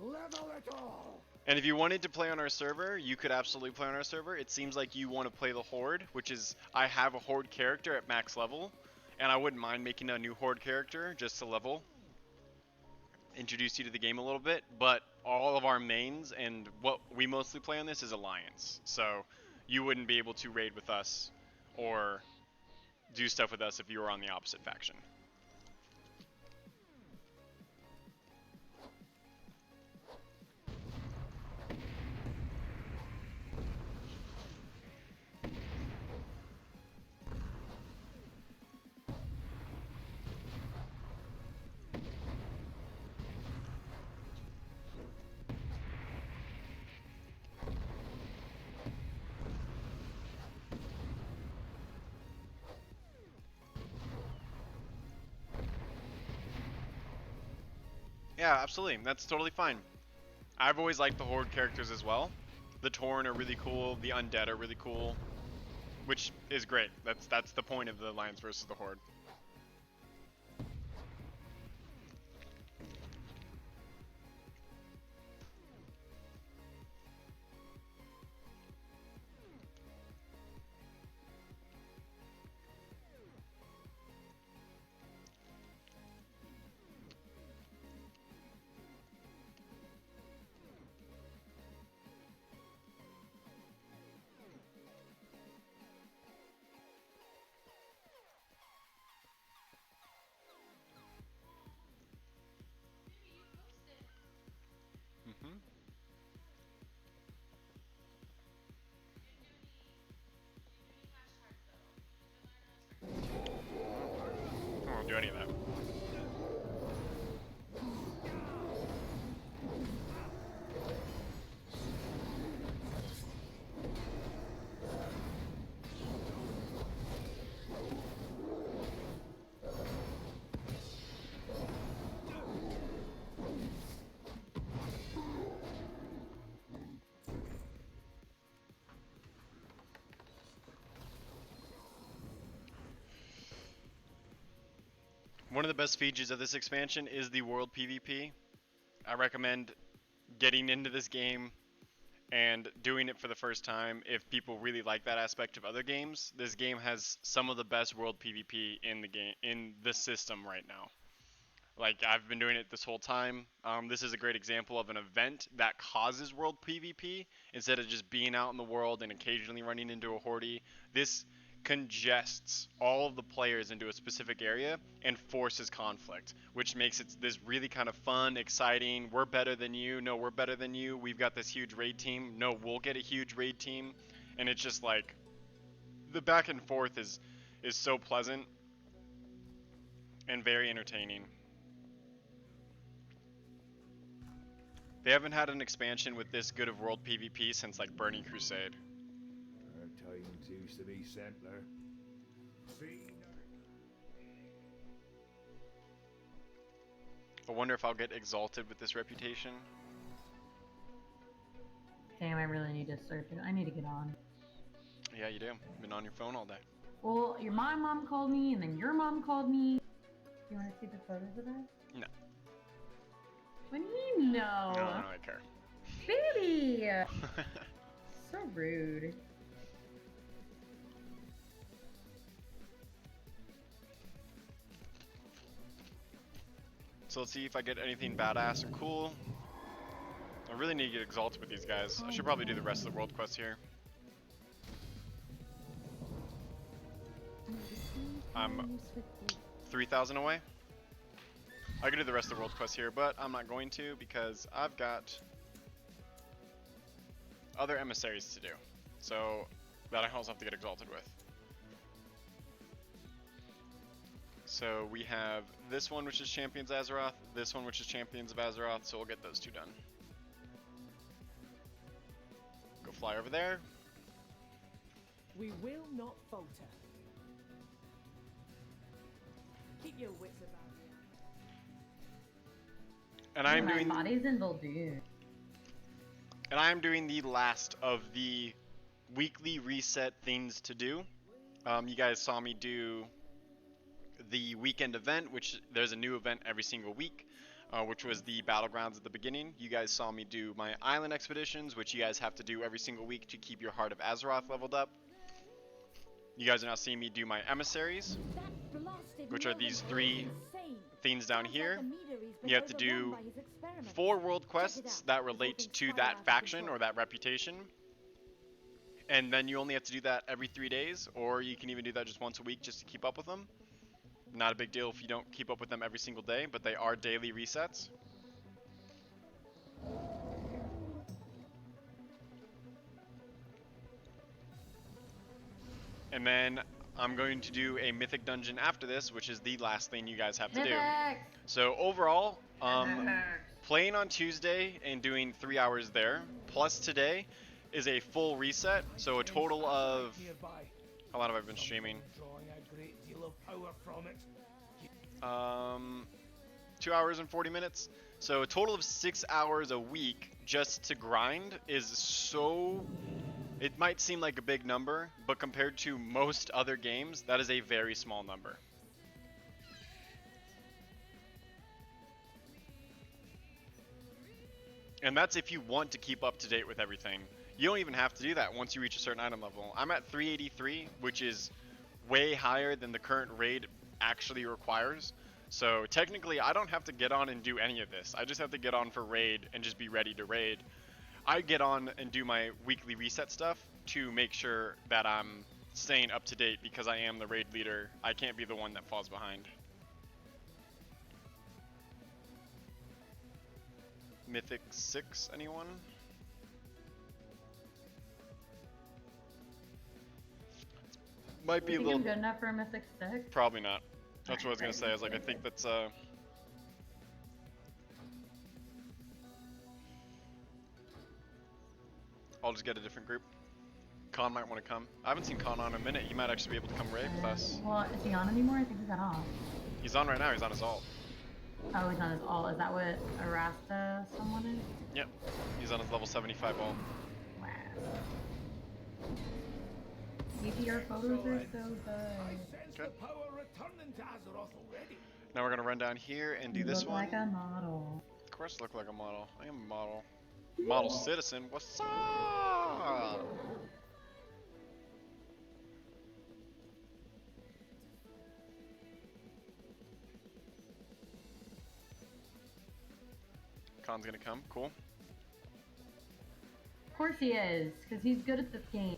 Level it all! And if you wanted to play on our server, you could absolutely play on our server. It seems like you want to play the Horde, which is, I have a Horde character at max level, and I wouldn't mind making a new Horde character just to level, introduce you to the game a little bit, but all of our mains and what we mostly play on this is Alliance. So you wouldn't be able to raid with us or do stuff with us if you were on the opposite faction. Yeah, absolutely. That's totally fine. I've always liked the Horde characters as well. The Tauren are really cool. The Undead are really cool, which is great. That's the point of the Alliance versus the Horde. One of the best features of this expansion is the world PvP. I recommend getting into this game and doing it for the first time if people really like that aspect of other games. This game has some of the best world PvP in the game, in the system right now. Like, I've been doing it this whole time. This is a great example of an event that causes world PvP instead of just being out in the world and occasionally running into a horde. This congests all of the players into a specific area and forces conflict, which makes it this really kind of fun, exciting. We're better than you. No, we're better than you. We've got this huge raid team. No, we'll get a huge raid team. And it's just like the back and forth is so pleasant and very entertaining. They haven't had an expansion with this good of world PvP since like Burning Crusade. Our times used to be simpler. I wonder if I'll get exalted with this reputation. Damn, I really need to search it. I need to get on. Yeah, you do. Been on your phone all day. Well, my mom called me, and then your mom called me. You want to see the photos of that? No. What do you know? No, I don't really care. Baby! So rude. So let's see if I get anything badass and cool. I really need to get exalted with these guys. I should probably do the rest of the world quest here. I'm 3,000 away. I could do the rest of the world quest here, but I'm not going to because I've got other emissaries to do. So that I also have to get exalted with. So we have this one, which is Champions Azeroth, this one, which is Champions of Azeroth, so we'll get those two done. Go fly over there. We will not falter. Keep your wits about you. And I am My doing body's in Vol'dun. And I am doing the last of the weekly reset things to do. You guys saw me do the weekend event, which there's a new event every single week, which was the battlegrounds at the beginning. You guys saw me do my island expeditions, which you guys have to do every single week to keep your Heart of Azeroth leveled up. You guys are now seeing me do my emissaries, which are these three things down here. You have to do 4 world quests that relate to that faction or that reputation. And then you only have to do that every 3 days, or you can even do that just once a week just to keep up with them. Not a big deal if you don't keep up with them every single day, but they are daily resets. And then I'm going to do a mythic dungeon after this, which is the last thing you guys have to do. So overall, playing on Tuesday and doing 3 hours there, plus today, is a full reset. So a total of, how long have I been streaming? Drawing a great deal of power from it. 2 hours and 40 minutes. So a total of 6 hours a week just to grind is so... It might seem like a big number, but compared to most other games, that is a very small number. And that's if you want to keep up to date with everything. You don't even have to do that once you reach a certain item level. I'm at 383, which is way higher than the current raid actually requires. So technically, I don't have to get on and do any of this. I just have to get on for raid and just be ready to raid. I get on and do my weekly reset stuff to make sure that I'm staying up to date because I am the raid leader. I can't be the one that falls behind. Mythic 6, anyone? Might be a little... I'm good enough for a Mythic 6? Probably not. That's what I was gonna say. I was like, I think that's I'll just get a different group. Khan might want to come. I haven't seen Khan on in a minute. He might actually be able to come raid with us. Well, is he on anymore? I think he got off. He's on right now. He's on his ult. Oh, he's on his ult. Is that what Arasta someone is? Yep. He's on his level 75 ult. Wow. DPR photos are so good. The power returning to Azeroth already. Now we're gonna run down here and do You this look one. like a model. Of course, I look like a model. I am a model. Model citizen. What's up? Khan's gonna come. Cool. Of course he is, because he's good at this game.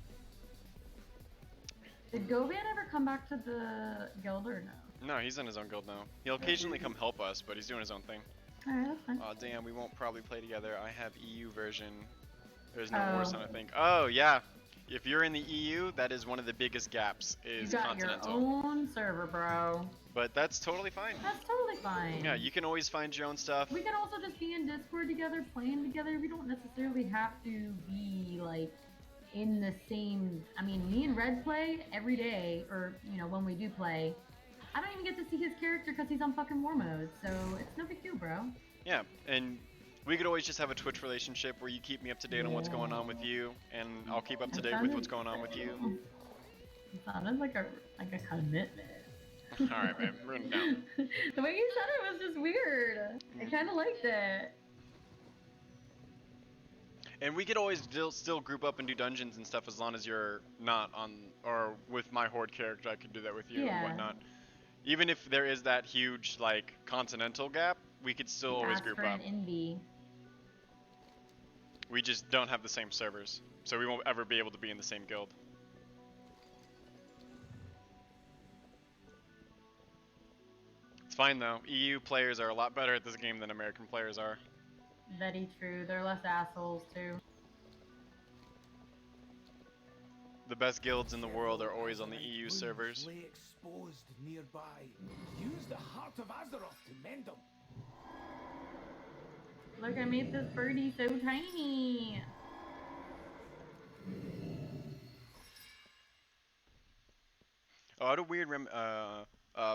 Did Govan ever come back to the guild or no? No, he's in his own guild now. He'll occasionally come help us, but he's doing his own thing. Alright, that's fine. Aw, damn, we won't probably play together. I have EU version. There's no Oh. Warzone, I think. Oh, yeah. If you're in the EU, that is one of the biggest gaps, You is got continental. your own server, bro. But that's totally fine. That's totally fine. Yeah, you can always find your own stuff. We can also just be in Discord together, playing together. We don't necessarily have to be like in the same. I mean, me and Red play every day, or you know, when we do play. I don't even get to see his character because he's on fucking war mode, so it's no big deal, bro. Yeah, and we could always just have a Twitch relationship where you keep me up to date on what's going on with you, and I'll keep up to date with what's going on with you. It sounded like a commitment. Alright, man, run down. The way you said it was just weird. I kind of liked it. And we could always still group up and do dungeons and stuff as long as you're not on, or with my Horde character, I could do that with you Yeah. and whatnot. Even if there is that huge, like, continental gap, we could still always Ask group for up. an envy. We just don't have the same servers, so we won't ever be able to be in the same guild. It's fine though. EU players are a lot better at this game than American players are. Very true. They're less assholes too. The best guilds in the world are always on the EU servers. Lay exposed nearby. Use the heart of Azeroth to mend them. Look, I made this birdie so tiny. Oh, I had a weird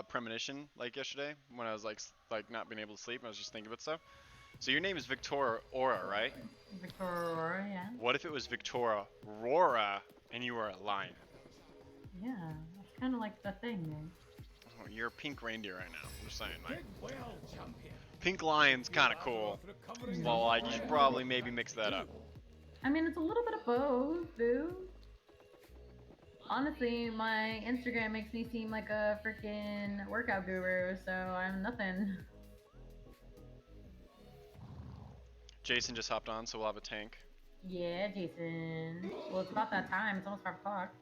premonition like yesterday when I was like not being able to sleep. I was just thinking about stuff. So your name is Victoria Aura, right? Victoria, yeah. What if it was Victoria Aurora and you were a lion? Yeah, that's kind of like the thing, man. Oh, you're a pink reindeer right now. I'm just saying, like, Dig well, champion. pink lion's kind of cool. Well, like, you should probably maybe mix that up. I mean, it's a little bit of both, boo. Honestly, my Instagram makes me seem like a freaking workout guru, so I'm nothing. Jason just hopped on, so we'll have a tank. Yeah, Jason. Well, it's about that time. It's almost 5 o'clock.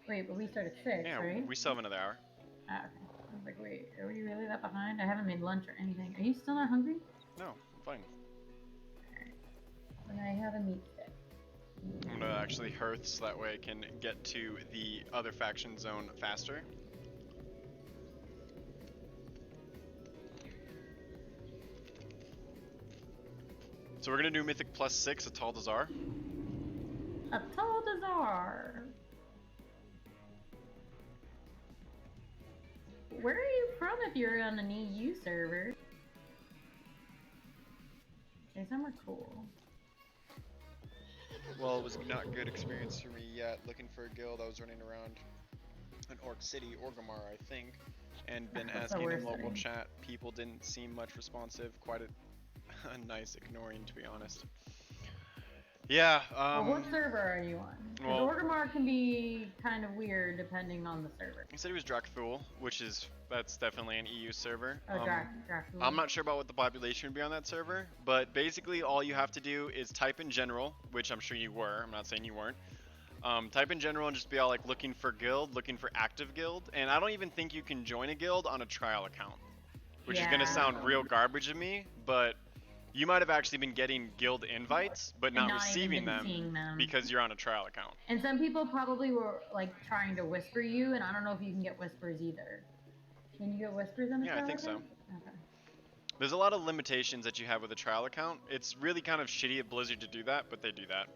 Wait, but we start at 6, Yeah, right? we still have another hour. Ah, okay. I was like, wait, are we really that behind? I haven't made lunch or anything. Are you still not hungry? No, I'm fine. Then I have a meat stick. I'm gonna actually hearth so that way I can get to the other faction zone faster. So we're gonna do Mythic +6 at Taldazar. A tall Dazar. Where are you from if you're on an EU server? Okay, somewhere cool. Well, it was not a good experience for me yet. Looking for a guild, I was running around in Orc City, Orgrimmar, I think, and been That's the asking in worst local thing. chat. People didn't seem much responsive. Quite a nice ignoring, to be honest. Yeah. Well, what server are you on? 'Cause well- Orgrimmar can be kind of weird depending on the server. He said he was Drakthul, which is that's definitely an EU server. Oh, Dracula. I'm not sure about what the population would be on that server, but basically all you have to do is type in general, which I'm sure you were. I'm not saying you weren't. Type in general and just be all like looking for guild, looking for active guild, and I don't even think you can join a guild on a trial account, which is gonna Yeah. sound real garbage to me, but you might have actually been getting guild invites, but not even receiving been them seeing them. because you're on a trial account. And some people probably were like trying to whisper you, and I don't know if you can get whispers either. Can you get whispers in the Yeah, I trial think so. account? Okay. There's a lot of limitations that you have with a trial account. It's really kind of shitty of Blizzard to do that, but they do that.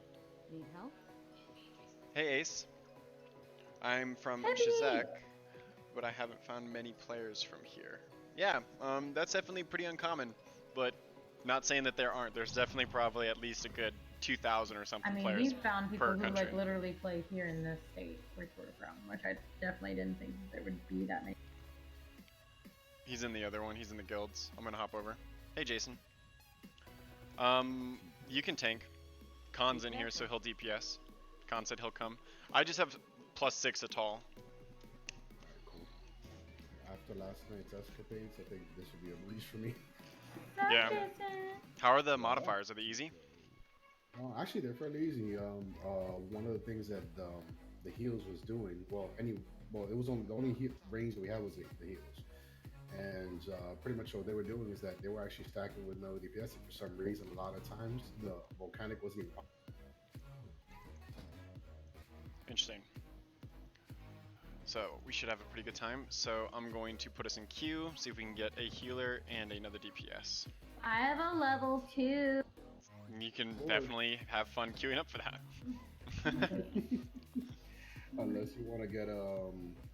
Need help? Hey Ace, I'm from Hey. Shazak, but I haven't found many players from here. Yeah, that's definitely pretty uncommon, but not saying that there aren't. There's definitely probably at least a good 2,000 or something I mean, players. we've found people per who like country. literally play here in this state, which we're from, which I definitely didn't think there would be that many. He's in the other one. He's in the guilds. I'm gonna hop over. Hey, Jason. You can tank. Khan's in here, so he'll DPS. Khan said he'll come. I just have +6 at all. Cool. After last night's escapades, I think this would be a release for me. Yeah. How are the modifiers? Are they easy? Actually, they're fairly easy. One of the things that the heals was doing, it was on the only range that we had was the heals, and pretty much what they were doing is that they were actually stacking with no DPS. And for some reason, a lot of times the volcanic wasn't even. Interesting. So we should have a pretty good time. So I'm going to put us in queue, see if we can get a healer and another DPS. I have a level 2. You can definitely have fun queuing up for that. Unless you want to get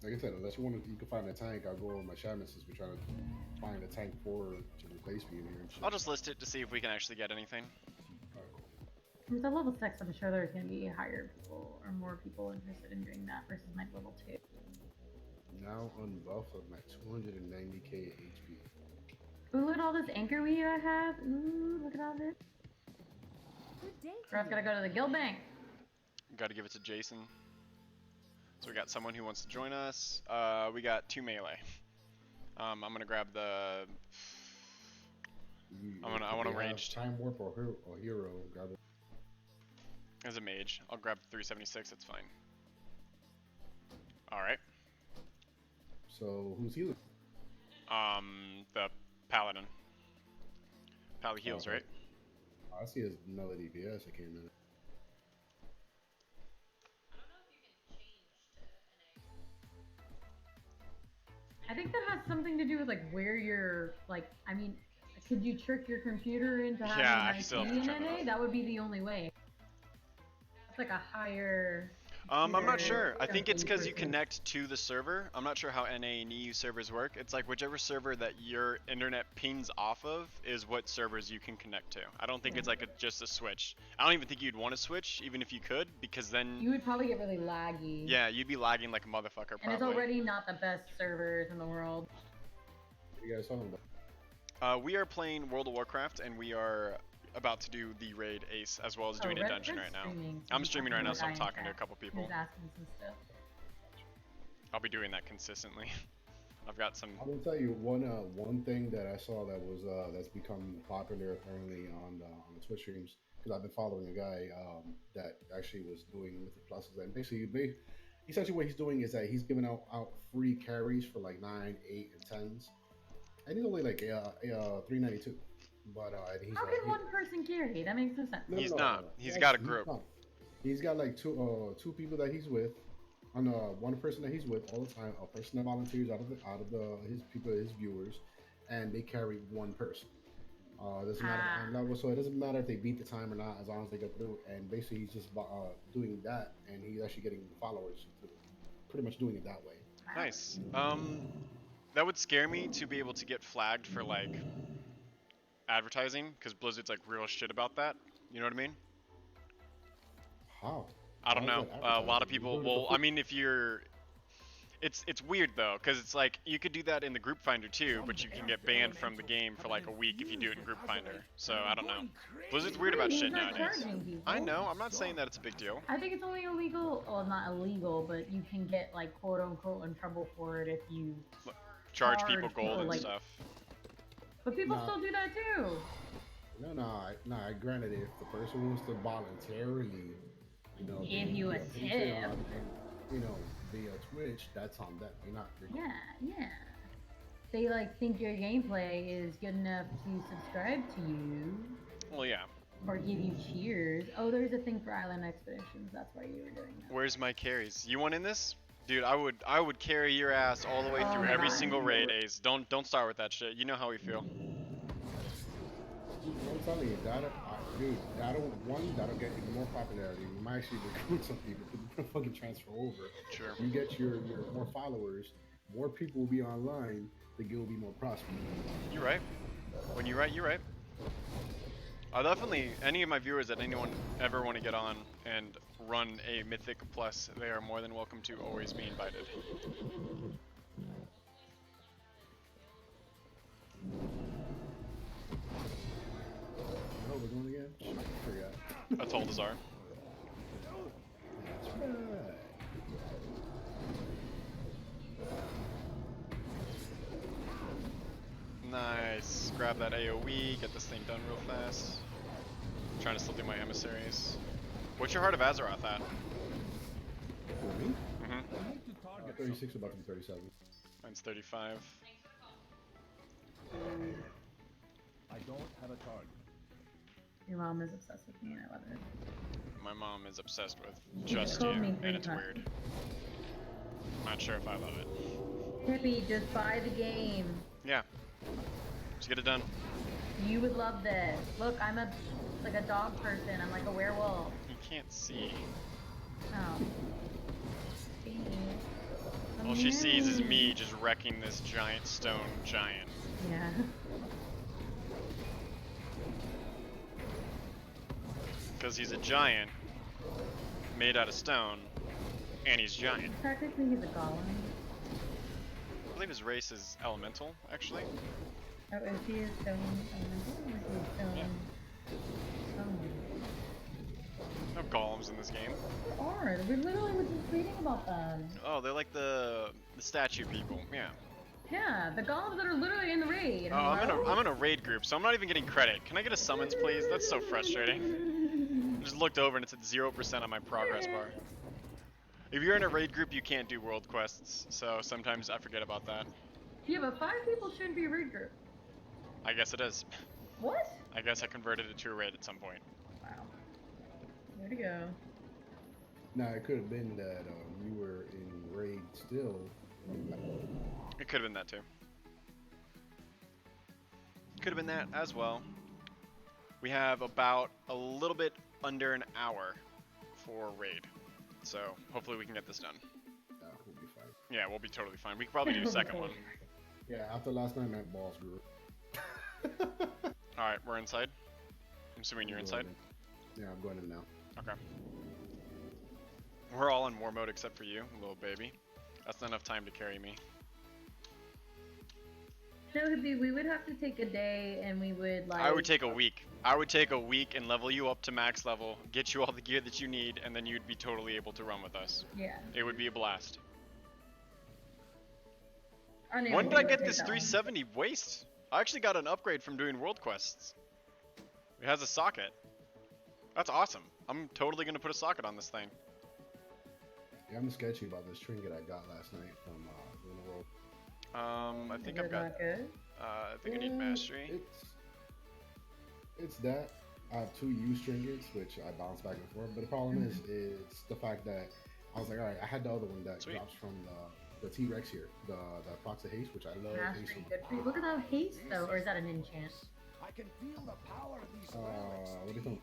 like I said, unless you want to, you can find a tank. I'll go over my shaman since we're trying to find a tank for to replace me in here. And shit. I'll just list it to see if we can actually get anything. Alright, cool. With a level 6, I'm sure there's going to be higher people or more people interested in doing that versus my level 2. Now unbuffed, I'm at 290k HP. Ooh, look at all this anchor weed I have. Ooh, look at all this. Good day. Bro, I've got to go to the guild bank. Got to give it to Jason. So we got someone who wants to join us. We got 2 melee. I'm gonna grab the. I want to range. Time warp or hero. Grab it. As a mage, I'll grab 376. That's fine. All right. So who's healing? The paladin. Pally heals, Okay. right? I see his another DPS that came in. I think that has something to do with like where you're like. I mean, could you trick your computer into having Yeah, I an still have IP to in turn it NA? off. That would be the only way. It's like a higher. I'm not computer sure. I think it's jumping because you person. connect to the server. I'm not sure how NA and EU servers work. It's like whichever server that your internet pings off of is what servers you can connect to. I don't think it's like just a switch. I don't even think you'd want to switch, even if you could, because then You would probably get really laggy. yeah, you'd be lagging like a motherfucker And it's probably. already not the best servers in the world. What are you guys talking about? We are playing World of Warcraft, and we are about to do the raid Ace as well as doing a Red- dungeon Red's right now. streaming, so I'm he's streaming talking right now, to so I'm guy in talking to a chat. couple people. He's asking some stuff. I'll be doing that consistently. I've got some. I will tell you one thing that I saw that was that's become popular apparently on the Twitch streams, because I've been following a guy that actually was doing Mythic Pluses, and basically essentially what he's doing is that he's giving out free carries for like 9, 8, and 10s, and he's only like 392. But and he's How can one person carry? That makes no sense. He's not. He's got a group. He's got like two people that he's with, and one person that he's with all the time, a person that volunteers out of his people, his viewers, and they carry one person. Doesn't matter and level, so it doesn't matter if they beat the time or not, as long as they get through. And basically, he's just doing that, and he's actually getting followers, pretty much doing it that way. Nice. That would scare me to be able to get flagged for like advertising, because Blizzard's like real shit about that. You know what I mean? How? I don't How know. is that A lot of advertising? people. You do it Well, for I mean, if you're, it's weird though, because it's like you could do that in the group finder too, but you can get banned from the game for like a week if you do it in group finder. So I don't know. Blizzard's weird about He's shit not nowadays. charging people. I know. I'm not saying that it's a big deal. I think it's only illegal, well, not illegal, but you can get like quote unquote in trouble for it if you. Charge Charge people gold people, and like- stuff. But people Nah. still do that too. No. Granted, if the person wants to voluntarily, Give you a Patreon tip. and, via Twitch, that's on them. You're not. Yeah. They like think your gameplay is good enough to subscribe to you Well, yeah. or give you cheers. Oh, there's a thing for Island Expeditions. That's why you were doing that. Where's my carries? You want in this? Dude, I would carry your ass all the way Oh through my every God. single raid, Ace. Don't start with that shit. You know how we feel. I'm telling you, that'll get even more popularity. You might actually recruit some people to fucking transfer over. Sure. You get your more followers, more people will be online, the guild will be more prosperous. You're right. When you're right, you're right. I'll definitely, any of my viewers that anyone ever want to get on and run a Mythic Plus, they are more than welcome to always be invited. A Toldazar. That's right. Nice. Grab that AoE, get this thing done real fast. Trying to still do my emissaries. What's your Heart of Azeroth at? For me? Mm-hmm. 36, about to be 37. Mine's 35. I don't have a target. Your mom is obsessed with me and I love it. My mom is obsessed with She just you, told me and 3 it's times. weird. Not sure if I love it. Hippie, just buy the game. Yeah. Just get it done. You would love this. Look, I'm like a dog person. I'm like a werewolf. You can't see. Oh. See. All she sees is me just wrecking this giant stone giant. Yeah. Because he's a giant, made out of stone, and he's giant. Technically, he's a golem. I believe his race is elemental, actually. Oh, is he a stone elemental or is he a stone? Yeah. Stone? No golems in this game. There are. We literally were just reading about them. Oh, they're like the statue people. Yeah. Yeah, the golems that are literally in the raid. Oh, I'm in a raid group, so I'm not even getting credit. Can I get a summons, please? That's so frustrating. I just looked over and it's at 0% on my progress bar. If you're in a raid group, you can't do world quests, so sometimes I forget about that. Yeah, but 5 people shouldn't be a raid group. I guess it is. What? I guess I converted it to a raid at some point. Wow. Way to go. Now, it could have been that you were in raid still. It could have been that too. Could have been that as well. We have about a little bit under an hour for raid. So hopefully we can get this done. We'll be fine. Yeah, we'll be totally fine. We could probably do a second one. Yeah, after last night, my balls grew. Alright, we're inside. I'm assuming you're inside. Yeah, I'm going in now. Okay. We're all in war mode except for you, little baby. That's not enough time to carry me. No, we would have to take a day and we would like... I would take a week. I would take a week and level you up to max level, get you all the gear that you need, and then you'd be totally able to run with us. Yeah. It would be a blast. Our When did I would get take this that one. 370 waste? I actually got an upgrade from doing world quests. It has a socket. That's awesome. I'm totally gonna put a socket on this thing. Yeah, I'm sketchy about this trinket I got last night from doing the world. I think Is I've it got. not good? I think I need mastery. It's that. I have 2 used trinkets, which I bounce back and forth. But the problem is the fact that I was like, all right, I had the other one that Sweet. drops from the T-Rex here, the Fox of Haste, which I love. Haste Mastery, so good for you. Look at that haste though, or is that an enchant? I can feel the power of these what do you think?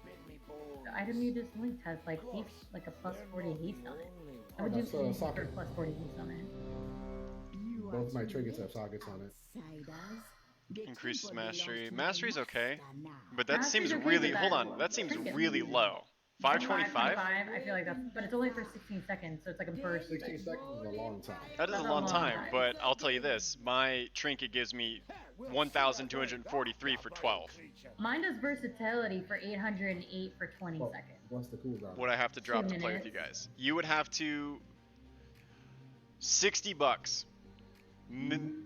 The item you just linked has like haste, like a plus 40 haste on it. I would do that's, anything for socket. plus 40 haste on it. Both my trinkets have sockets on it. Increases mastery. Mastery's okay, but that Mastery's seems okay, really. but Hold that on, that seems trinket- really low. 525? 525, I feel like that's, but it's only for 16 seconds, so it's like a burst. 16 seconds is a long time. That is a That's long time, but I'll tell you this: my trinket gives me 1,243 for 12. Mine does versatility for 808 for 20 Oh, seconds. what's the cooldown? What I have to drop to play with you guys? You would have to $60.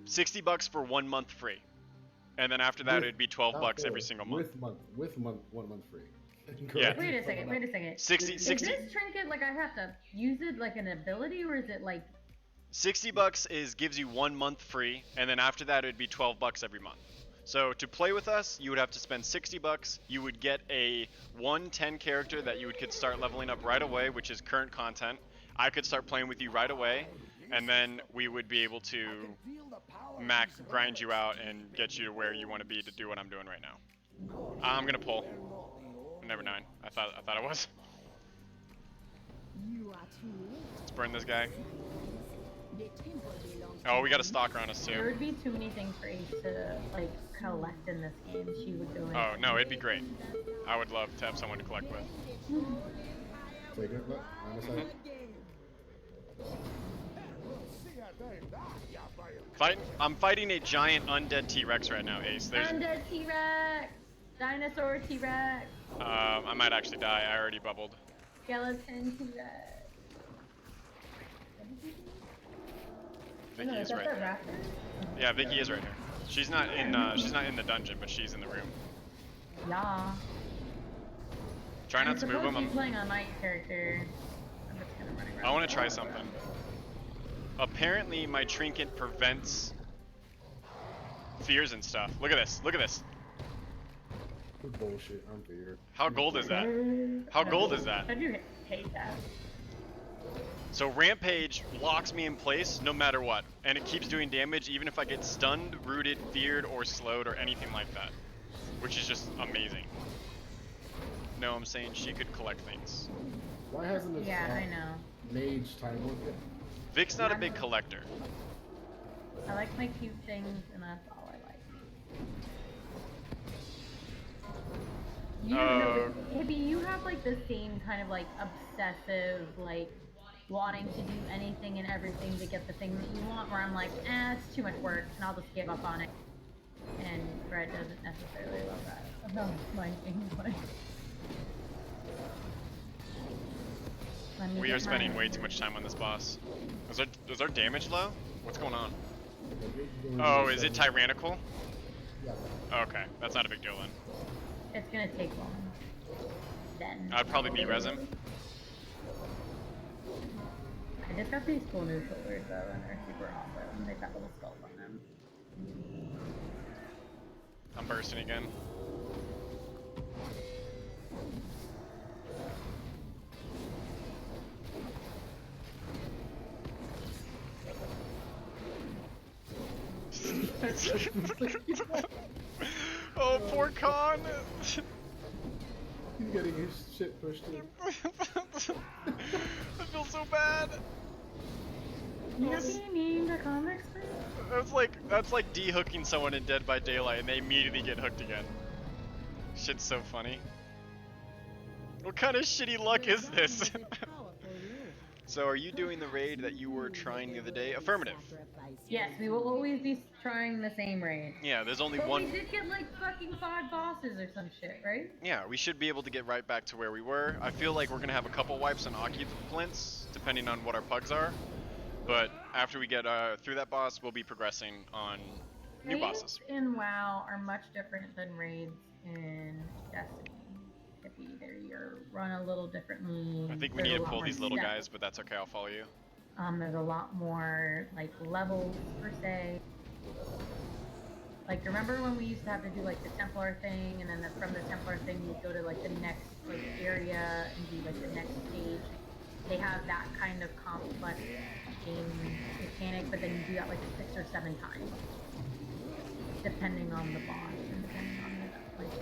60 bucks for 1 month free, and then after that With- it'd be 12 bucks every after- single month. With 1 month free. Yeah. Wait a second, wait a second. 60 Is 60 this trinket like I have to use it like an ability, or is it like 60 bucks is gives you 1 month free, and then after that it'd be 12 bucks every month. So to play with us, you would have to spend 60 bucks. You would get a 110 character that you could start leveling up right away, which is current content. I could start playing with you right away, and then we would be able to grind you out and get you to where you want to be to do what I'm doing right now. I'm gonna pull. Never mind. I thought I was. Let's burn this guy. Oh, we got a stalker on us there too. would be too many things for Ace to like collect in this game. She would go in. Oh no, it'd be great. I would love to have someone to collect with. Take it, look, on the side. I'm fighting a giant undead T-Rex right now, Ace. There's Undead T-Rex. Dinosaur T-Rex. I might actually die. I already bubbled. Skeleton T-Rex. Vicky No, is that right the here. raptor? Yeah, Vicky is right here. She's not in the dungeon, but she's in the room. Yeah. Try not to move him. I'm playing on my character. I'm just gonna run around. I want to try something. Apparently, my trinket prevents fears and stuff. Look at this. Look at this. Good bullshit. I'm feared. How gold is that? How gold is that? I do hate that. So Rampage locks me in place no matter what, and it keeps doing damage even if I get stunned, rooted, feared, or slowed, or anything like that, which is just amazing. No, I'm saying she could collect things. Why hasn't this I know. mage time work yet? Vic's not a big collector. I like my cute things, and that's all I like. You know, Hippie, you have like the same kind of like obsessive, like wanting to do anything and everything to get the thing that you want, where I'm like, it's too much work, and I'll just give up on it. And Brett doesn't necessarily love that about my gameplay. We are spending way too much time on this boss. Is our damage low? What's going on? Oh, is it tyrannical? Yeah. Okay, that's not a big deal then. It's gonna take long. Then. I'd probably be resin. I just got these cool new shoulders though, and they're super awesome. They've got little skulls on them. I'm bursting again. Oh, poor Khan! He's getting his shit pushed in. I feel so bad. You're being mean to comics, That's like de-hooking someone in Dead by Daylight and they immediately get hooked again. Shit's so funny. What kind of shitty luck is this? So are you doing the raid that you were trying the other day? Affirmative. Yes, we will always be trying the same raid. Yeah, there's only but one. we did get like fucking 5 bosses or some shit, right? Yeah, we should be able to get right back to where we were. I feel like we're gonna have a couple wipes on occupants, depending on what our pugs are. But after we get through that boss, we'll be progressing on new bosses. Raids in WoW are much different than raids in Destiny. You're run a little differently. I think we need to pull these little guys, but that's okay, I'll follow you. There's a lot more like levels per se. Like remember when we used to have to do like the Templar thing, and then from the Templar thing you'd go to like the next like area and do like the next stage. They have that kind of complex game mechanic, but then you do that like 6 or 7 times, depending on the boss and depending on the like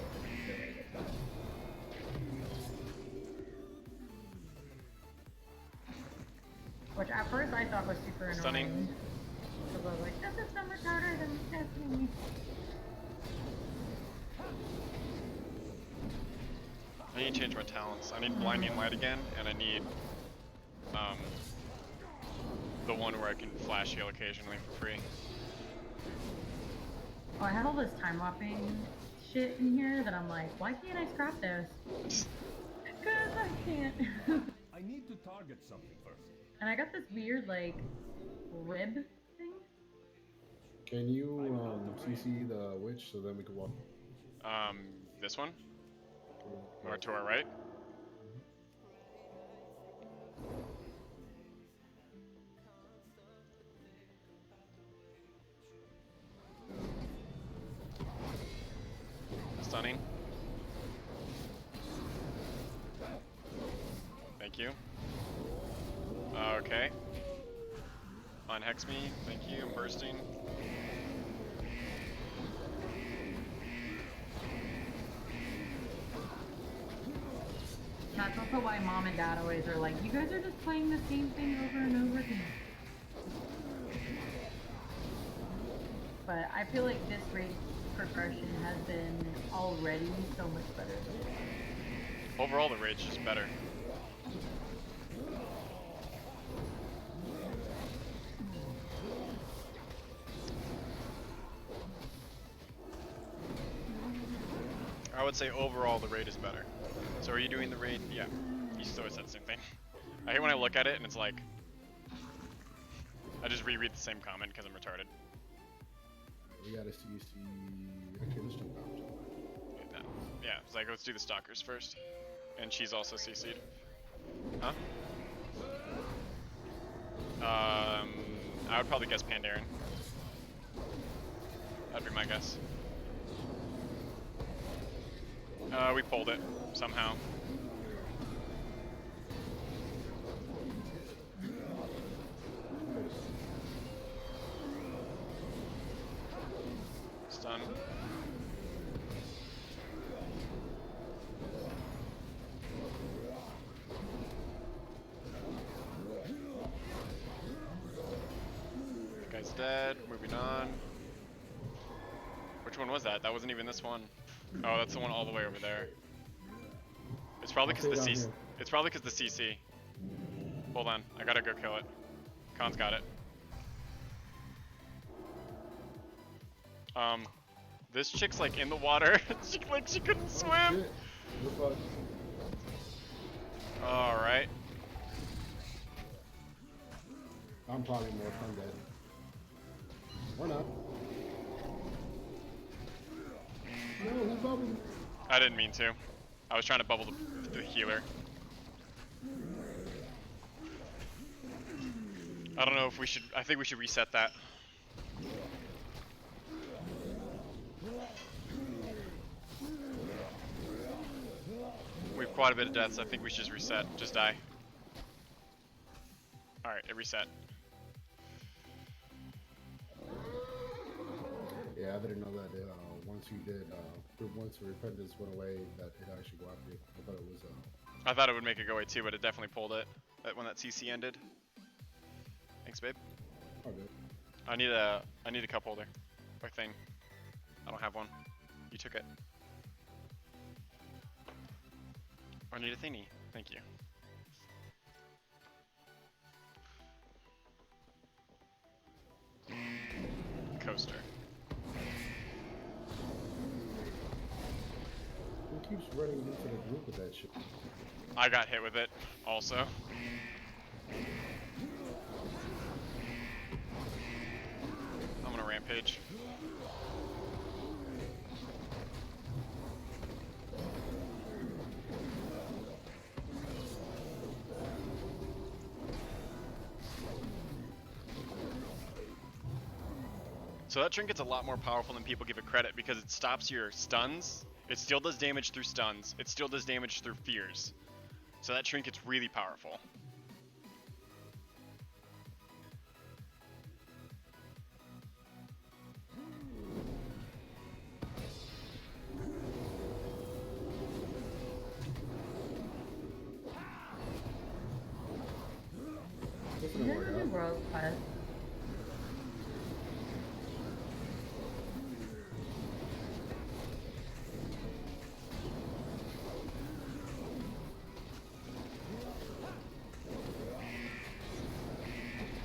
the raid itself. Which at first I thought was super annoying. Stunning. Because I was like, this is so much harder than Destiny. I need to change my talents. I need blinding light again, and I need the one where I can flash heal occasionally for free. Oh, I have all this time warping shit in here that I'm like, why can't I scrap this? Because I can't. I need to target something first. And I got this weird, like, rib thing. Can you CC the witch so then we can walk? This one? Or to our right? Stunning. Thank you. Okay. Unhex me. Thank you. I'm bursting. That's also why mom and dad always are like, you guys are just playing the same thing over and over again. But I feel like this raid progression has been already so much better than it. Overall, the raid's just better. I would say overall the raid is better. So are you doing the raid? Yeah. You just always said the same thing. I hate when I look at it and it's like, I just reread the same comment because I'm retarded. We got a CC. Okay, let's jump down. Like that. Yeah, it's like, let's do the stalkers first. And she's also CC'd. Huh? I would probably guess Pandaren. That'd be my guess. We pulled it somehow. Stun. Guy's dead. Moving on. Which one was that? That wasn't even this one. Oh, that's the one all the way over there. It's probably because the CC. It's probably because the CC. Hold on, I gotta go kill it. Khan's got it. This chick's like in the water. she couldn't swim. All right. I'm probably more fun dead. Or not. No, who bubbled? I didn't mean to. I was trying to bubble the healer. I don't know if we should. I think we should reset that. We have quite a bit of deaths. I think we should just reset. Just die. Alright, it reset. Yeah, I didn't know that once you did, once repentance went away, that it actually go after you. I thought it was. I thought it would make it go away too, but it definitely pulled it. When that CC ended. Thanks, babe. Oh, good. I need a cup holder, or thing. I don't have one. You took it. I need a thingy. Thank you. Coaster. Who keeps running into the group with that shit? I got hit with it, also. I'm gonna rampage. So that trinket's a lot more powerful than people give it credit because it stops your stuns. It still does damage through stuns. It still does damage through fears. So that trinket's really powerful. This didn't work out. World quest.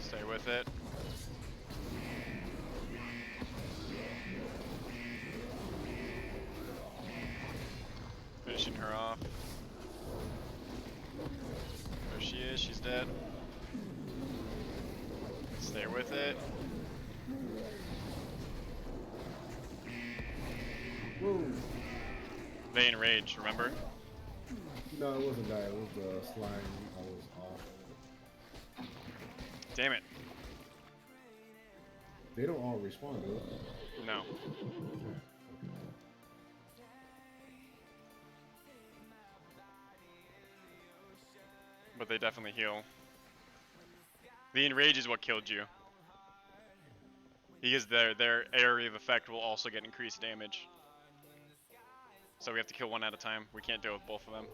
Stay with it. Finishing her off. There she is, she's dead. Stay with it. Whoa. They enrage, remember? No, it wasn't that. It was the slime. I was off. Damn it. They don't all respawn, do they? No. But they definitely heal. The enrage is what killed you. Because their area of effect will also get increased damage. So we have to kill one at a time. We can't deal with both of them.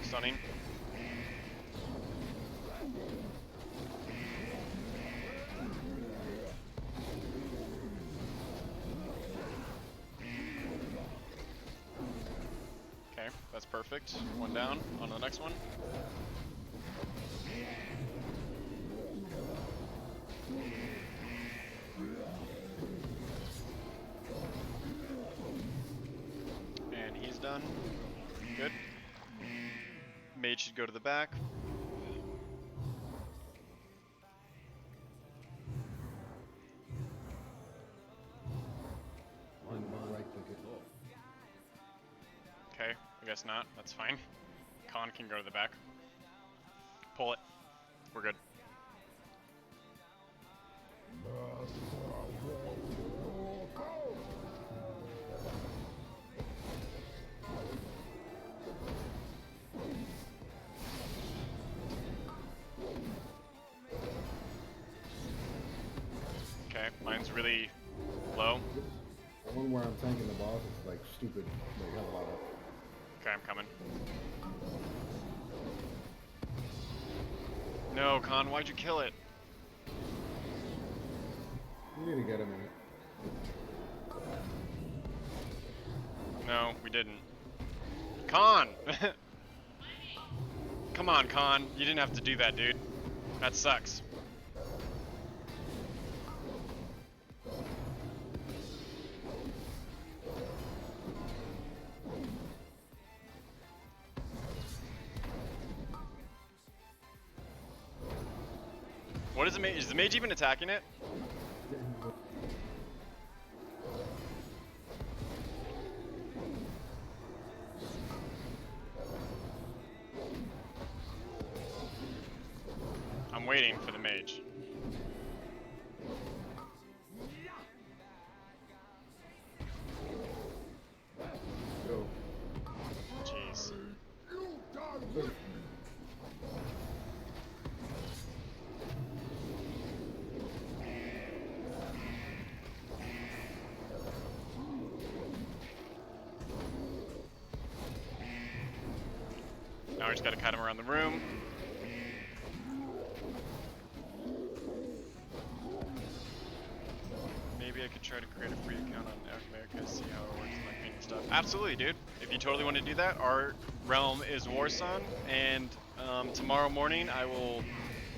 Stunning. That's perfect. One down. On to the next one. And he's done. Good. Mage should go to the back. Right click it. Okay, I guess not. That's fine. Khan can go to the back. Pull it. We're good. Okay, mine's really low. The one where I'm tanking the boss is like stupid. Like, has a lot of. Okay, I'm coming. No, Khan, why'd you kill it? You need to get him in it. No, we didn't. Khan! Come on, Khan. You didn't have to do that, dude. That sucks. What is the mage? Is the mage even attacking it? I'm waiting for the mage. Go. Jeez. Now we just gotta cut him around the room. Maybe I could try to create a free account on America, see how it works and like painting stuff. Absolutely, dude. If you totally want to do that, our realm is Warsong, and tomorrow morning I will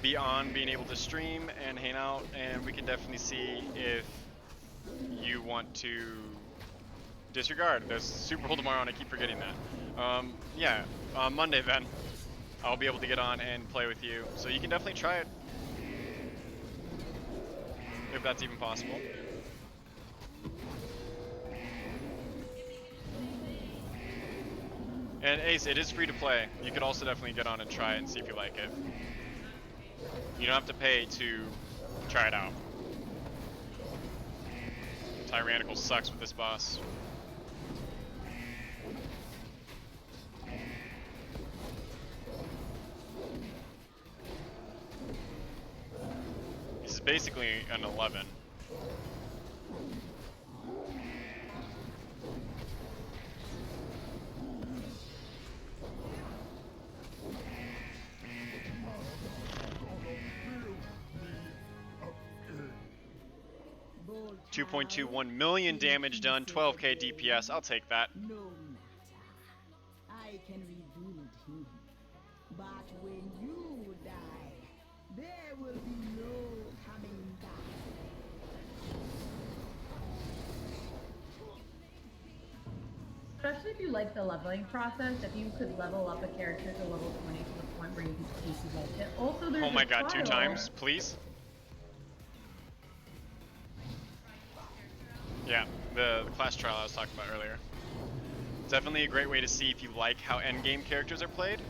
be on being able to stream and hang out, and we can definitely see if you want to disregard. There's Super Bowl tomorrow, and I keep forgetting that. Yeah, on Monday then, I'll be able to get on and play with you, so you can definitely try it, if that's even possible. And Ace, it is free to play. You could also definitely get on and try it and see if you like it. You don't have to pay to try it out. Tyrannical sucks with this boss. This is basically an 11. Bold 2.21 million damage done, 12k DPS. I'll take that. No matter. I can rebuild him. But when you die, there will be no coming back. Especially if you like the leveling process, if you could level up a character to level 20 to the point where you can see if you like it. Also, there's Oh my a god, 2 trial. times, please. Yeah, the class trial I was talking about earlier. Definitely a great way to see if you like how endgame characters are played.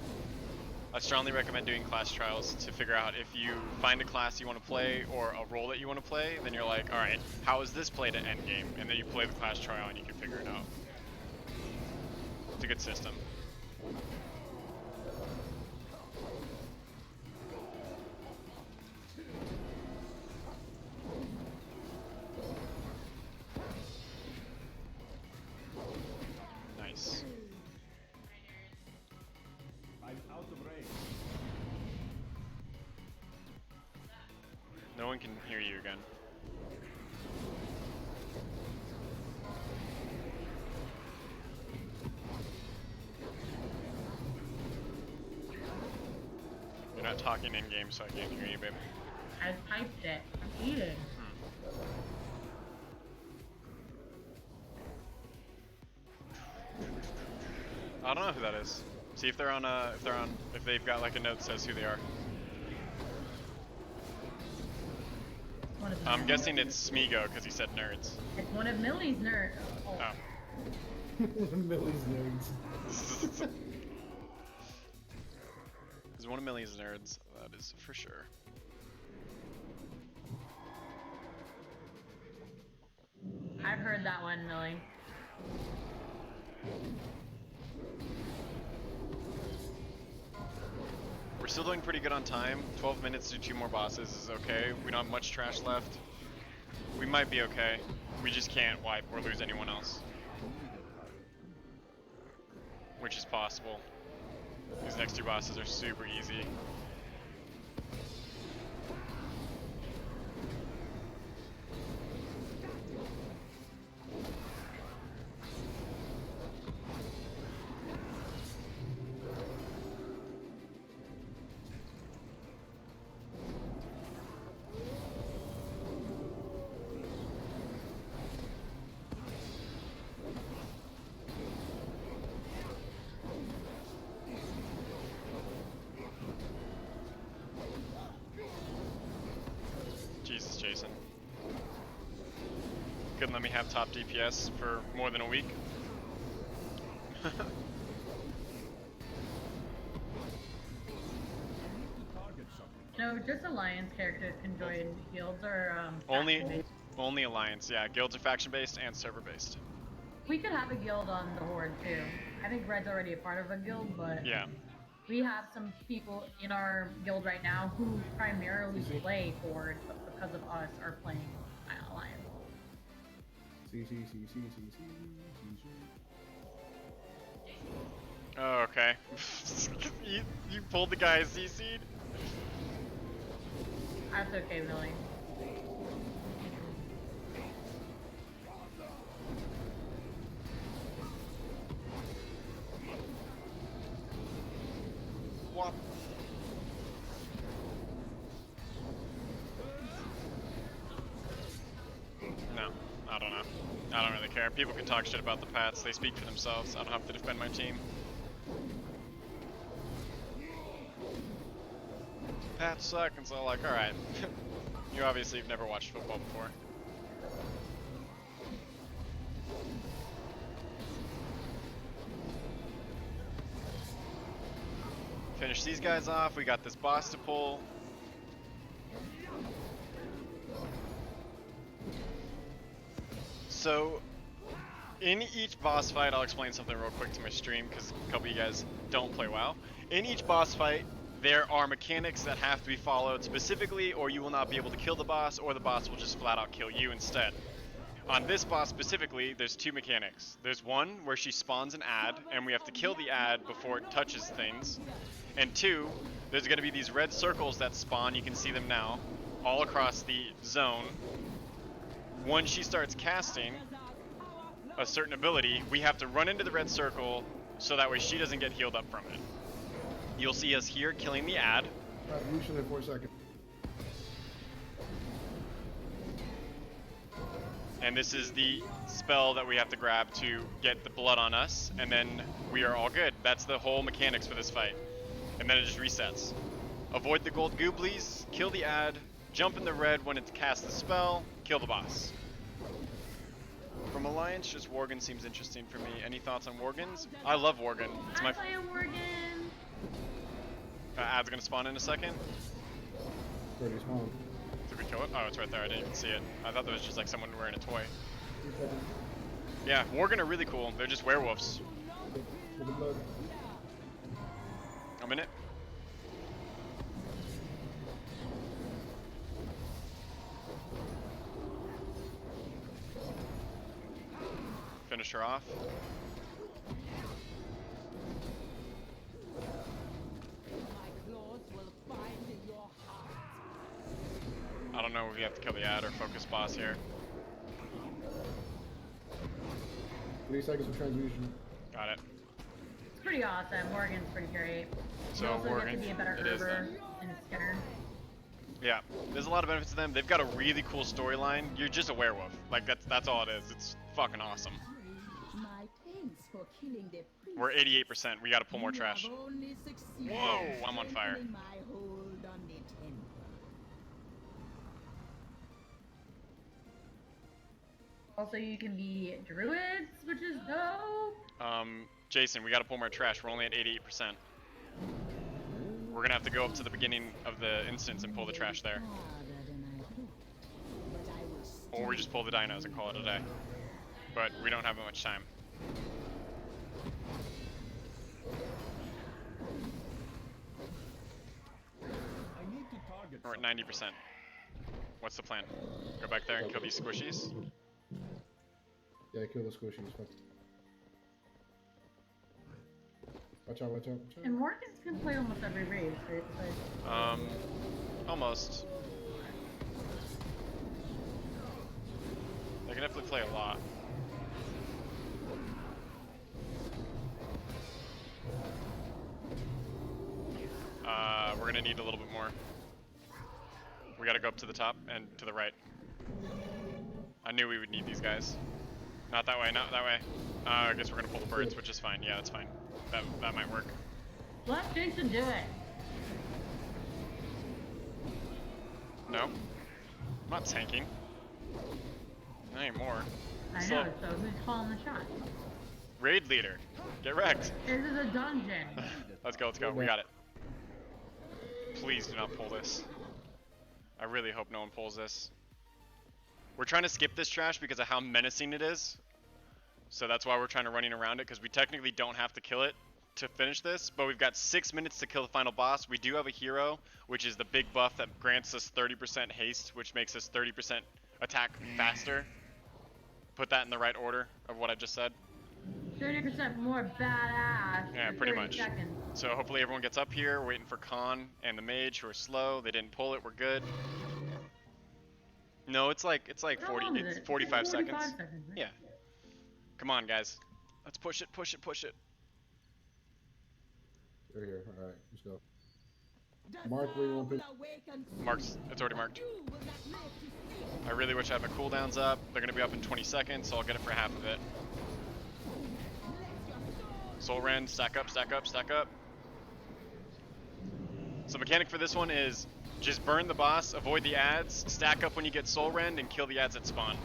I strongly recommend doing class trials to figure out if you find a class you want to play or a role that you want to play, then you're like, alright, how is this played at endgame? And then you play the class trial and you can figure it out. It's a good system. Nice. I'm out of range. No one can hear you again. not talking in game, so I can't hear you, babe. I typed it. I'm eating. I don't know who that is. See if they're on if they've got like a note that says who they are. One of I'm guessing it's Smigo because he said nerds. It's one of Millie's nerds. Oh. Millie's nerds. He's one of Millie's nerds, that is for sure. I've heard that one, Millie. We're still doing pretty good on time. 12 minutes to 2 more bosses is okay. We don't have much trash left. We might be okay. We just can't wipe or lose anyone else. Which is possible. These next 2 bosses are super easy. Jesus, Jason. Couldn't let me have top DPS for more than a week. No, just Alliance characters can join guilds or Only faction-based. Alliance, yeah. Guilds are faction based and server based. We could have a guild on the Horde too. I think Red's already a part of a guild, but Yeah. we have some people in our guild right now who primarily play Horde, but because of us are playing Alliance. See. Oh, okay. you pulled the guy CC'd? That's okay, Millie. What? No, I don't know. I don't really care. People can talk shit about the Pats. They speak for themselves. I don't have to defend my team. Pats suck, and so like, alright. You obviously have never watched football before. Finish these guys off. We got this boss to pull. So, in each boss fight, I'll explain something real quick to my stream because a couple of you guys don't play WoW. In each boss fight, there are mechanics that have to be followed specifically, or you will not be able to kill the boss, or the boss will just flat out kill you instead. On this boss specifically, there's 2 mechanics. There's one where she spawns an ad, and we have to kill the ad before it touches things. And 2, there's going to be these red circles that spawn, you can see them now, all across the zone. Once she starts casting a certain ability, we have to run into the red circle so that way she doesn't get healed up from it. You'll see us here killing the ad. Revolution in 4 seconds. And this is the spell that we have to grab to get the blood on us, and then we are all good. That's the whole mechanics for this fight. And then it just resets. Avoid the gold gooblies, kill the ad, jump in the red when it casts the spell, kill the boss. From Alliance, just Worgen seems interesting for me. Any thoughts on Worgens? I love Worgen. It's my I play a Worgen. ad's gonna spawn in a second. Pretty small. Did we kill it? Oh, it's right there. I didn't even see it. I thought that was just like someone wearing a toy. Yeah, Worgen are really cool. They're just werewolves. For the blood. I'm in it. Finish her off. I don't know if we have to kill the ad or focus boss here. 3 seconds of transfusion. Got it. It's pretty awesome. Worgen's pretty great. So you also get to Worgen, be a better it is herber. then. and it's scared. Yeah, there's a lot of benefits to them. They've got a really cool storyline. You're just a werewolf. Like that's all it is. It's fucking awesome. My thanks for killing the priest. We're 88%. We gotta pull more You trash. have only succeeded Whoa, in I'm on fire. strengthening my hold on the temple. Also, you can be druids, which is dope. Jason, we gotta pull more trash. We're only at 88%. We're gonna have to go up to the beginning of the instance and pull the trash there. Harder than I thought, but I will Or we just pull the dinos and call it a day. But we don't have much time. I need to target We're at 90%. What's the plan? Go back there and kill these squishies? Yeah, kill the squishies. Watch out, watch out, watch out. And Morgans can play almost every raid, right? Besides Almost. They can definitely play a lot. We're gonna need a little bit more. We gotta go up to the top and to the right. I knew we would need these guys. Not that way, not that way. I guess we're gonna pull the birds, which is fine. Yeah, that's fine. That might work. let Jason do it. No? I'm not tanking. Not anymore. I Slow. know, so who's calling the shot? Raid leader. Get wrecked. This is a dungeon. Let's go, let's go. We got it. Please do not pull this. I really hope no one pulls this. We're trying to skip this trash because of how menacing it is. So that's why we're trying to running around it, because we technically don't have to kill it to finish this, but we've got 6 minutes to kill the final boss. We do have a hero, which is the big buff that grants us 30% haste, which makes us 30% attack faster. Put that in the right order of what I just said. 30% more badass. Yeah, for pretty 30 much. Seconds. So hopefully everyone gets up here. We're waiting for Khan and the mage, who are slow. They didn't pull it. We're good. No, it's like How 40. long is It's it? 45 It's seconds. 45 seconds, right? Yeah. Come on, guys. Let's push it. Push it. Push it. They're here. All right, let's go. Mark, where you want to? Marked. It's already marked. I really wish I had my cooldowns up. They're gonna be up in 20 seconds, so I'll get it for half of it. Soul Rend, stack up, stack up, stack up. So mechanic for this one is just burn the boss, avoid the ads, stack up when you get Soul Rend, and kill the ads at spawn.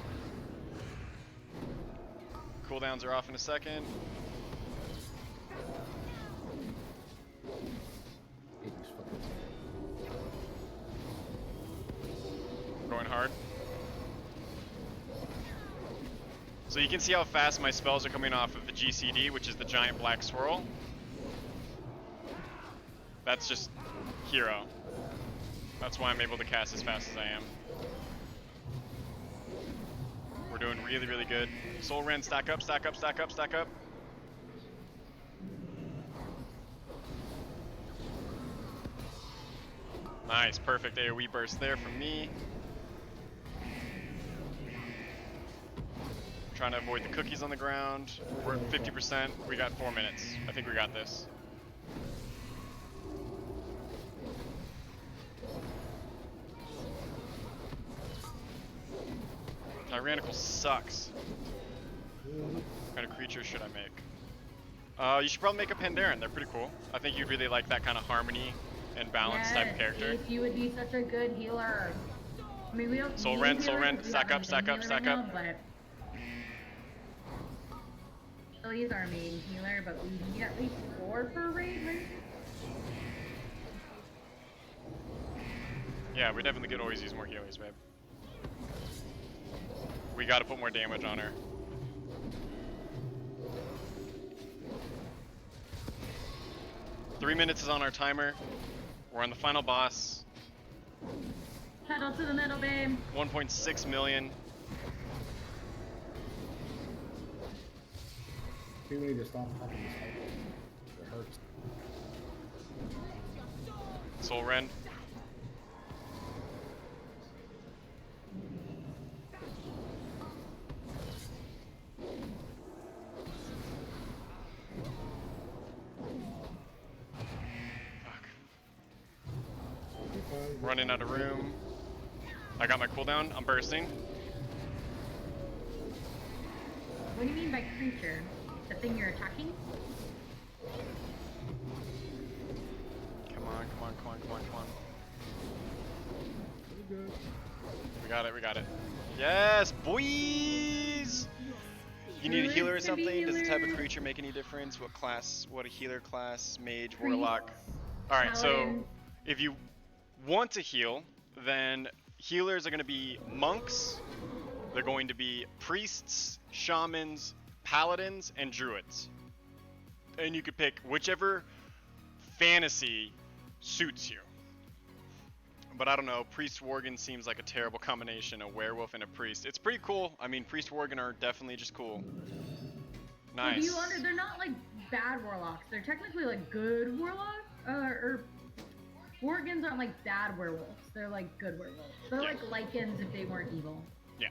Cooldowns are off in a second. Going hard. So you can see how fast my spells are coming off of the GCD, which is the giant black swirl. That's just hero. That's why I'm able to cast as fast as I am. We're doing really, really good. Soul Rend, stack up, stack up, stack up, stack up. Nice, perfect AoE burst there from me. Trying to avoid the cookies on the ground. We're at 50%. We got 4 minutes. I think we got this. Tyrannical sucks. What kind of creature should I make? You should probably make a Pandaren. They're pretty cool. I think you'd really like that kind of harmony and balance type of character. Yes, you would be such a good healer. I mean, we don't Soul need Rend, Soul healers Rend, because we stack don't up, stack have up, anything stack healer up. right now, but Lily's our main healer, but we need at least 4 per raid, right? Yeah, we definitely could always use more healers, babe. We gotta put more damage on her. Three minutes is on our timer. We're on the final boss. Pedal to the middle, babe. 1.6 million. People need to stop talking this fight. It hurts. Soul Rend. Fuck. Running out of room. I got my cooldown. I'm bursting. What do you mean by creature? The thing you're attacking? Come on, come on, come on, come on, come on. Pretty good. We got it, we got it. Yes, boys! You need a healer or something? Does the type of creature make any difference? What class? What a healer class? Mage, warlock? Alright, so Paladin. if you want to heal, then healers are going to be monks, they're going to be priests, shamans, paladins, and druids. And you could pick whichever fantasy suits you. But I don't know, Priest Worgen seems like a terrible combination, a werewolf and a priest. It's pretty cool. I mean, Priest Worgen are definitely just cool. Well, do Nice. you under? They're not like bad warlocks. They're technically like good warlocks. Or Worgens aren't like bad werewolves. They're like good werewolves. They're Yeah. like lycans if they weren't evil. Yeah.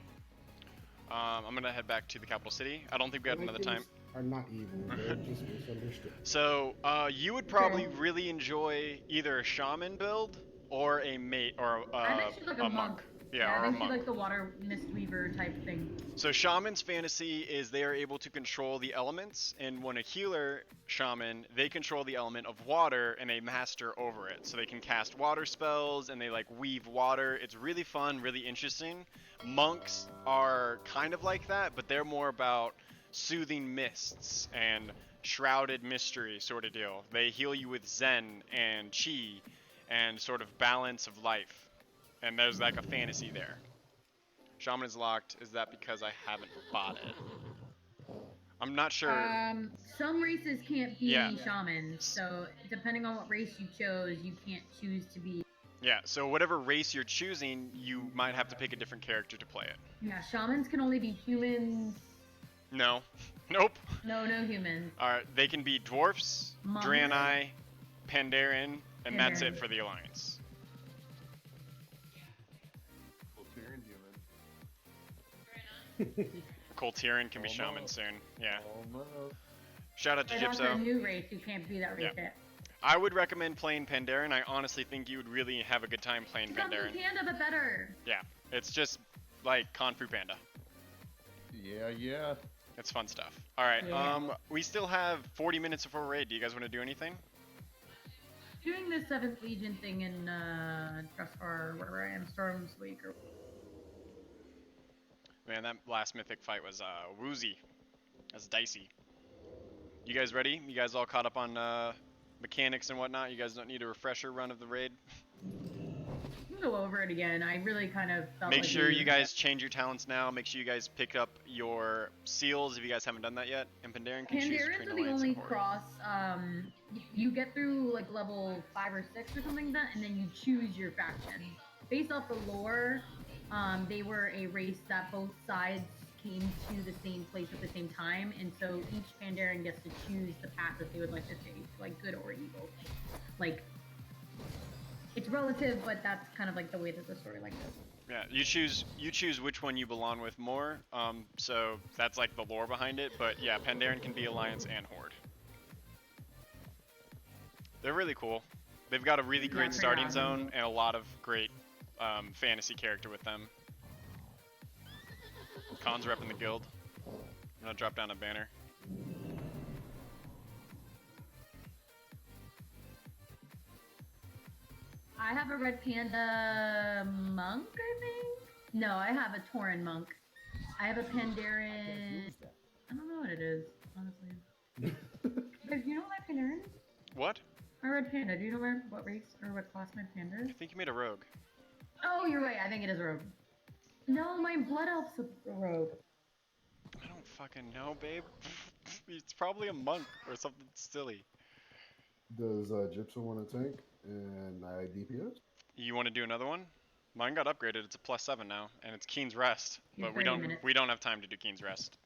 I'm gonna head back to the capital city. I don't think we have another time. Are not evil. They're just misunderstood. So, you would probably really enjoy either a shaman build or a mate or I'm actually like a monk. Yeah, I or a think she's monk. like the water mistweaver type thing. So shaman's fantasy is they are able to control the elements, and when a healer shaman, they control the element of water and they master over it. So they can cast water spells and they like weave water. It's really fun, really interesting. Monks are kind of like that, but they're more about soothing mists and shrouded mystery sort of deal. They heal you with zen and chi and sort of balance of life. And there's like a fantasy there. Shaman is locked. Is that because I haven't bought it? I'm not sure. Some races can't be Yeah. shamans, so depending on what race you chose, you can't choose to be. Yeah, so whatever race you're choosing, you might have to pick a different character to play it. Yeah, shamans can only be humans. No. Nope. No humans. Alright, they can be dwarfs, Monks. Draenei, Pandaren, and that's it Pandaren. for the Alliance. Coltiran can be shaman soon. Yeah. Shout out to Right on to a Gypso. new race, you can't be that race Yeah. yet. I would recommend playing Pandaren. I honestly think you would really have a good time playing It's not the Pandaren. panda, but better. Yeah, it's just like Kung Fu Panda. Yeah. It's fun stuff. All right, Yeah. we still have 40 minutes before raid. Do you guys want to do anything? Doing the 7th Legion thing in Dressbar or whatever I am, Storm's Week or Man, that last mythic fight was woozy. That's dicey. You guys ready? You guys all caught up on mechanics and whatnot? You guys don't need a refresher run of the raid? we can go over it again. I really kind of felt Make like sure we- you guys change your talents now. Make sure you guys pick up your seals if you guys haven't done that yet. And Pandaren can choose Pandarans between are the Alliance only and Horde. cross. You get through like level 5 or 6 or something like that, and then you choose your faction. Based off the lore, they were a race that both sides came to the same place at the same time, and so each Pandaren gets to choose the path that they would like to take, like good or evil. Like, it's relative, but that's kind of like the way that the story like this. Yeah, you choose which one you belong with more. So that's like the lore behind it. But yeah, Pandaren can be Alliance and Horde. They're really cool. They've got a really great pretty starting awesome. zone and a lot of great fantasy character with them. Khan's repping the guild. I'm gonna drop down a banner. I have a red panda monk, I think. No, I have a Tauren monk. I have a Pandaren. I don't know what it is, honestly. Guys, do you know what my Pandaren is? What? My red panda. Do you know what race or what class my panda is? I think you made a rogue. Oh, you're right. I think it is a rogue. No, my blood elf's a rogue. I don't fucking know, babe. It's probably a monk or something silly. Does Gypsum want to tank and I DPS? You want to do another one? Mine got upgraded. It's a +7 now, and it's Keen's Rest. Yeah, But we 30 don't minutes. we don't have time to do Keen's Rest.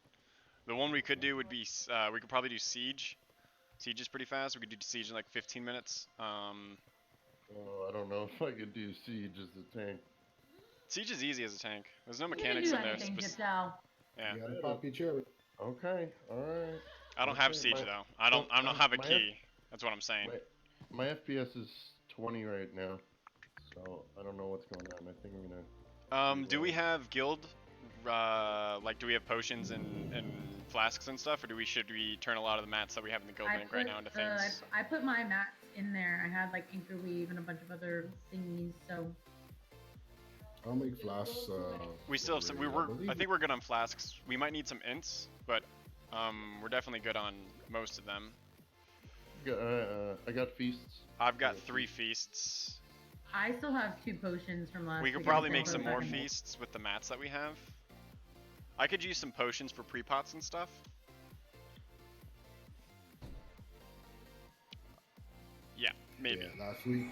The one we could do would be we could probably do Siege. Siege is pretty fast. We could do Siege in like 15 minutes. Oh, I don't know if I could do siege as a tank. Siege is easy as a tank. There's no You can mechanics do in there. anything, spec- Gypsal. yeah, You gotta pop your cherry. Okay, alright. I don't have Okay, Siege my- though. I don't have a my key. That's what I'm saying. My FPS is 20 right now. so I don't know what's going on. I think I'm gonna. Do we have guild? Like, do we have potions and flasks and stuff, or should we turn a lot of the mats that we have in the guild bank right now into things? I put my mats in there. I had like anchor weave and a bunch of other thingies. So I'll make flasks. We still have some. I think we're good on flasks. We might need some ints, but we're definitely good on most of them. I got feasts. I've got 3 feasts. I still have 2 potions from last We week. could probably make some more feasts with the mats that we have. I could use some potions for pre-pots and stuff. Yeah, maybe. Yeah, last week,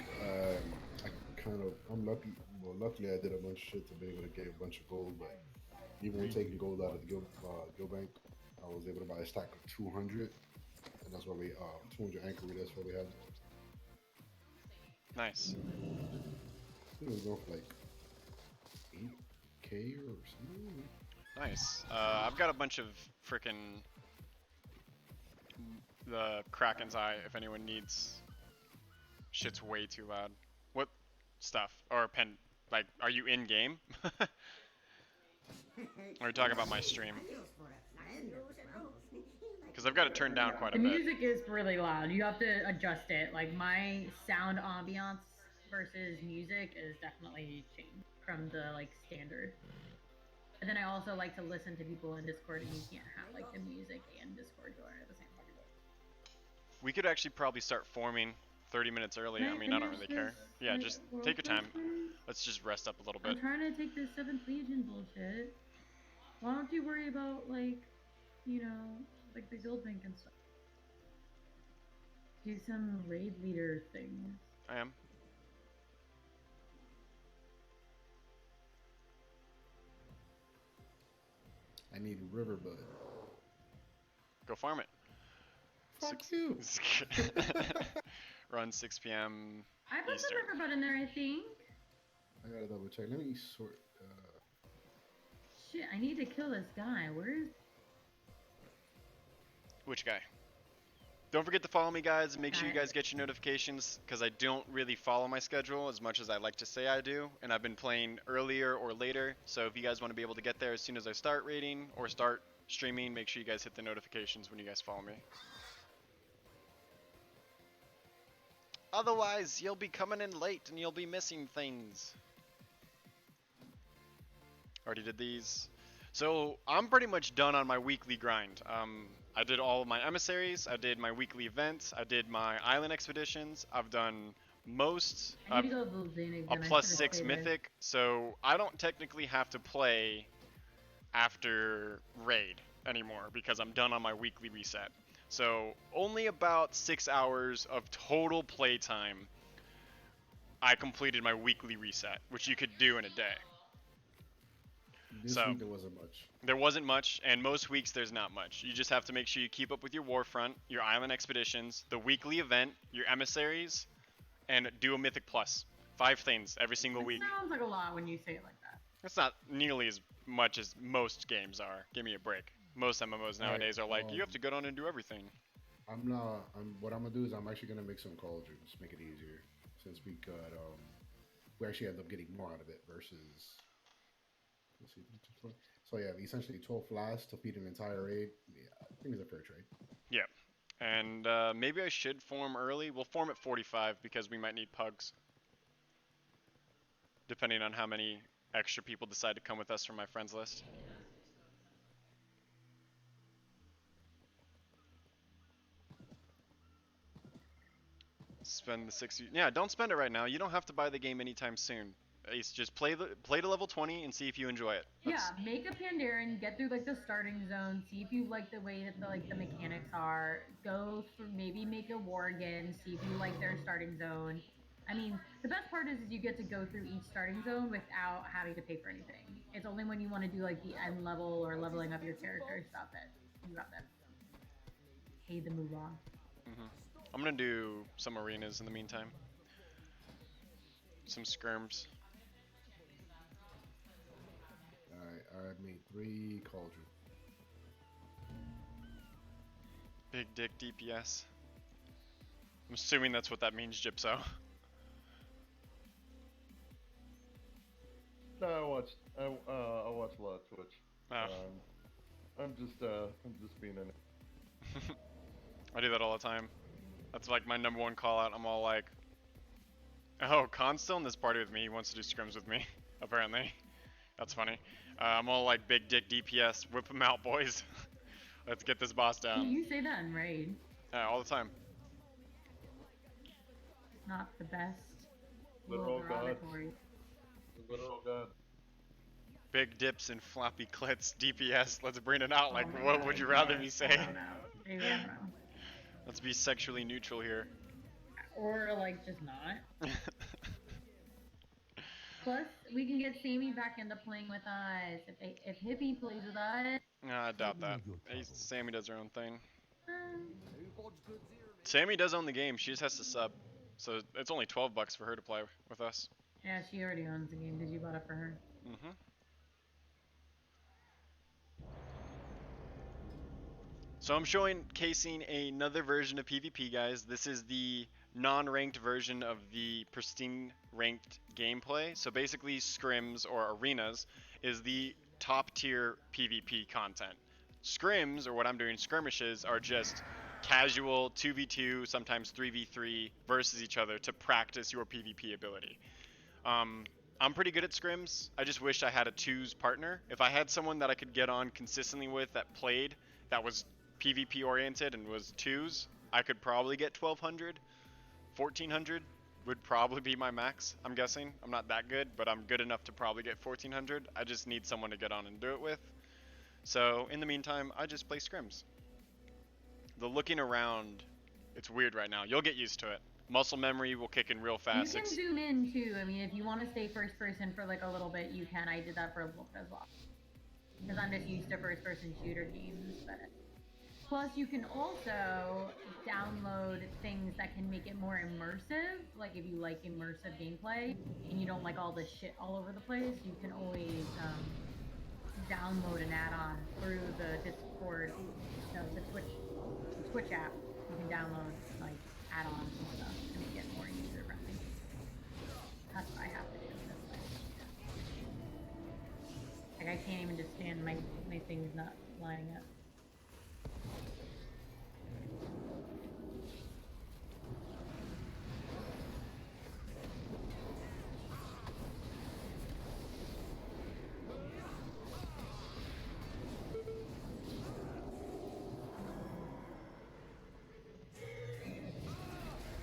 I'm lucky. Well, luckily I did a bunch of shit to be able to get a bunch of gold, but even when taking gold out of the guild bank, I was able to buy a stack of 200, and that's why we 200 anchor. That's what we had. Nice. I think it was going for like 8K or something. Nice. I've got a bunch of frickin' the Kraken's Eye if anyone needs. Shit's way too loud. What stuff? Or pen? Like, are you in game? Are you talking about my stream? Because I've got it turned down quite a The bit. music is really loud. You have to adjust it. Like my sound ambiance versus music is definitely changed from the like standard. And then I also like to listen to people in Discord, and you can't have like the music and Discord going at the same time. We could actually probably start forming 30 minutes early. I mean, I don't really care. Yeah, just take your time. Let's just rest up a little bit. I'm trying to take this 7th Legion bullshit. Why don't you worry about like, you know, like the guild bank and stuff? Do some raid leader things. I am. I need Riverbud. Go farm it. Fuck you. Run 6 p.m. I put some Eastern. riverbud in there, I think. I gotta double check. Let me sort. Shit, I need to kill this guy. Where is... Which guy? Don't forget to follow me, guys, and make sure you guys get your notifications, because I don't really follow my schedule as much as I like to say I do, and I've been playing earlier or later, so if you guys want to be able to get there as soon as I start raiding or start streaming, make sure you guys hit the notifications when you guys follow me. Otherwise, you'll be coming in late and you'll be missing things. Already did these. So I'm pretty much done on my weekly grind. I did all of my emissaries, I did my weekly events, I did my island expeditions, I've done most I need to go to Zane a again. I plus should've 6 stayed there. mythic, so I don't technically have to play after raid anymore because I'm done on my weekly reset. So only about 6 hours of total playtime I completed my weekly reset, which you could do in a day. This week there wasn't much. There wasn't much, and most weeks there's not much. You just have to make sure you keep up with your warfront, your island expeditions, the weekly event, your emissaries, and do a mythic plus. 5 things every single week. Sounds like a lot when you say it like that. That's not nearly as much as most games are. Give me a break. Most MMOs nowadays are like, you have to go on and do everything. What I'm gonna do is I'm actually gonna make some cauldrons, make it easier, since we got we actually end up getting more out of it versus. Let's see, so yeah, essentially 12 flasks to feed an entire raid. Yeah, I think it's a fair trade. Yeah, and maybe I should form early. We'll form at 45 because we might need pugs, depending on how many extra people decide to come with us from my friends list. Spend the 60. Yeah, don't spend it right now. You don't have to buy the game anytime soon. It's just play to level 20 and see if you enjoy it. Yeah, make a Pandaren, get through like the starting zone, see if you like the way that the mechanics are. Go through, maybe make a Worgen, see if you like their starting zone. I mean, the best part is you get to go through each starting zone without having to pay for anything. It's only when you want to do like the end level or leveling up your character stuff that you have to pay the move on. I'm gonna do some arenas in the meantime. Some skirms. I made 3 cauldrons. Big dick DPS. I'm assuming that's what that means, Gypso. No, I watch a lot of Twitch. Oh. I'm just being an. I do that all the time. That's like my number one call out. I'm all like, oh, Khan's still in this party with me. He wants to do scrims with me, apparently. That's funny. I'm all like, big dick DPS, whip him out, boys. Let's get this boss down. You say that in raid. Yeah, all the time. Not the best. Literal god. derogatory. Literal god. Big dips and floppy clits, DPS. Let's bring it out. Oh Like, my what God, would you rather me I say? don't know. Maybe I don't know. Let's be sexually neutral here. Or like just not. Plus, we can get Sammy back into playing with us. If Hippie plays with us. No, I doubt that. Sammy does her own thing. Um, Sammy does own the game. She just has to sub. So it's only $12 for her to play with us. yeah, she already owns the game because you bought it for her. Mm-hmm. So I'm showcasing another version of PvP, guys. This is the non-ranked version of the pristine ranked gameplay. So basically, scrims or arenas is the top tier PvP content. Scrims, or what I'm doing, skirmishes, are just casual 2v2, sometimes 3v3 versus each other to practice your PvP ability. I'm pretty good at scrims. I just wish I had a twos partner. If I had someone that I could get on consistently with that played, that was PvP oriented and was twos, I could probably get 1200. 1400 would probably be my max, I'm guessing. I'm not that good, but I'm good enough to probably get 1400. I just need someone to get on and do it with. So in the meantime, I just play scrims. The looking around, it's weird right now. You'll get used to it. Muscle memory will kick in real fast. You can zoom in too. I mean, if you want to stay first person for like a little bit, you can. I did that for a little bit as well. Because I'm just used to first person shooter games. But plus, you can also download things that can make it more immersive. Like if you like immersive gameplay and you don't like all this shit all over the place, you can always download an add-on through the Discord, the Twitch app. You can download like add-ons and stuff to make it more user-friendly. That's what I have to do this way. Like I can't even just stand my things not lining up.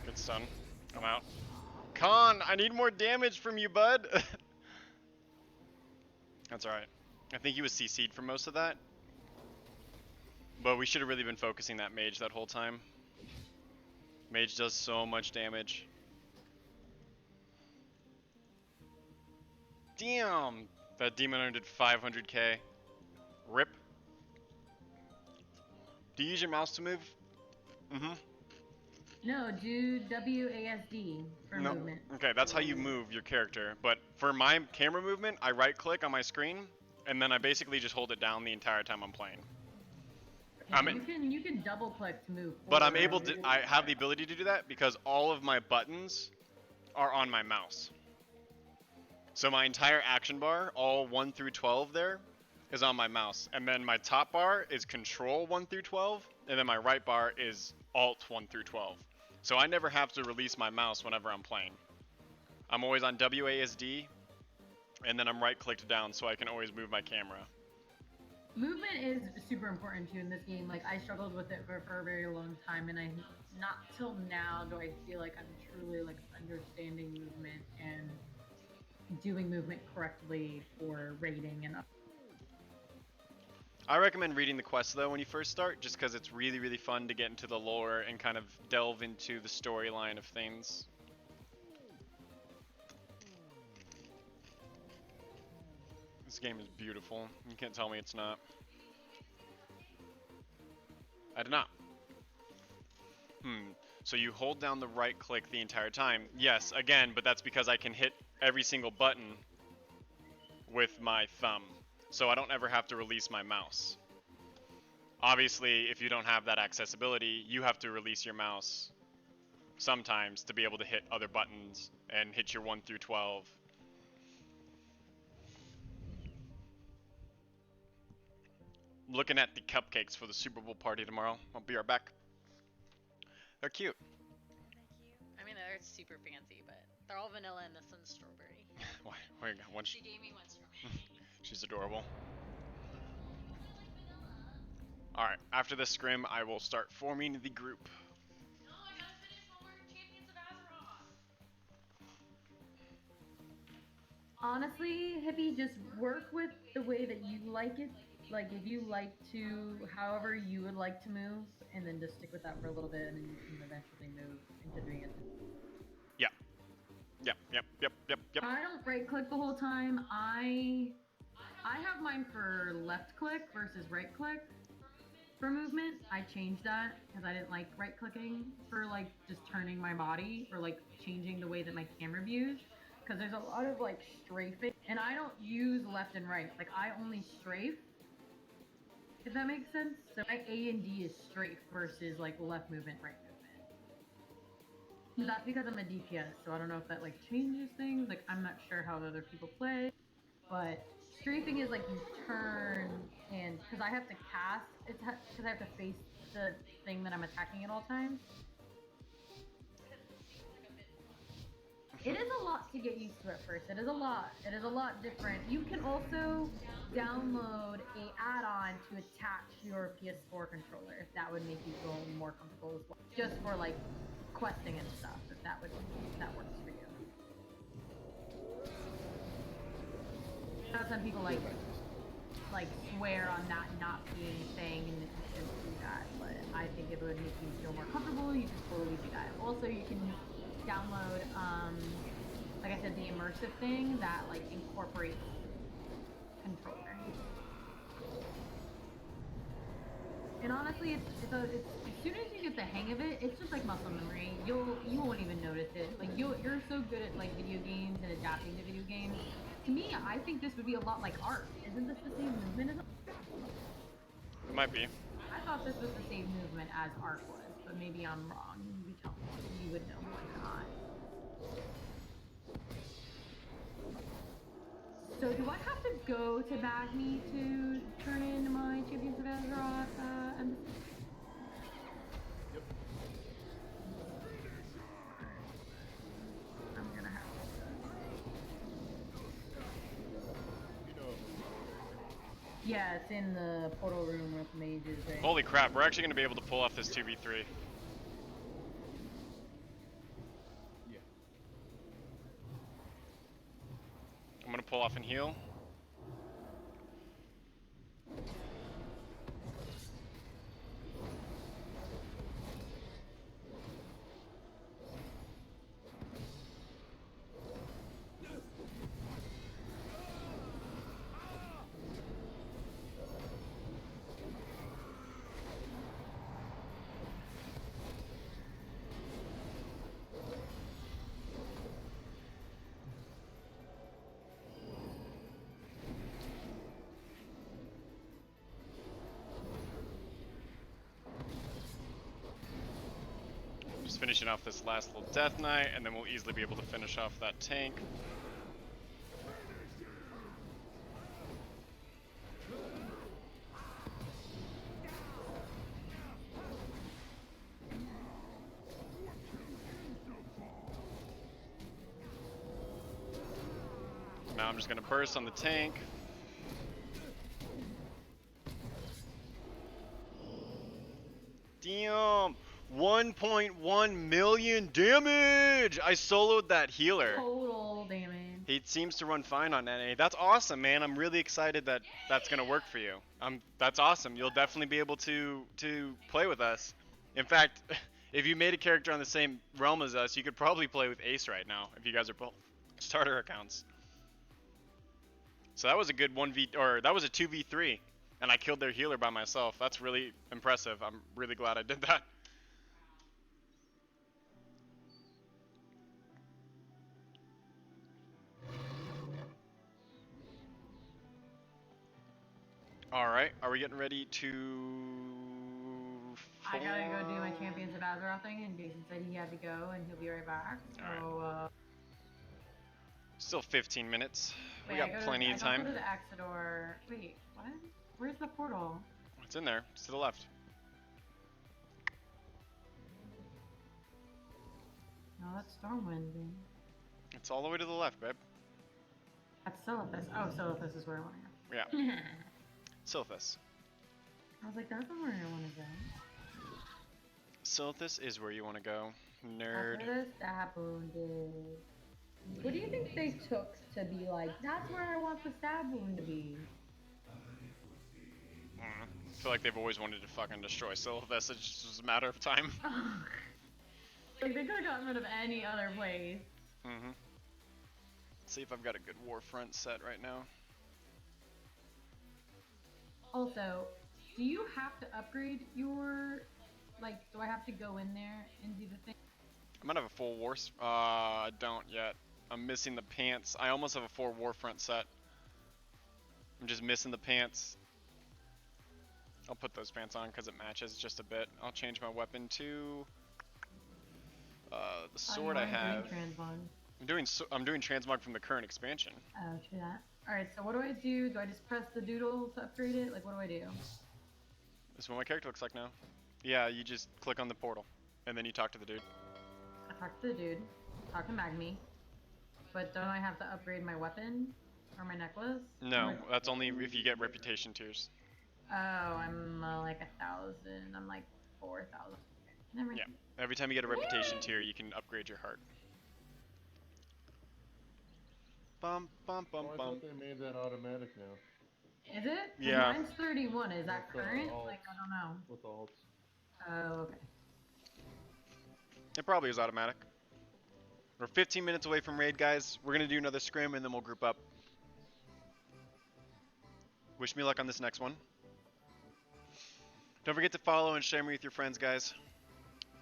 Good stun. I'm out. Khan, I need more damage from you, bud. That's alright. I think he was CC'd for most of that. But we should have really been focusing that mage that whole time. Mage does so much damage. Damn! That demon hunter did 500k. Rip. Do you use your mouse to move? Mm-hmm. No, do WASD for movement. Okay, that's how you move your character. But for my camera movement, I right click on my screen, and then I basically just hold it down the entire time I'm playing. Yeah, you can double click to move forward. But I'm able to, I have the ability to do that because all of my buttons are on my mouse. So my entire action bar, all 1 through 12 there, is on my mouse. And then my top bar is control 1 through 12, and then my right bar is alt 1 through 12. So I never have to release my mouse whenever I'm playing. I'm always on WASD, and then I'm right clicked down so I can always move my camera. Movement is super important too in this game. Like I struggled with it for a very long time, and not till now do I feel like I'm truly like understanding movement and doing movement correctly for raiding and up. I recommend reading the quest though when you first start, just because it's really, really fun to get into the lore and kind of delve into the storyline of things. This game is beautiful. You can't tell me it's not. I did not. So you hold down the right click the entire time. Yes, again, but that's because I can hit every single button with my thumb. So I don't ever have to release my mouse. Obviously, if you don't have that accessibility, you have to release your mouse sometimes to be able to hit other buttons and hit your 1 through 12. looking at the cupcakes for the Super Bowl party tomorrow. I'll be right back. They're cute. I mean, they're super fancy, but they're all vanilla and this one's strawberry. Why, one She gave me one strawberry. She's adorable. Alright, after this scrim, I will start forming the group. No, I gotta finish my work Champions of Azeroth. Honestly, Hippie, just work with the way that you like it. Like, if you like to, however you would like to move, and then just stick with that for a little bit, and then you can eventually move into doing it. Yep. I don't right click the whole time. I have mine for left click versus right click for movement. I changed that because I didn't like right clicking for like just turning my body or like changing the way that my camera views. Because there's a lot of like strafing, and I don't use left and right. Like I only strafe, if that makes sense. So my A and D is strafe versus like left movement, right movement. That's because I'm a DPS, so I don't know if that like changes things. Like I'm not sure how other people play, but strafing is like you turn and because I have to cast, it's because I have to face the thing that I'm attacking at all times. It is a lot to get used to at first. It is a lot. It is a lot different. You can also download a add-on to attach your PS4 controller if that would make you feel more comfortable as well. Just for like questing and stuff, if that works for you. I know some people like swear on that not being a thing and that you shouldn't do that, but I think if it would make you feel more comfortable, you can totally do that. Also, you can download, like I said, the immersive thing that like incorporates controller. And honestly, it's as soon as you get the hang of it, it's just like muscle memory. You won't even notice it. Like you're so good at like video games and adapting to video games. To me, I think this would be a lot like art. Isn't this the same movement as? It might be. I thought this was the same movement as art was, but maybe I'm wrong. You tell me. You would know more than I. So do I have to go to Bagme to turn in my Champions of Azeroth embassy? Yep. I'm gonna have to. Yeah, it's in the portal room with mages, right? Holy crap, we're actually going to be able to pull off this 2v3. Yeah. I'm going to pull off and heal. Just finishing off this last little Death Knight, and then we'll easily be able to finish off that tank. Now I'm just going to burst on the tank. Damn! 1.1 million damage! I soloed that healer. Total damage. He seems to run fine on NA. That's awesome, man. I'm really excited that that's going to work for you. That's awesome. You'll definitely be able to play with us. In fact, if you made a character on the same realm as us, you could probably play with Ace right now if you guys are both starter accounts. So that was a good 1v, or that was a 2v3, and I killed their healer by myself. That's really impressive. I'm really glad I did that. Alright, are we getting ready to... I gotta go do my Champions of Azeroth thing, and Jason said he had to go, and he'll be right back. So, Still 15 minutes. We wait, got plenty of I time. go to the Exodor. Wait, what? Where's the portal? It's in there. It's to the left. No, that's Stormwind. Dude. It's all the way to the left, babe. That's Silithus. Oh, Silithus is where I want to go. Yeah. Silithus. I was like, that's not where I want to go. Silithus is where you want to go. Nerd. That's where the stab wound is. What do you think they took to be like, that's where I want the stab wound to be? I feel like they've always wanted to fucking destroy Silithus. It just was a matter of time. Like, they could have gotten rid of any other place. Mm-hmm. See if I've got a good Warfront set right now. Also, do you have to upgrade your, like, do I have to go in there and do the thing? I might have a full I don't yet. I'm missing the pants. I almost have a 4 Warfront set. I'm just missing the pants. I'll put those pants on because it matches just a bit. I'll change my weapon to the sword I have. I'm doing transmog from the current expansion. Oh, true that. Alright, so what do I do? Do I just press the doodle to upgrade it? Like, what do I do? This is what my character looks like now. Yeah, you just click on the portal, and then you talk to the dude. I talk to the dude, talk to Magmi, but don't I have to upgrade my weapon? Or my necklace? No, that's only if you get reputation tiers. Oh, I'm like 1,000. I'm like 4,000. Never mind. Yeah, every time you get a reputation tier, you can upgrade your heart. Bum, bum, bum, Oh, I bum. thought they made that automatic now. Is it? 'Cause Yeah. Mine's 31. Is that With, current? alts. Like, I don't know. With alts. Oh, okay. It probably is automatic. We're 15 minutes away from raid, guys. We're gonna do another scrim and then we'll group up. Wish me luck on this next one. Don't forget to follow and share me with your friends, guys.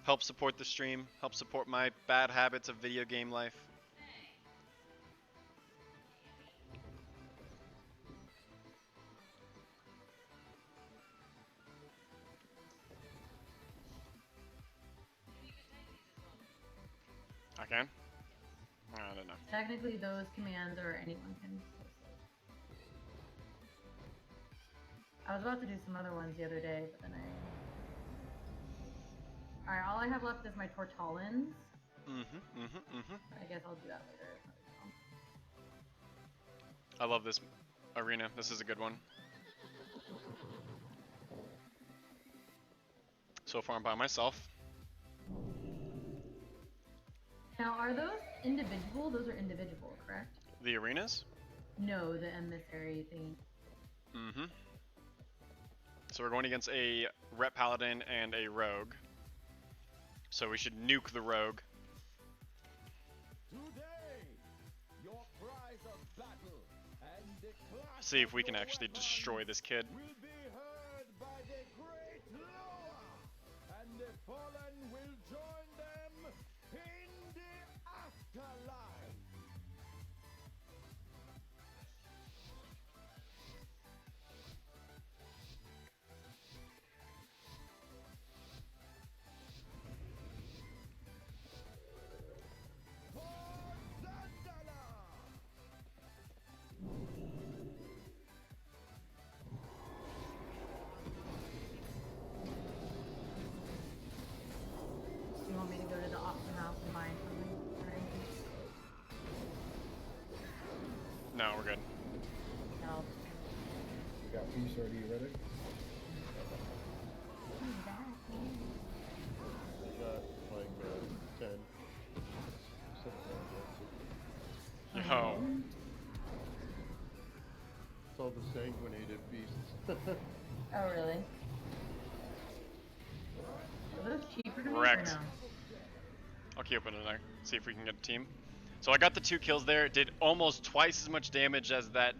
Help support the stream. Help support my bad habits of video game life. I can? I don't know. Technically, those commands or anyone can post it. I was about to do some other ones the other day, but then Alright, all I have left is my Tortolans. I guess I'll do that later. I love this arena. This is a good one. So far I'm by myself. Now, are those individual? Those are individual, correct? The arenas? No, the emissary thing. So we're going against a rep paladin and a rogue. So we should nuke the rogue. See if we can actually destroy this kid. Will be heard by the great Loa, and the fallen will join them in the afterlife. Do you want me to go to the auction house and buy something? No, we're good. No. You got peace already ready? They got like 10. Yo. It's all the sanguinated beasts. Oh, really? Are those cheaper to make or Wrecked. no? I'll keep opening there. See if we can get a team. So I got the 2 kills there. It did almost twice as much damage as that